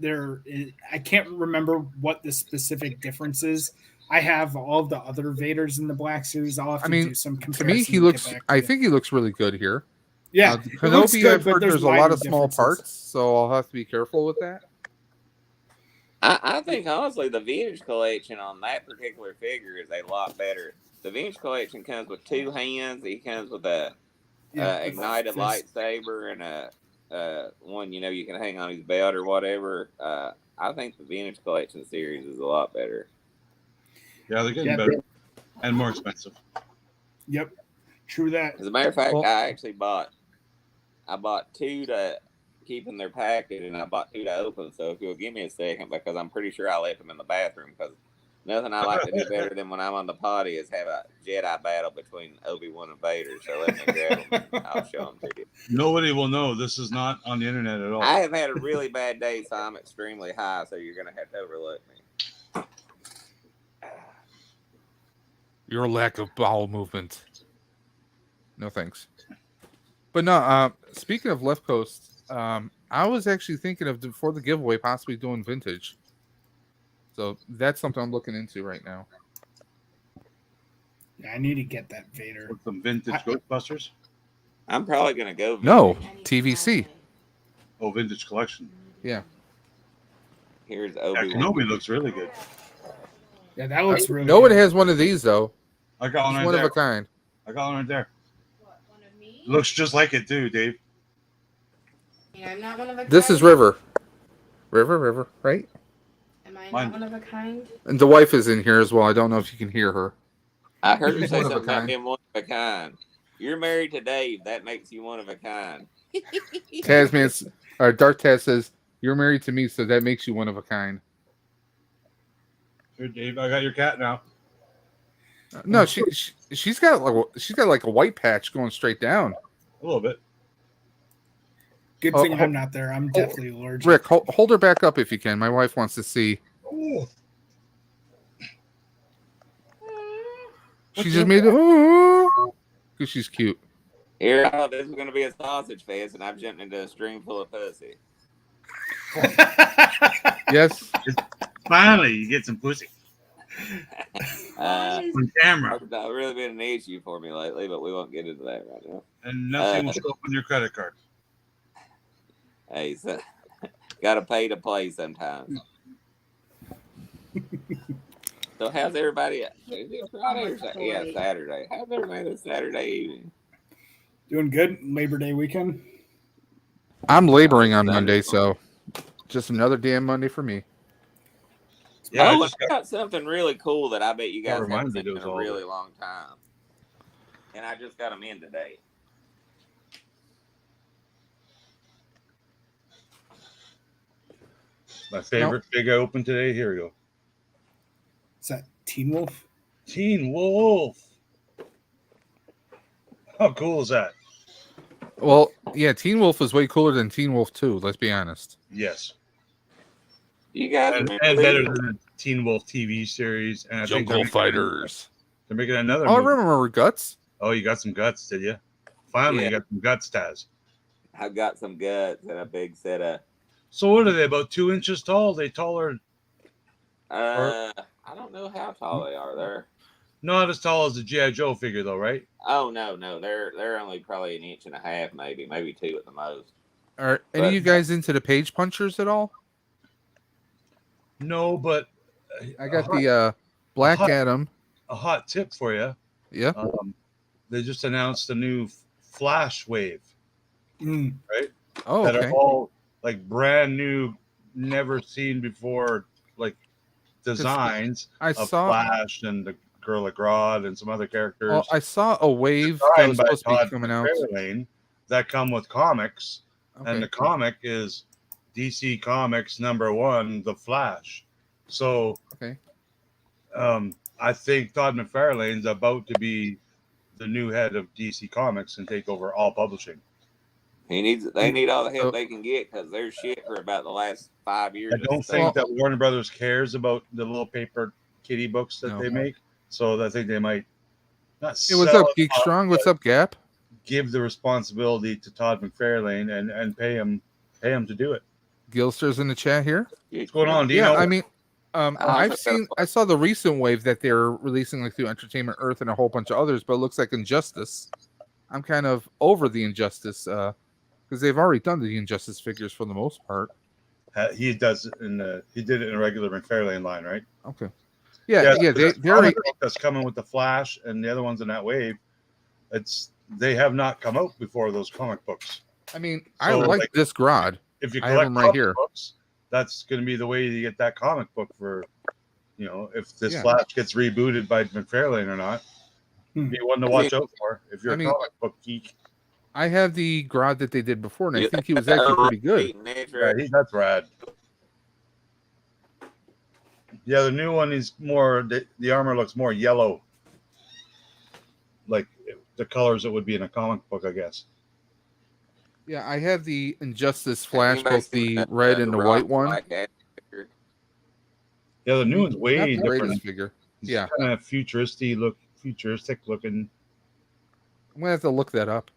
I can't remember what the specific difference is. I have all the other Vaders in the Black Series. I'll have to do some comparison. To me, he looks. I think he looks really good here. Yeah, Kenobi, I've heard there's a lot of small differences. parts, so I'll have to be careful with that. I think honestly, the Vintage Collection on that particular figure is a lot better. The Vintage Collection comes with two hands. He comes with a ignited lightsaber and a one you can hang on his belt or whatever. I think the Vintage Collection series is a lot better. Yeah, they're getting better and more expensive. Yep, true that. As a matter of fact, I bought two to keep in their package, and I bought two to open. So if you'll give me a second, because I'm pretty sure I left them in the bathroom. Because nothing I like to do better than when I'm on the potty is have a Jedi battle between Obi-Wan and Vader. So let me grab them. And I'll show them to you. Nobody will know. This is not on the internet at all. I have had a really bad day, so I'm extremely high. So you're gonna have to overlook me. Your lack of bowel movement. No thanks. But no, speaking of Left Coast, I was actually thinking of before the giveaway possibly doing vintage. So that's something I'm looking into right now. Yeah, I need to get that Vader. With some vintage Ghostbusters. I'm probably gonna go. No, vintage. TVC. Oh, vintage collection. Yeah. Here's Yeah, Obi-Wan. Kenobi looks really good. Yeah, that looks really No one good. has one of these though. I got one It's right one there. of a kind. I got one right there. What, one of me? Looks just like it too, Dave. Yeah, I'm not one of a kind. This is River. River, right? Am I Mine- not one of a kind? And the wife is in here as well. I don't know if you can hear her. I heard her She's say one of a something about kind. being one of a kind. You're married to Dave. That makes you one of a kind. Dark Taz says, "You're married to me, so that makes you one of a kind." Here, Dave, I got your cat now. No, she's got like a white patch going straight down. A little bit. Good Oh, thing oh, I'm not there. I'm definitely allergic. Rick, hold her back up if you can. My wife wants to see. Oh, She just made it because she's cute. Here, I thought this was going to be a sausage fest, and I've jumped into a stream full of pussy. Yes. finally, you get some pussy Uh, on camera, It's not really been an issue for me lately, but we won't get into that right now. and nothing will show up on your credit card. Hey, so, gotta pay to play sometimes. So how's everybody? Is it Friday or Saturday? Yeah, Saturday. How's everybody this Saturday evening? Doing good. Labor Day weekend. I'm laboring on Monday, so just another damn Monday for me. Yeah, Oh, I just I got something really cool that I bet you guys Never mind, haven't seen they in do a all really that. long time. And I just got them in today. my favorite big open today. Here we go. Is that Teen Wolf? Teen Wolf. How cool is that? Well, yeah, Teen Wolf is way cooler than Teen Wolf 2, let's be honest. Yes, You guys and remember better these? than the Teen Wolf TV series. And I think Jungle Fighters. they're making another. Oh, I movie. remember Guts. Oh, you got some guts, did you? Finally, you Yeah. got some guts, Taz. I got some guts and a big set of. So what are they? About 2 inches tall? They taller? I don't know how tall they are. They're Not as tall as the GI Joe figure, though, right? oh no, they're only probably an inch and a half, maybe two at the most. Are any of you guys into the page punchers at all? No, but I got the Black hot- Adam. a hot tip for you. Yeah. They just announced a new Flash Wave, Mm. right? Oh, That okay. are all like brand new, never seen before, like designs I of saw. Flash and the Girl of Grodd and some other characters. Oh, I saw a wave that Designed was by supposed to be Todd coming out. McFarlane that come with comics, Okay. and the comic is DC Comics #1, The Flash. So, Okay. I think Todd McFarlane's about to be the new head of DC Comics and take over all publishing. They need all the help So- they can get because they're shit for about the last 5 years. I don't think that Warner Brothers cares about the little paper kitty books that No. they make, so I think they might not. Hey, what's sell up, it Geek off, Strong? What's up, Gap? give the responsibility to Todd McFarlane and pay him to do it. Gilster's in the chat here. What's going on? Do you Yeah, know? I mean, I I saw the recent wave that they're releasing like through Entertainment Earth and a whole bunch of others, but it looks like Injustice. I'm kind of over the Injustice because they've already done the Injustice figures for the most part. He does it he did it in a regular McFarlane line, right? Okay. Yeah. so They the already. comic book that's coming with the Flash and the other ones in that wave. They have not come out before those comic books. I mean, I So, like like, this Grodd. If you I have collect them right comic here. books, that's going to be the way you get that comic book for, if this Yeah. Flash gets rebooted by McFarlane or not. Be one to watch out for if you're I mean- a comic book geek. I have the Grodd that they did before, and I You think he was actually pretty good. Yeah, that's rad. Yeah, the new one is more. The armor looks more yellow, like the colors that would be in a comic book, I guess. Yeah, I have the Injustice Flash, both the red and the white one. Yeah, the new one's way Not the different. greatest figure. It's Yeah. kind of futuristic looking. I'm gonna have to look that up.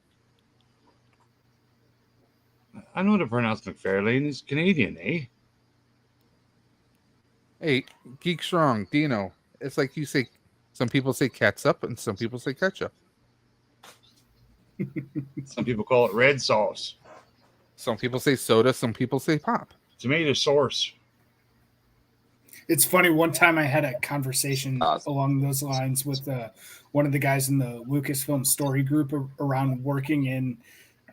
I know to pronounce McFarlane. He's Canadian, eh? Hey, Geek Strong, Dino. It's like you say. Some people say catsup, and some people say ketchup. Some people call it red sauce. Some people say soda. Some people say pop. Tomato sauce. It's funny. One time I had a conversation Awesome. along those lines with one of the guys in the Lucasfilm story group around working in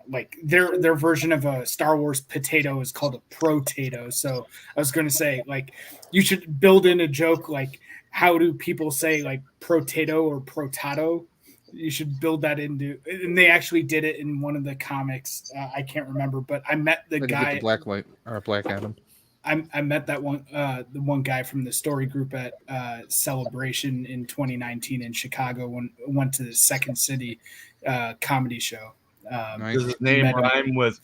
like their version of a Star Wars potato is called a protato. So I was going to say like you should build in a joke like how do people say like protato or protato? You should build that into, and they actually did it in one of the comics. I can't remember, but I met the guy. The Black Light or Black Adam. I met that one, the one guy from the story group at Celebration in 2019 in Chicago. When went to the Second City comedy show. Nice. Does his name rhyme with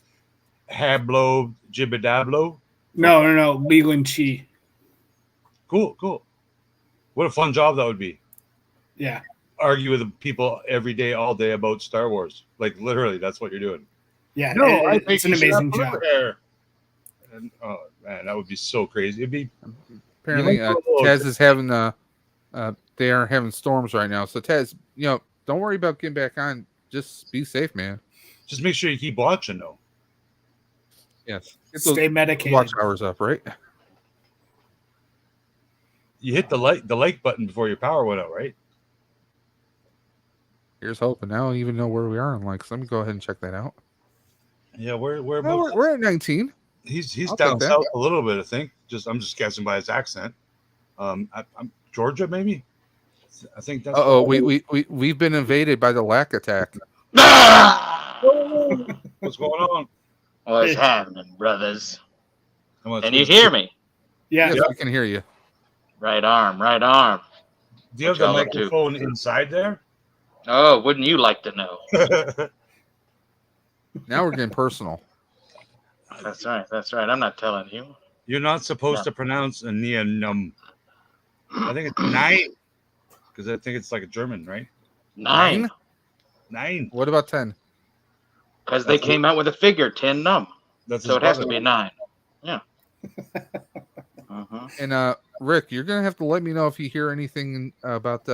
Hablo Jibidablo? No. Leland Chi. Cool. What a fun job that would be. Yeah. Argue with the people every day, all day about Star Wars. Like literally, that's what you're doing. Yeah. No, I it's think an amazing job. And, oh man, that would be so crazy. It'd be Apparently, Taz is having they are having storms right now. So Taz, don't worry about getting back on. Just be safe, man. just make sure you keep watching though. Yes. Get those Stay medicated. watch hours up, right? You hit the like button before your power went out, right? Here's hoping. I don't even know where we are in likes. Let me go ahead and check that out. Yeah, we're We're at 19. He's I'll down take that. south a little bit, I think. I'm just guessing by his accent. I'm Georgia, maybe. I think that's. We've been invaded by the lack attack. What's going on? What's happening, brothers? Can you hear me? Yeah. Yes, we can hear you. Right arm, right arm. Do you have the microphone inside there? Oh, wouldn't you like to know? Now we're getting personal. That's right. I'm not telling you. You're not supposed to pronounce a neonum. I think it's 9 because I think it's like a German, right? 9. 9. What about 10? Because they came out with a figure 10 num. So it has to be 9. Yeah. And Rick, you're gonna have to let me know if you hear anything about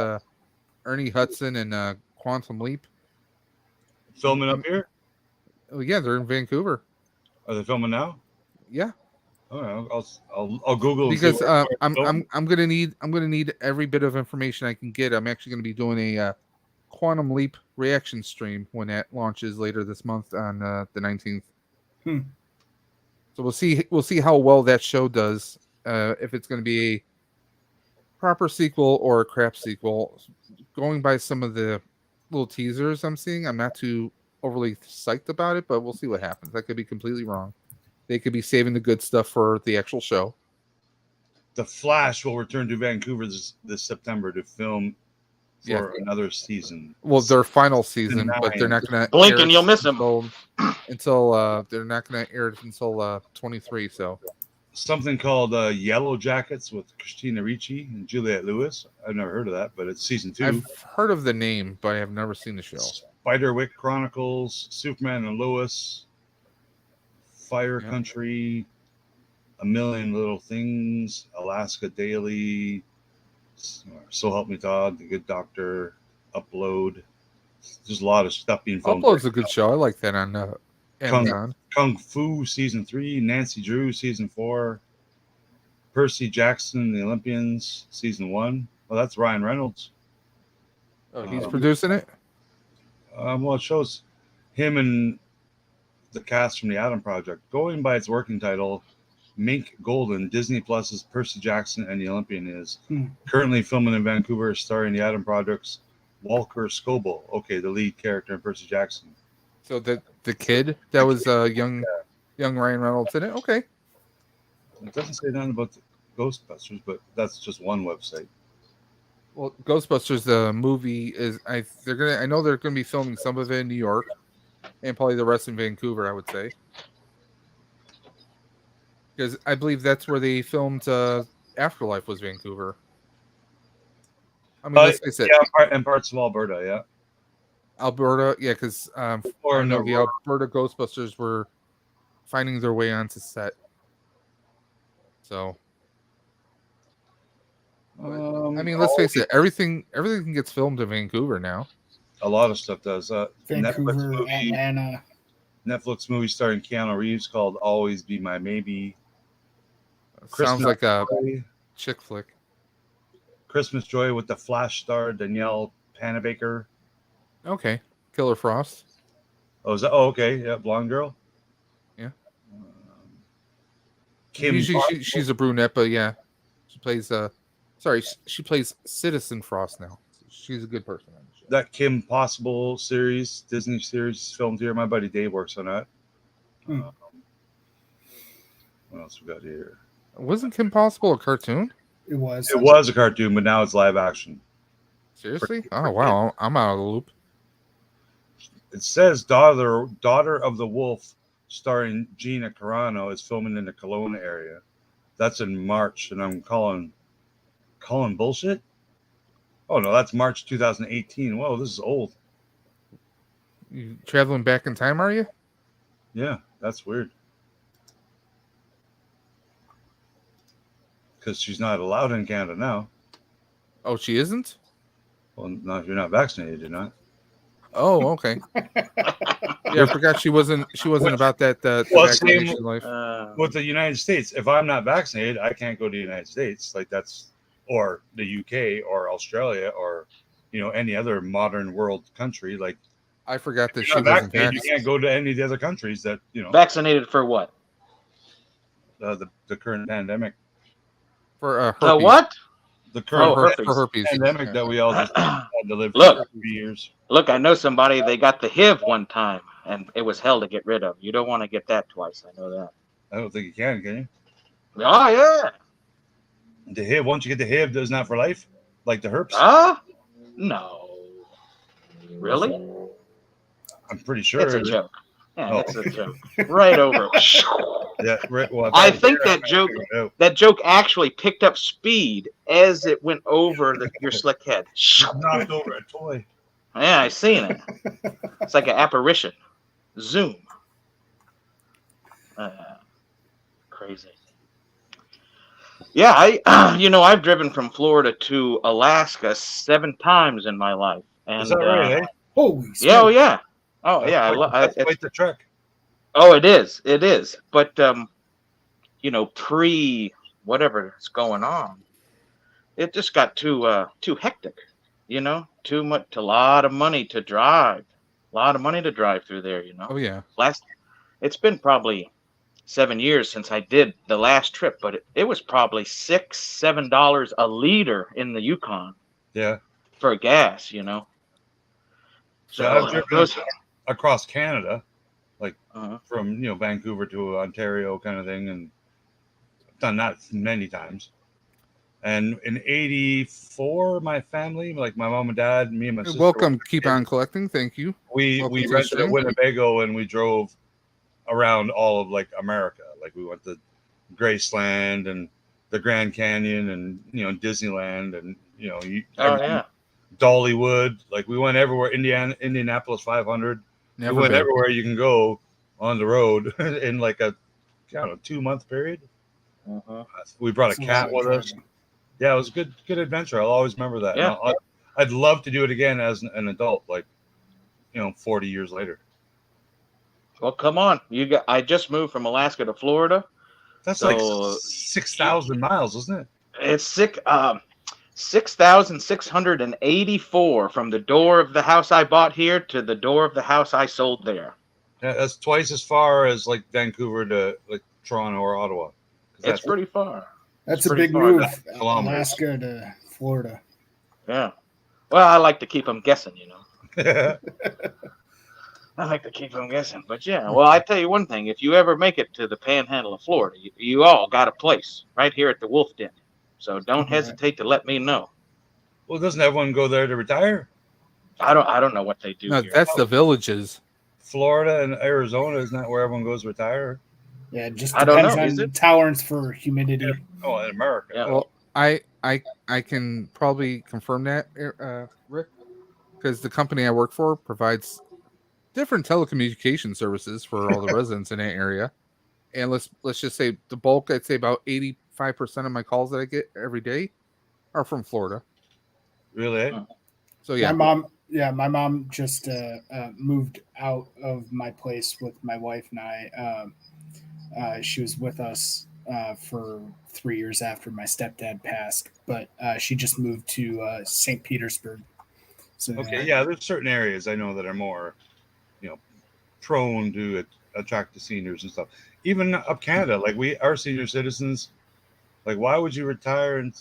Ernie Hudson and Quantum Leap. Filming up here? Oh yeah, they're in Vancouver. Are they filming now? Yeah. All right, I'll Google because I'm gonna need every bit of information I can get. I'm actually gonna be doing a Quantum Leap reaction stream when that launches later this month on the 19th. So we'll see how well that show does. If it's going to be a proper sequel or a crap sequel. Going by some of the little teasers I'm seeing, I'm not too overly psyched about it, but we'll see what happens. I could be completely wrong. They could be saving the good stuff for the actual show. The Flash will return to Vancouver this September to film for another season. Well, their final season, but they're not going to blink and you'll miss them until they're not going to air it until 23. So something called Yellow Jackets with Christina Ricci and Juliette Lewis. I've never heard of that, but it's season 2. I've heard of the name, but I have never seen the show. Spiderwick Chronicles, Superman and Lois, Fire Country, A Million Little Things, Alaska Daily, So Help Me God, The Good Doctor, Upload. There's a lot of stuff being filmed. Upload's a good show. I like that on Amazon. Kung Fu Season 3, Nancy Drew Season 4, Percy Jackson, The Olympians Season 1. Well, that's Ryan Reynolds. Oh, he's producing it? Well, it shows him and the cast from the Adam Project. Going by its working title, Mink Golden, Disney Plus's Percy Jackson and the Olympian is currently filming in Vancouver, starring the Adam Project's Walker Scobell. Okay, the lead character in Percy Jackson. So the kid that was young Ryan Reynolds in it. Okay. It doesn't say nothing about the Ghostbusters, but that's just one website. Well, Ghostbusters the movie is I know they're gonna be filming some of it in New York, and probably the rest in Vancouver. I would say, because I believe that's where they filmed Afterlife was Vancouver. I mean, let's face it. Yeah, and parts of Alberta, yeah. Alberta, yeah, because the Alberta Ghostbusters were finding their way onto set. So, I mean, let's face it, everything gets filmed in Vancouver now. A lot of stuff does. Vancouver, Atlanta. Netflix movie starring Keanu Reeves called "Always Be My Maybe." Sounds like a chick flick. Christmas Joy with the Flash star Danielle Panabaker. Okay, Killer Frost. Oh, is that? Oh, okay. Yeah, blonde girl. Yeah. Kim. Usually she's a brunette, but yeah, she plays. She plays Citizen Frost now. She's a good person on the show. That Kim Possible series, Disney series, is filmed here. My buddy Dave works on that. What else we got here? Wasn't Kim Possible a cartoon? It was. It was a cartoon, but now it's live action. Seriously? Oh wow, I'm out of the loop. It says Daughter of the Wolf, starring Gina Carano, is filming in the Kelowna area. That's in March, and I'm calling bullshit. Oh no, that's March 2018. Whoa, this is old. You traveling back in time, are you? Yeah, that's weird. Because she's not allowed in Canada now. Oh, she isn't? Well, no, if you're not vaccinated, you're not. Oh, okay. Yeah, I forgot she wasn't about that vaccination life. With the United States, if I'm not vaccinated, I can't go to the United States. Like that's, or the UK or Australia or any other modern world country. Like I forgot that she wasn't vaccinated. You can't go to any of the other countries that Vaccinated for what? The current pandemic. For herpes. What? The current herpes pandemic that we all just had to live Look, for 3 years. Look, I know somebody, they got the HIV one time, and it was hell to get rid of. You don't want to get that twice. I know that. I don't think you can you? Oh, yeah. The HIV, once you get the HIV, isn't that for life? Like the herpes? No. Really? I'm pretty sure. It's a joke. Yeah, it's a joke. Right over. Yeah, right. Well, I think that joke actually picked up speed as it went over your slick head. Knocked over a toy. Yeah, I seen it. It's like an apparition. Zoom. Crazy. Yeah, I've driven from Florida to Alaska 7 times in my life. And, is that right? Eh? Holy yeah, oh yeah. Oh yeah. That's quite the trek. Oh, it is. It is. But pre whatever is going on, it just got too hectic. Too much, a lot of money to drive. A lot of money to drive through there. Oh yeah. It's been probably 7 years since I did the last trip, but it was probably $6-7 a liter in the Yukon. Yeah. For gas, So I've driven across Canada, like from Vancouver to Ontario, kind of thing, and I've done that many times. And in '84, my family, like my mom and dad, me and my sister. Welcome, keep on collecting. Thank you. We rented a Winnebago and we drove around all of like America. Like we went to Graceland and the Grand Canyon and Disneyland and Dollywood. Like we went everywhere. Indianapolis 500. We went everywhere you can go on the road in like a 2-month period. We brought a cat with us. Yeah, it was a good adventure. I'll always remember that. Yeah. I'd love to do it again as an adult, like 40 years later. Well, come on. I just moved from Alaska to Florida. That's like 6,000 miles, isn't it? It's 6,684 from the door of the house I bought here to the door of the house I sold there. Yeah, that's twice as far as like Vancouver to like Toronto or Ottawa. It's pretty far. That's a big move, Alaska to Florida. Yeah. Well, I like to keep them guessing, I like to keep them guessing. But yeah, well, I tell you one thing. If you ever make it to the panhandle of Florida, you all got a place right here at the Wolf Den. So don't hesitate to let me know. Well, doesn't everyone go there to retire? I don't know what they do. No, here. that's the villages. Florida and Arizona, isn't that where everyone goes to retire? Yeah, it just depends on the tolerance for humidity. Yeah. Oh, in America. Yeah. Well, I can probably confirm that, Rick, because the company I work for provides different telecommunication services for all the residents in that area. and let's just say the bulk, I'd say about 85% of my calls that I get every day are from Florida. Really? So yeah, my mom just moved out of my place with my wife and I. She was with us for 3 years after my stepdad passed, but she just moved to St. Petersburg. So Okay, yeah, there's certain areas I know that are more, prone to attract the seniors and stuff. Even up Canada, like our senior citizens, like why would you retire and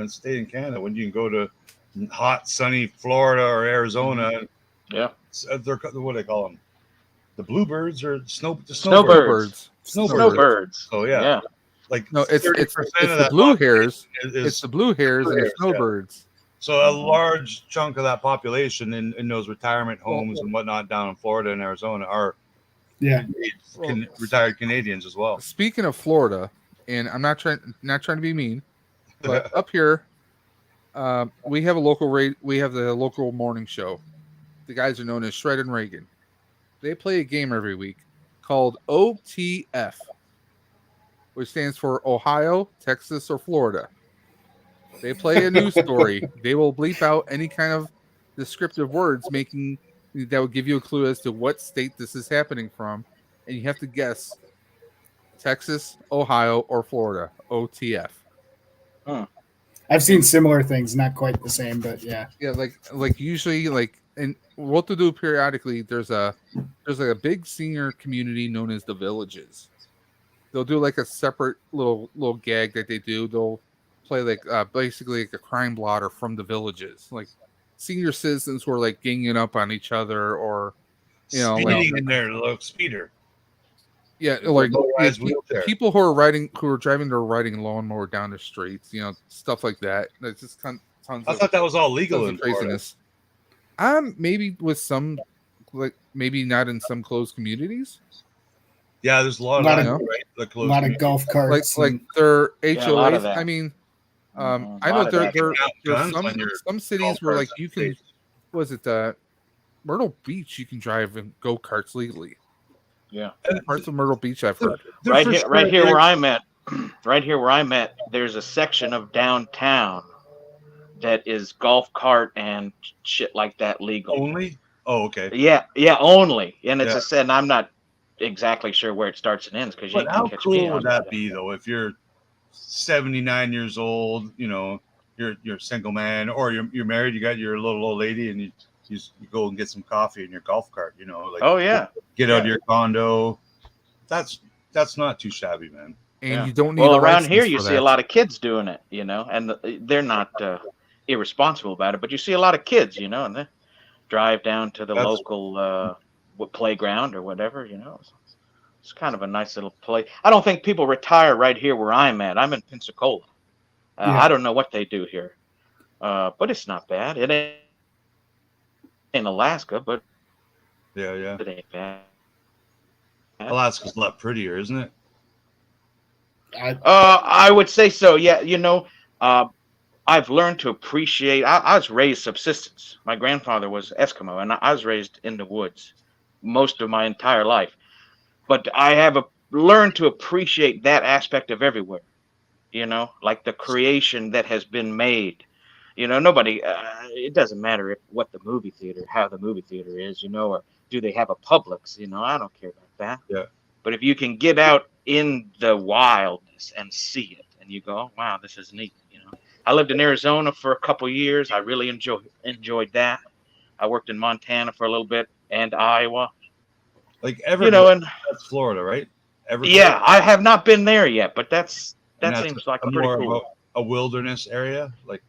stay in Canada when you can go to hot, sunny Florida or Arizona? Yeah. They're what do they call them? The bluebirds or snowbirds? Snowbirds. Snowbirds. So yeah. Like No, it's 30% it's of the that blue population hairs. is It's the blue hairs and the hairs, yeah. snowbirds. So a large chunk of that population in those retirement homes and whatnot down in Florida and Arizona are retired Canadians as well. Speaking of Florida, and I'm not trying to be mean, but up here, we have a local we have the local morning show. The guys are known as Shred and Reagan. They play a game every week called OTF, which stands for Ohio, Texas, or Florida. They play a news story. They will bleep out any kind of descriptive words that will give you a clue as to what state this is happening from, and you have to guess Texas, Ohio, or Florida. OTF. I've seen similar things, not quite the same, but yeah. Yeah, like usually, and what to do periodically. There's a big senior community known as the Villages. They'll do like a separate little gag that they do. They'll play basically like a crime blotter from the Villages, like senior citizens who are like ganging up on each other, or speeding in their little speeder. Yeah, people who are driving their riding lawnmower down the streets, stuff like that. That's just tons. I thought that was all legal in craziness. Maybe with some, maybe not in some closed communities. Yeah, there's a lot of golf carts, like their HOAs. Yeah, I mean, I know there's some cities where like you can. Was it Myrtle Beach? You can drive in go karts legally. Yeah, parts of Myrtle Beach I've heard. Right here where I'm at, there's a section of downtown that is golf cart and shit like that legal. Only? Oh, okay. Yeah, only. And it's and I'm not exactly sure where it starts and ends because you how cool would that be though? If you're 79 years old, you're a single man, or you're married, you got your little old lady, and you go and get some coffee in your golf cart, get out of your condo. That's not too shabby, man. And you don't need around here you see a lot of kids doing it, and they're not irresponsible about it, but you see a lot of kids, and they drive down to the local playground or whatever, It's kind of a nice little place. I don't think people retire right here where I'm at. I'm in Pensacola. I don't know what they do here, but it's not bad. It ain't in Alaska, but it ain't bad. Alaska's a lot prettier, isn't it? I would say so. Yeah, I've learned to appreciate. I was raised subsistence. My grandfather was Eskimo, and I was raised in the woods most of my entire life. But I have learned to appreciate that aspect of everywhere. Like the creation that has been made. Nobody. It doesn't matter how the movie theater is, or do they have a Publix? I don't care about that. Yeah. But if you can get out in the wildness and see it, and you go, oh, wow, this is neat. I lived in Arizona for a couple of years. I really enjoyed that. I worked in Montana for a little bit and Iowa. Like Everglades, that's Florida, right? Everglades. Yeah, I have not been there yet, but that seems like pretty cool. A wilderness area, like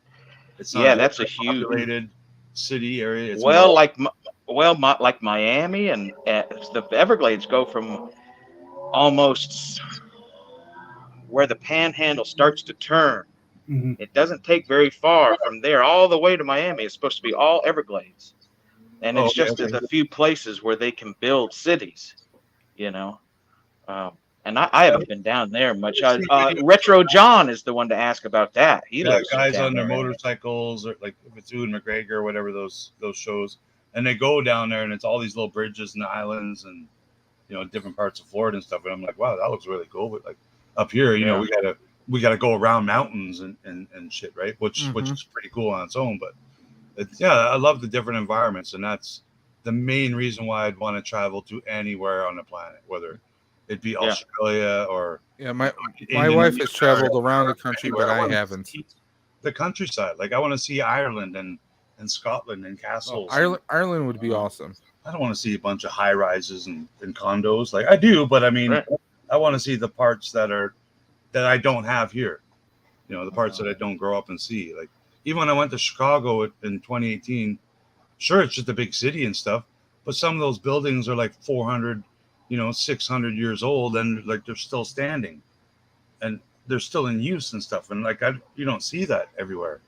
it's not that's a huge populated city area. It's like Miami and the Everglades go from almost where the Panhandle starts to turn. Mm-hmm. It doesn't take very far from there all the way to Miami. It's supposed to be all Everglades. And it's just a few places where they can build cities, And I haven't been down there much. Retro John is the one to ask about that. He lives guys on their motorcycles, or like if it's Ewan McGregor or whatever those shows, and they go down there, and it's all these little bridges and islands, and different parts of Florida and stuff. And I'm like, wow, that looks really cool. But like up here, we gotta go around mountains and shit, right? Which is pretty cool on its own. But I love the different environments, and that's the main reason why I'd want to travel to anywhere on the planet, whether it be Australia or my wife has traveled around the country, but I haven't. The countryside, like I want to see Ireland and Scotland and castles. Ireland would be awesome. I don't want to see a bunch of high rises and condos. Like I do, but I mean, I want to see the parts that I don't have here. The parts that I don't grow up and see. Like even when I went to Chicago in 2018, sure, it's just a big city and stuff, but some of those buildings are like 400, 600 years old, and like they're still standing, and they're still in use and stuff. And like you don't see that everywhere.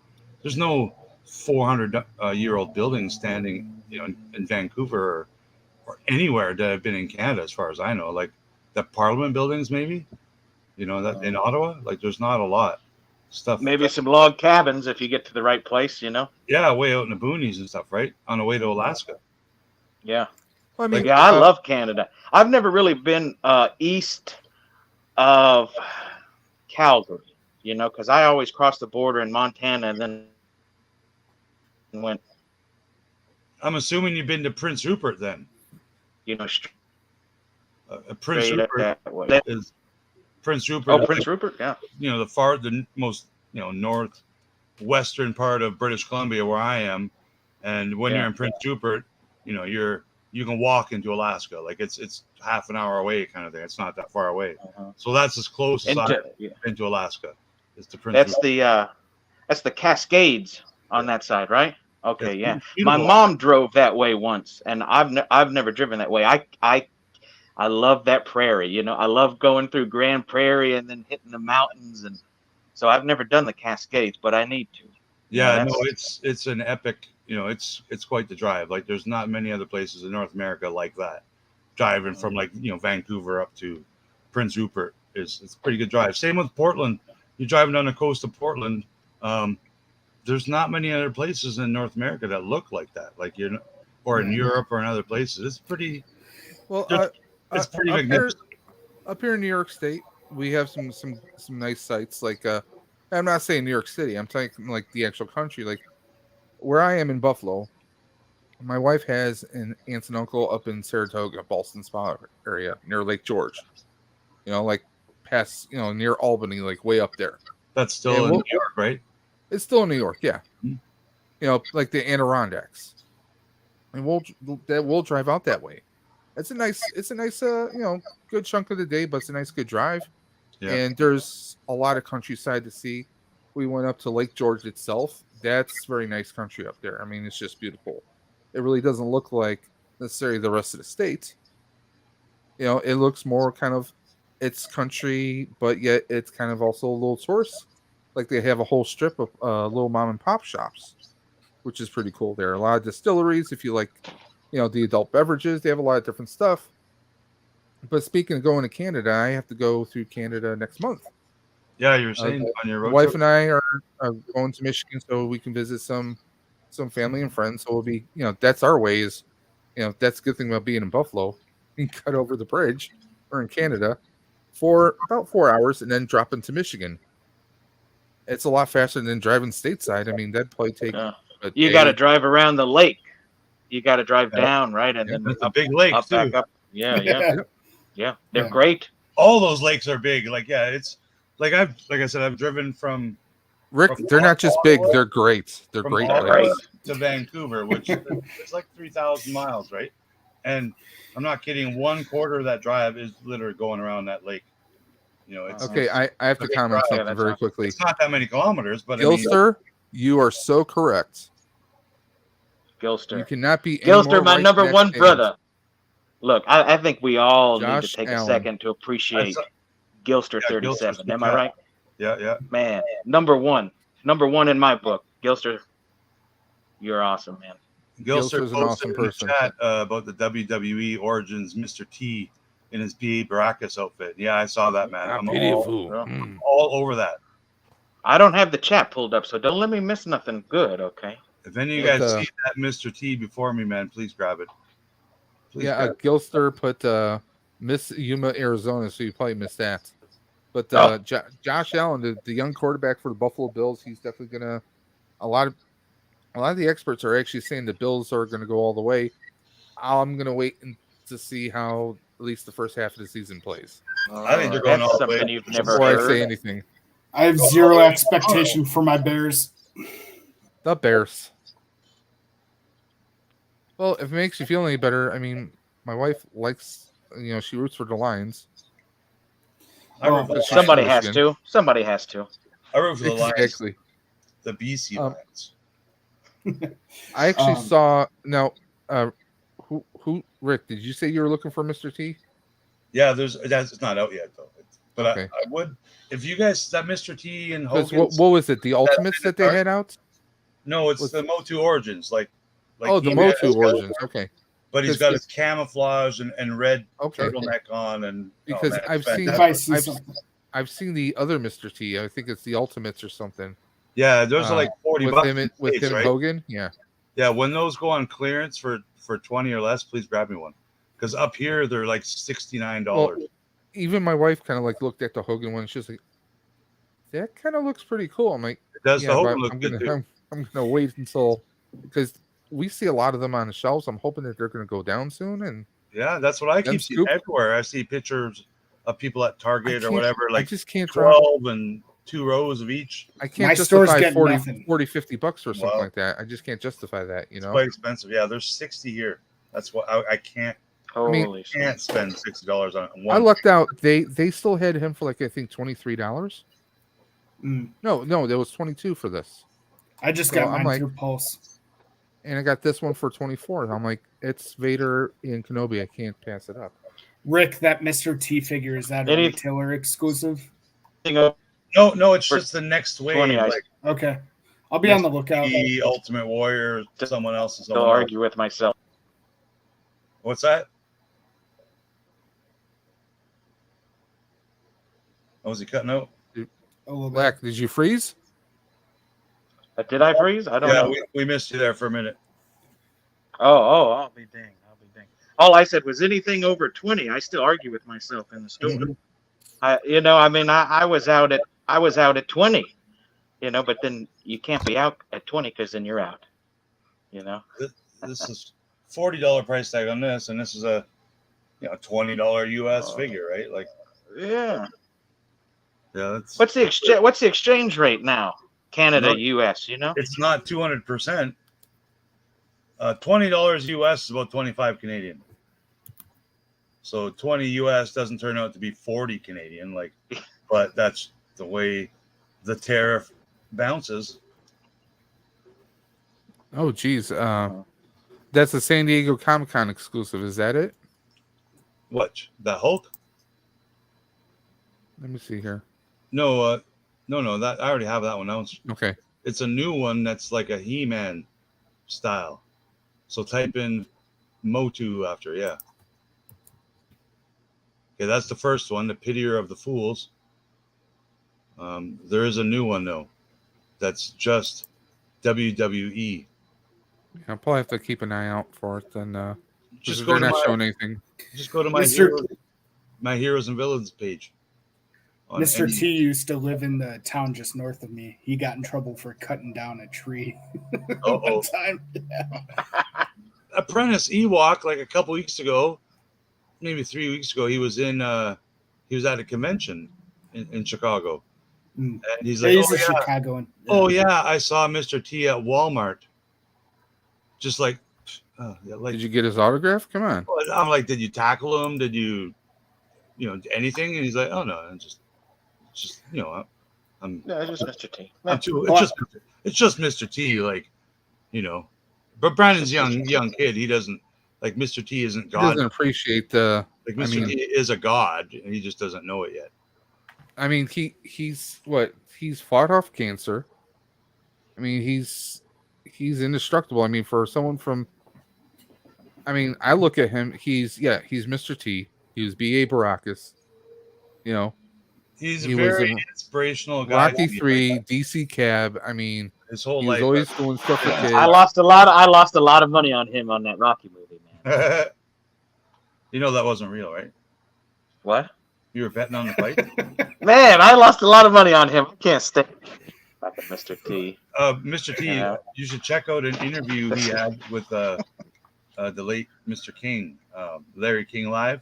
There's no 400-year-old building standing, in Vancouver or anywhere that have been in Canada, as far as I know. Like the Parliament buildings, maybe, that in Ottawa. Like there's not a lot stuff. Maybe some log cabins if you get to the right place, Yeah, way out in the boonies and stuff, right? On the way to Alaska. Yeah. Well, I mean, I love Canada. I've never really been east of Calgary, because I always crossed the border in Montana and then went. I'm assuming you've been to Prince Rupert then. Prince Rupert is Prince Rupert. Oh, Prince Rupert, yeah. The most northwestern part of British Columbia, where I am, and when you're in Prince Rupert, you can walk into Alaska. Like it's half an hour away, kind of thing. It's not that far away. So that's as close as I've been to Alaska. Is to Prince Rupert. That's the Cascades on that side, right? Okay, yeah. My mom drove that way once, and I've never driven that way. I love that prairie. I love going through Grand Prairie and then hitting the mountains, and so I've never done the Cascades, but I need to. Yeah, no, it's an epic. It's quite the drive. Like there's not many other places in North America like that. Driving from Vancouver up to Prince Rupert it's a pretty good drive. Same with Portland. You're driving down the coast of Portland. There's not many other places in North America that look like that. Like or in Europe or in other places. It's pretty. Well, it's pretty magnificent. Up here in New York State, we have some nice sites. Like I'm not saying New York City. I'm talking like the actual country. Like where I am in Buffalo, my wife has an aunt and uncle up in Saratoga, Ballston Spa area near Lake George. Like past near Albany, like way up there. That's still in New York, right? It's still in New York, yeah. Like the Adirondacks, and we'll drive out that way. It's a nice good chunk of the day, but it's a nice good drive. Yeah. And there's a lot of countryside to see. We went up to Lake George itself. That's very nice country up there. I mean, it's just beautiful. It really doesn't look like necessarily the rest of the state. It looks more kind of it's country, but yet it's kind of also a little tourist. Like they have a whole strip of little mom and pop shops, which is pretty cool. There are a lot of distilleries. If you like, the adult beverages, they have a lot of different stuff. But speaking of going to Canada, I have to go through Canada next month. Yeah, you were saying on your road wife trip? and I are going to Michigan so we can visit some family and friends. So we'll be, that's our ways. That's a good thing about being in Buffalo. You can cut over the bridge or in Canada for about 4 hours and then drop into Michigan. It's a lot faster than driving stateside. I mean, that'd probably take. You got to drive around the lake. You got to drive down, right, and then it's a big lake too. Back up. Yeah. They're great. All those lakes are big. Like it's like I said, I've driven from Rick. They're not just big; they're great. They're great lakes. To Vancouver, which is like 3,000 miles, right? And I'm not kidding. 1/4 of that drive is literally going around that lake. It's okay. I have to comment on something very quickly. It's not that many kilometers, but Gilster, you are so correct. Gilster, you cannot be Gilster, my number one brother. Look, I think we all need to take a second to appreciate Gilster 37. Am I right? Yeah. Man, number one in my book. Gilster, you're awesome, man. Gilster's an awesome person. Chat about the WWE Origins Mr. T in his P.A. Baracus outfit. Yeah, I saw that, man. I'm all over that. I don't have the chat pulled up, so don't let me miss nothing good, okay? If any of you guys see that Mr. T before me, man, please grab it. Gilster put Miss Yuma, Arizona, so you probably missed that. But Oh. Josh Allen, the young quarterback for the Buffalo Bills, he's definitely gonna. A lot of the experts are actually saying the Bills are going to go all the way. I'm going to wait to see how at least the first half of the season plays I think they're going That's all the way. something you've never before I heard. say anything. I have zero expectation for my Bears. The Bears. Well, if it makes you feel any better, I mean, my wife likes, she roots for the Lions. I root for the Somebody Lions. has to. Somebody has to. I root for the Lions. Exactly. The BC Lions. I actually saw now. Who? Rick? Did you say you were looking for Mr. T? Yeah, that's not out yet though. But Okay. I would, if you guys that Mr. T and 'Cause Hogan. what was it? The Ultimates that they had out? No, it's the Motu Origins. Like the Motu Origins. Okay. But he's got his camouflage and red turtleneck on, and because man, I've seen the other Mr. T. I think it's the Ultimates or something. Yeah, those are like $40 with him right? Hogan. Yeah. Yeah, when those go on clearance for 20 or less, please grab me one. Because up here they're like $69. Well, even my wife kind of like looked at the Hogan one. She was like, "That kind of looks pretty cool." I'm like, "Does the Hogan look good too?" I'm gonna wait until because we see a lot of them on the shelves. I'm hoping that they're gonna go down soon. And yeah, that's what I keep seeing everywhere. I see pictures of people at Target or whatever, like I just can't 12 and 2 rows of each. I can't justify $40, $50 or something like that. I just can't justify that. It's quite expensive. Yeah, there's 60 here. That's what I can't. I can't spend $60 on one. I lucked out. They still had him for like I think $23. No, there was 22 for this. I just got mine through Pulse, and I got this one for 24. I'm like, it's Vader in Kenobi. I can't pass it up. Rick, that Mr. T figure, is that a retailer exclusive? No, it's just the next wave. Okay, I'll be on the lookout. The Ultimate Warrior, someone else. I'll argue with myself. What's that? Oh, was he cutting out? Black, did you freeze? Did I freeze? I don't know. We missed you there for a minute. Oh, I'll be dang. All I said was anything over 20. I still argue with myself in the store. I was out at 20, but then you can't be out at 20 because then you're out. This is $40 price tag on this, and this is a $20 US figure, right? Like, yeah. That's what's the exchange rate now? Canada, US, It's not 200%. $20 US is about 25 Canadian. So 20 US doesn't turn out to be 40 Canadian, but that's the way the tariff bounces. Oh, geez. That's a San Diego Comic-Con exclusive. Is that it? What? The Hulk? Let me see here. No. That I already have that one. Okay. It's a new one that's like a He-Man style. So type in Motu after, yeah. Okay, that's the first one, the Pitier of the Fools. There is a new one though. That's just WWE. I'll probably have to keep an eye out for it. Then just they're not showing anything. Just go to my heroes and villains page. Mr. T used to live in the town just north of me. He got in trouble for cutting down a tree. One time. Yeah. Apprentice Ewok, like a couple weeks ago, maybe 3 weeks ago, he was at a convention in Chicago. And he's like, Chicagoan. Oh yeah, I saw Mr. T at Walmart. Just like, did you get his autograph? Come on. I'm like, did you tackle him? Did you, anything? And he's like, oh no, I'm just I'm just Mr. T. It's just Mr. T, But Brandon's young kid. He doesn't like Mr. T isn't God. He doesn't appreciate the Mr. T is a god, and he just doesn't know it yet. I mean, he's fought off cancer. I mean, he's indestructible. I mean, for someone from, I look at him. He's Mr. T. He was B.A. Baracus. He's a very inspirational guy. Rocky 3, DC Cab. His whole he life. was always doing stuff for kids. I lost a lot of money on him on that Rocky movie, man. That wasn't real, right? What? You were betting on the fight? Man, I lost a lot of money on him. I can't stand fucking Mr. T. Mr. T, Yeah. you should check out an interview he had with the late Mr. King, Larry King Live.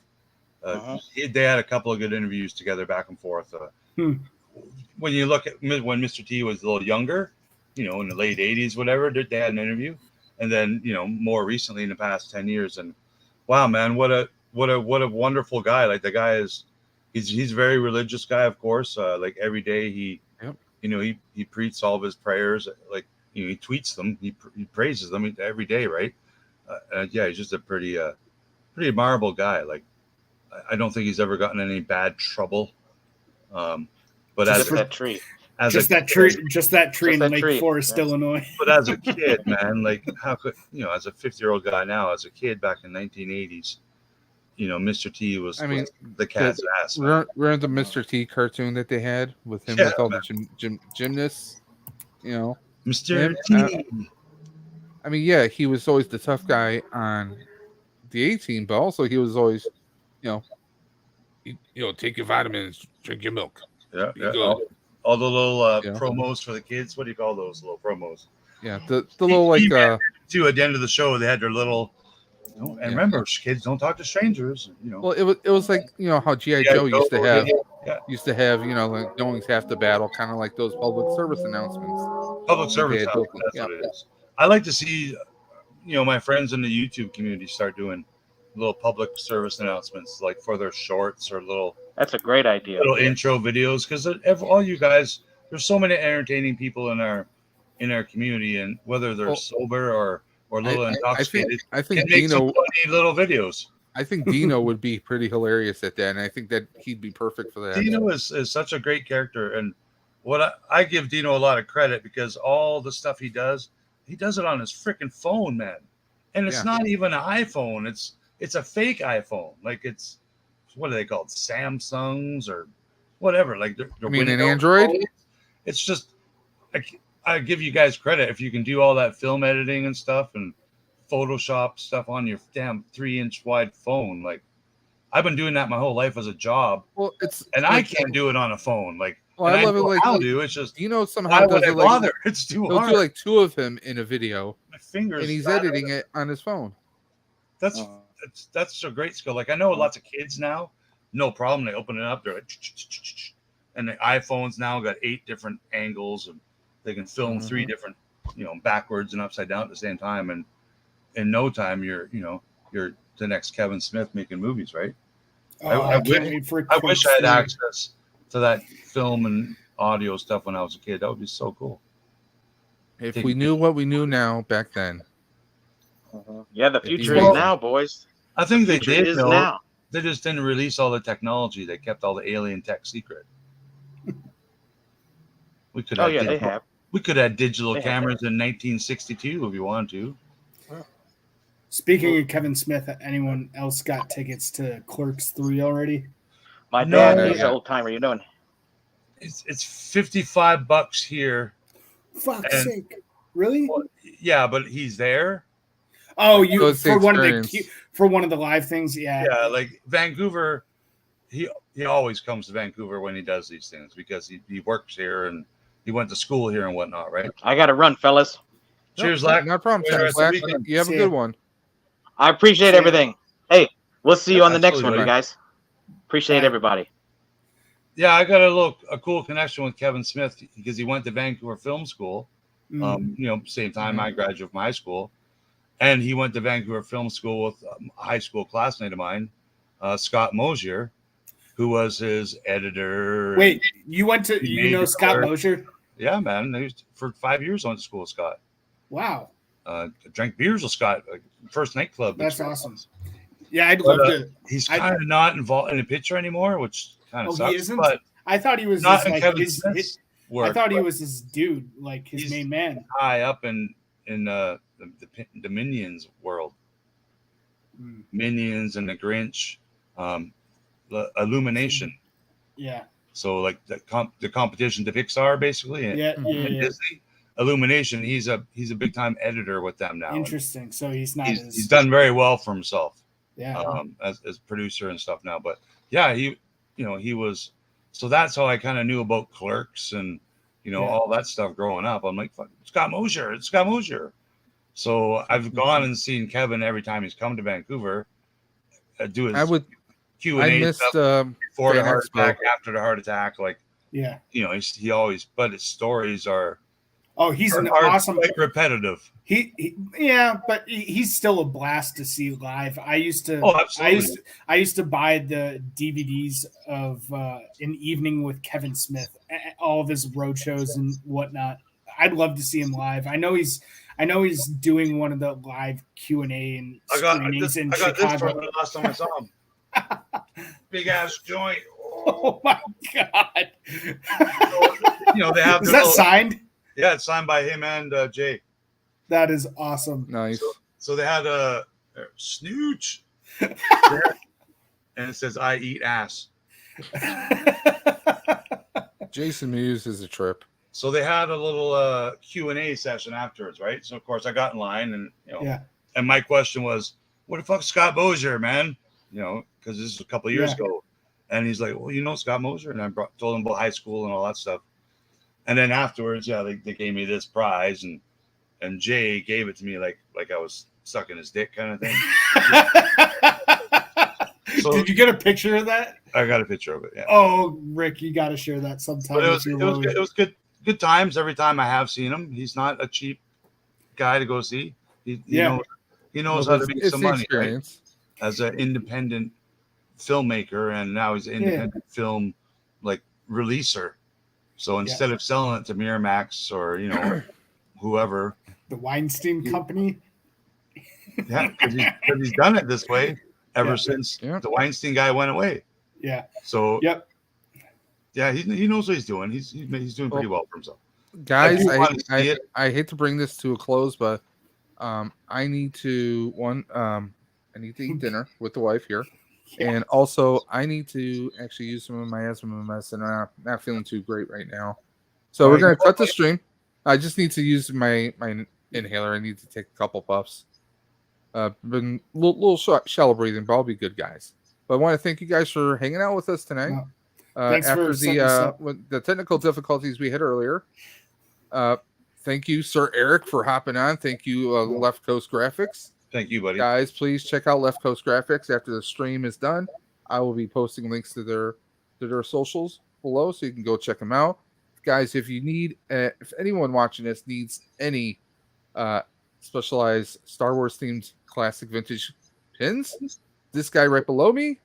They had a couple of good interviews together, back and forth. When you look at when Mr. T was a little younger, in the late 80s, whatever, they had an interview. And then, more recently in the past 10 years. And wow, man, what a wonderful guy. Like, the guy he's a very religious guy, of course. Like, every day he preaches all of his prayers. Like, he tweets them. He praises them every day, right? Yeah, he's just a pretty admirable guy. Like, I don't think he's ever gotten any bad trouble. But just that tree. Just that tree in Lake Forest, Illinois. But as a kid, man, like, how could as a 50-year-old guy now, as a kid back in 1980s, Mr. T was the cat's ass. Remember the Mr. T cartoon that they had with him with all the gymnasts? Mr. T. He was always the tough guy on the A-Team, but also he was always, take your vitamins, drink your milk. Yeah. All the little promos for the kids. What do you call those little promos? Yeah, the little like too, at the end of the show, they had their little. Remember, kids, don't talk to strangers. Well, it was like how G.I. Joe used to have like knowing's half the battle, kind of like those public service announcements. Public service announcements. That's what it is. I like to see, my friends in the YouTube community start doing little public service announcements, like for their shorts or little. That's a great idea. Little intro videos, because all you guys, there's so many entertaining people in our community, and whether they're sober or a little intoxicated, I think can make Dino, some funny little videos. I think Dino would be pretty hilarious at that, and I think that he'd be perfect for that. Dino is such a great character, and what I give Dino a lot of credit, because all the stuff he does it on his freaking phone, man, and it's not even an iPhone. It's a fake iPhone, like it's. What are they called? Samsungs or whatever. Like they're an Android? Phones. It's just, I give you guys credit if you can do all that film editing and stuff and Photoshop stuff on your damn 3-inch wide phone. Like, I've been doing that my whole life as a job. Well, I can't do it on a phone. Like, I love it. Like, I'll do. It's just somehow does it like it's too he'll hard. do like 2 of him in a video. My fingers. And he's editing it on his phone. That's a great skill. Like, I know lots of kids now, no problem. They open it up, they're like, and the iPhones now got 8 different angles, and they can film 3 different, backwards and upside down at the same time. And in no time, you're the next Kevin Smith making movies, right? I wish I had access to that film and audio stuff when I was a kid. That would be so cool. If we knew what we knew now back then. Yeah, the future is now, boys. I think they did. Is now. They just didn't release all the technology. They kept all the alien tech secret. We could. They have. We could have digital cameras in 1962 if you wanted to. Speaking of Kevin Smith, anyone else got tickets to Clerks 3 already? My dad, he's an old timer. It's $55 here. Fuck's sake! Really? Well, yeah, but he's there. Oh, for one of the live things, yeah. Yeah, like Vancouver, he always comes to Vancouver when he does these things because he works here and he went to school here and whatnot, right? I got to run, fellas. Cheers, Lack. No problem, Lack. You have a good one. I appreciate everything. Hey, we'll see you on the next one, you guys. Appreciate everybody. Yeah, I got a cool connection with Kevin Smith because he went to Vancouver Film School. Same time I graduated from high school. And he went to Vancouver Film School with a high school classmate of mine, Scott Mosier, who was his editor. Wait, you went to, Scott Mosier? Yeah, man. For 5 years I went to school with Scott. Wow. Drank beers with Scott, first nightclub. That's awesome. Yeah, I'd love to. He's kind of not involved in the picture anymore, which kind of sucks. He isn't? But I thought he was not just, like his work. I thought he was his dude, like his main man. High up in the Minions world. Minions and the Grinch, the Illumination. Yeah. So like the competition to Pixar basically, and Disney. Illumination. He's a big time editor with them now. Interesting. So he's not. He's done very well for himself. Yeah. As producer and stuff now, but yeah, he was. So that's how I kind of knew about Clerks and all that stuff growing up. I'm like, fuck, Scott Mosier, it's Scott Mosier. So I've gone and seen Kevin every time he's come to Vancouver. Do his Q&A I missed stuff before the Fan heart Expo. attack, after the heart attack. Like, Yeah. he always, but his stories are. Oh, he's an are awesome. quite repetitive. But he's still a blast to see live. I used to. Oh, absolutely. I used to buy the DVDs of An Evening with Kevin Smith, all of his road shows and whatnot. I'd love to see him live. I know he's doing one of the live Q&A and screenings in Chicago. This from the last time I saw him. Big ass joint. Oh my god! They have. Is that signed? Yeah, it's signed by him and Jay. That is awesome. Nice. So they had a snooch, and it says "I eat ass." Jason Mewes is a trip. So they had a little Q&A session afterwards, right? So of course I got in line, and and my question was, "What the fuck, Scott Mosier, man?" Because this is a couple of years ago, and he's like, "Well, Scott Mosier," and I told him about high school and all that stuff. And then afterwards, they gave me this prize, and Jay gave it to me like I was sucking his dick kind of thing. So, did you get a picture of that? I got a picture of it. Yeah. Oh, Rick, you got to share that sometime. But it was good times every time I have seen him. He's not a cheap guy to go see. He knows how to make some money, right? As an independent filmmaker, and now he's an independent film releaser. So instead of selling it to Miramax or whoever, the Weinstein Company, because he's done it this way ever since the Weinstein guy went away. Yeah. So he knows what he's doing. He's doing pretty well for himself. Guys, I hate to bring this to a close, but I need to I need to eat dinner with the wife here. And also, I need to actually use some of my asthma medicine. I'm not feeling too great right now. So we're going to cut the stream. I just need to use my inhaler. I need to take a couple puffs. Been a little shallow breathing, but I'll be good, guys. But I want to thank you guys for hanging out with us tonight. Thanks after for the technical difficulties we had earlier. Thank you, Sir Eric, for hopping on. Thank you, LeftCoast Graphics. Thank you, buddy. Guys, please check out LeftCoast Graphics after the stream is done. I will be posting links to their socials below, so you can go check them out. Guys, if you need, if anyone watching this needs any specialized Star Wars themed classic vintage pins, this guy right below me,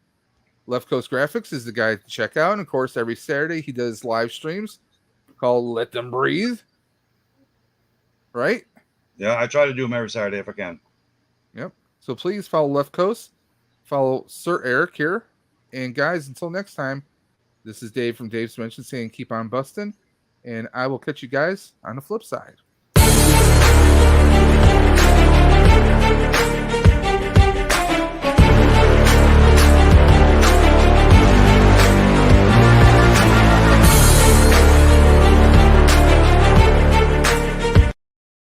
LeftCoast Graphics, is the guy to check out. And of course, every Saturday he does live streams called Let Them Breathe. Right? Yeah, I try to do them every Saturday if I can. Yep. So please follow LeftCoast, follow Sir Eric here. And guys, until next time, this is Dave from Dave's Dimension saying keep on busting. And I will catch you guys on the flip side.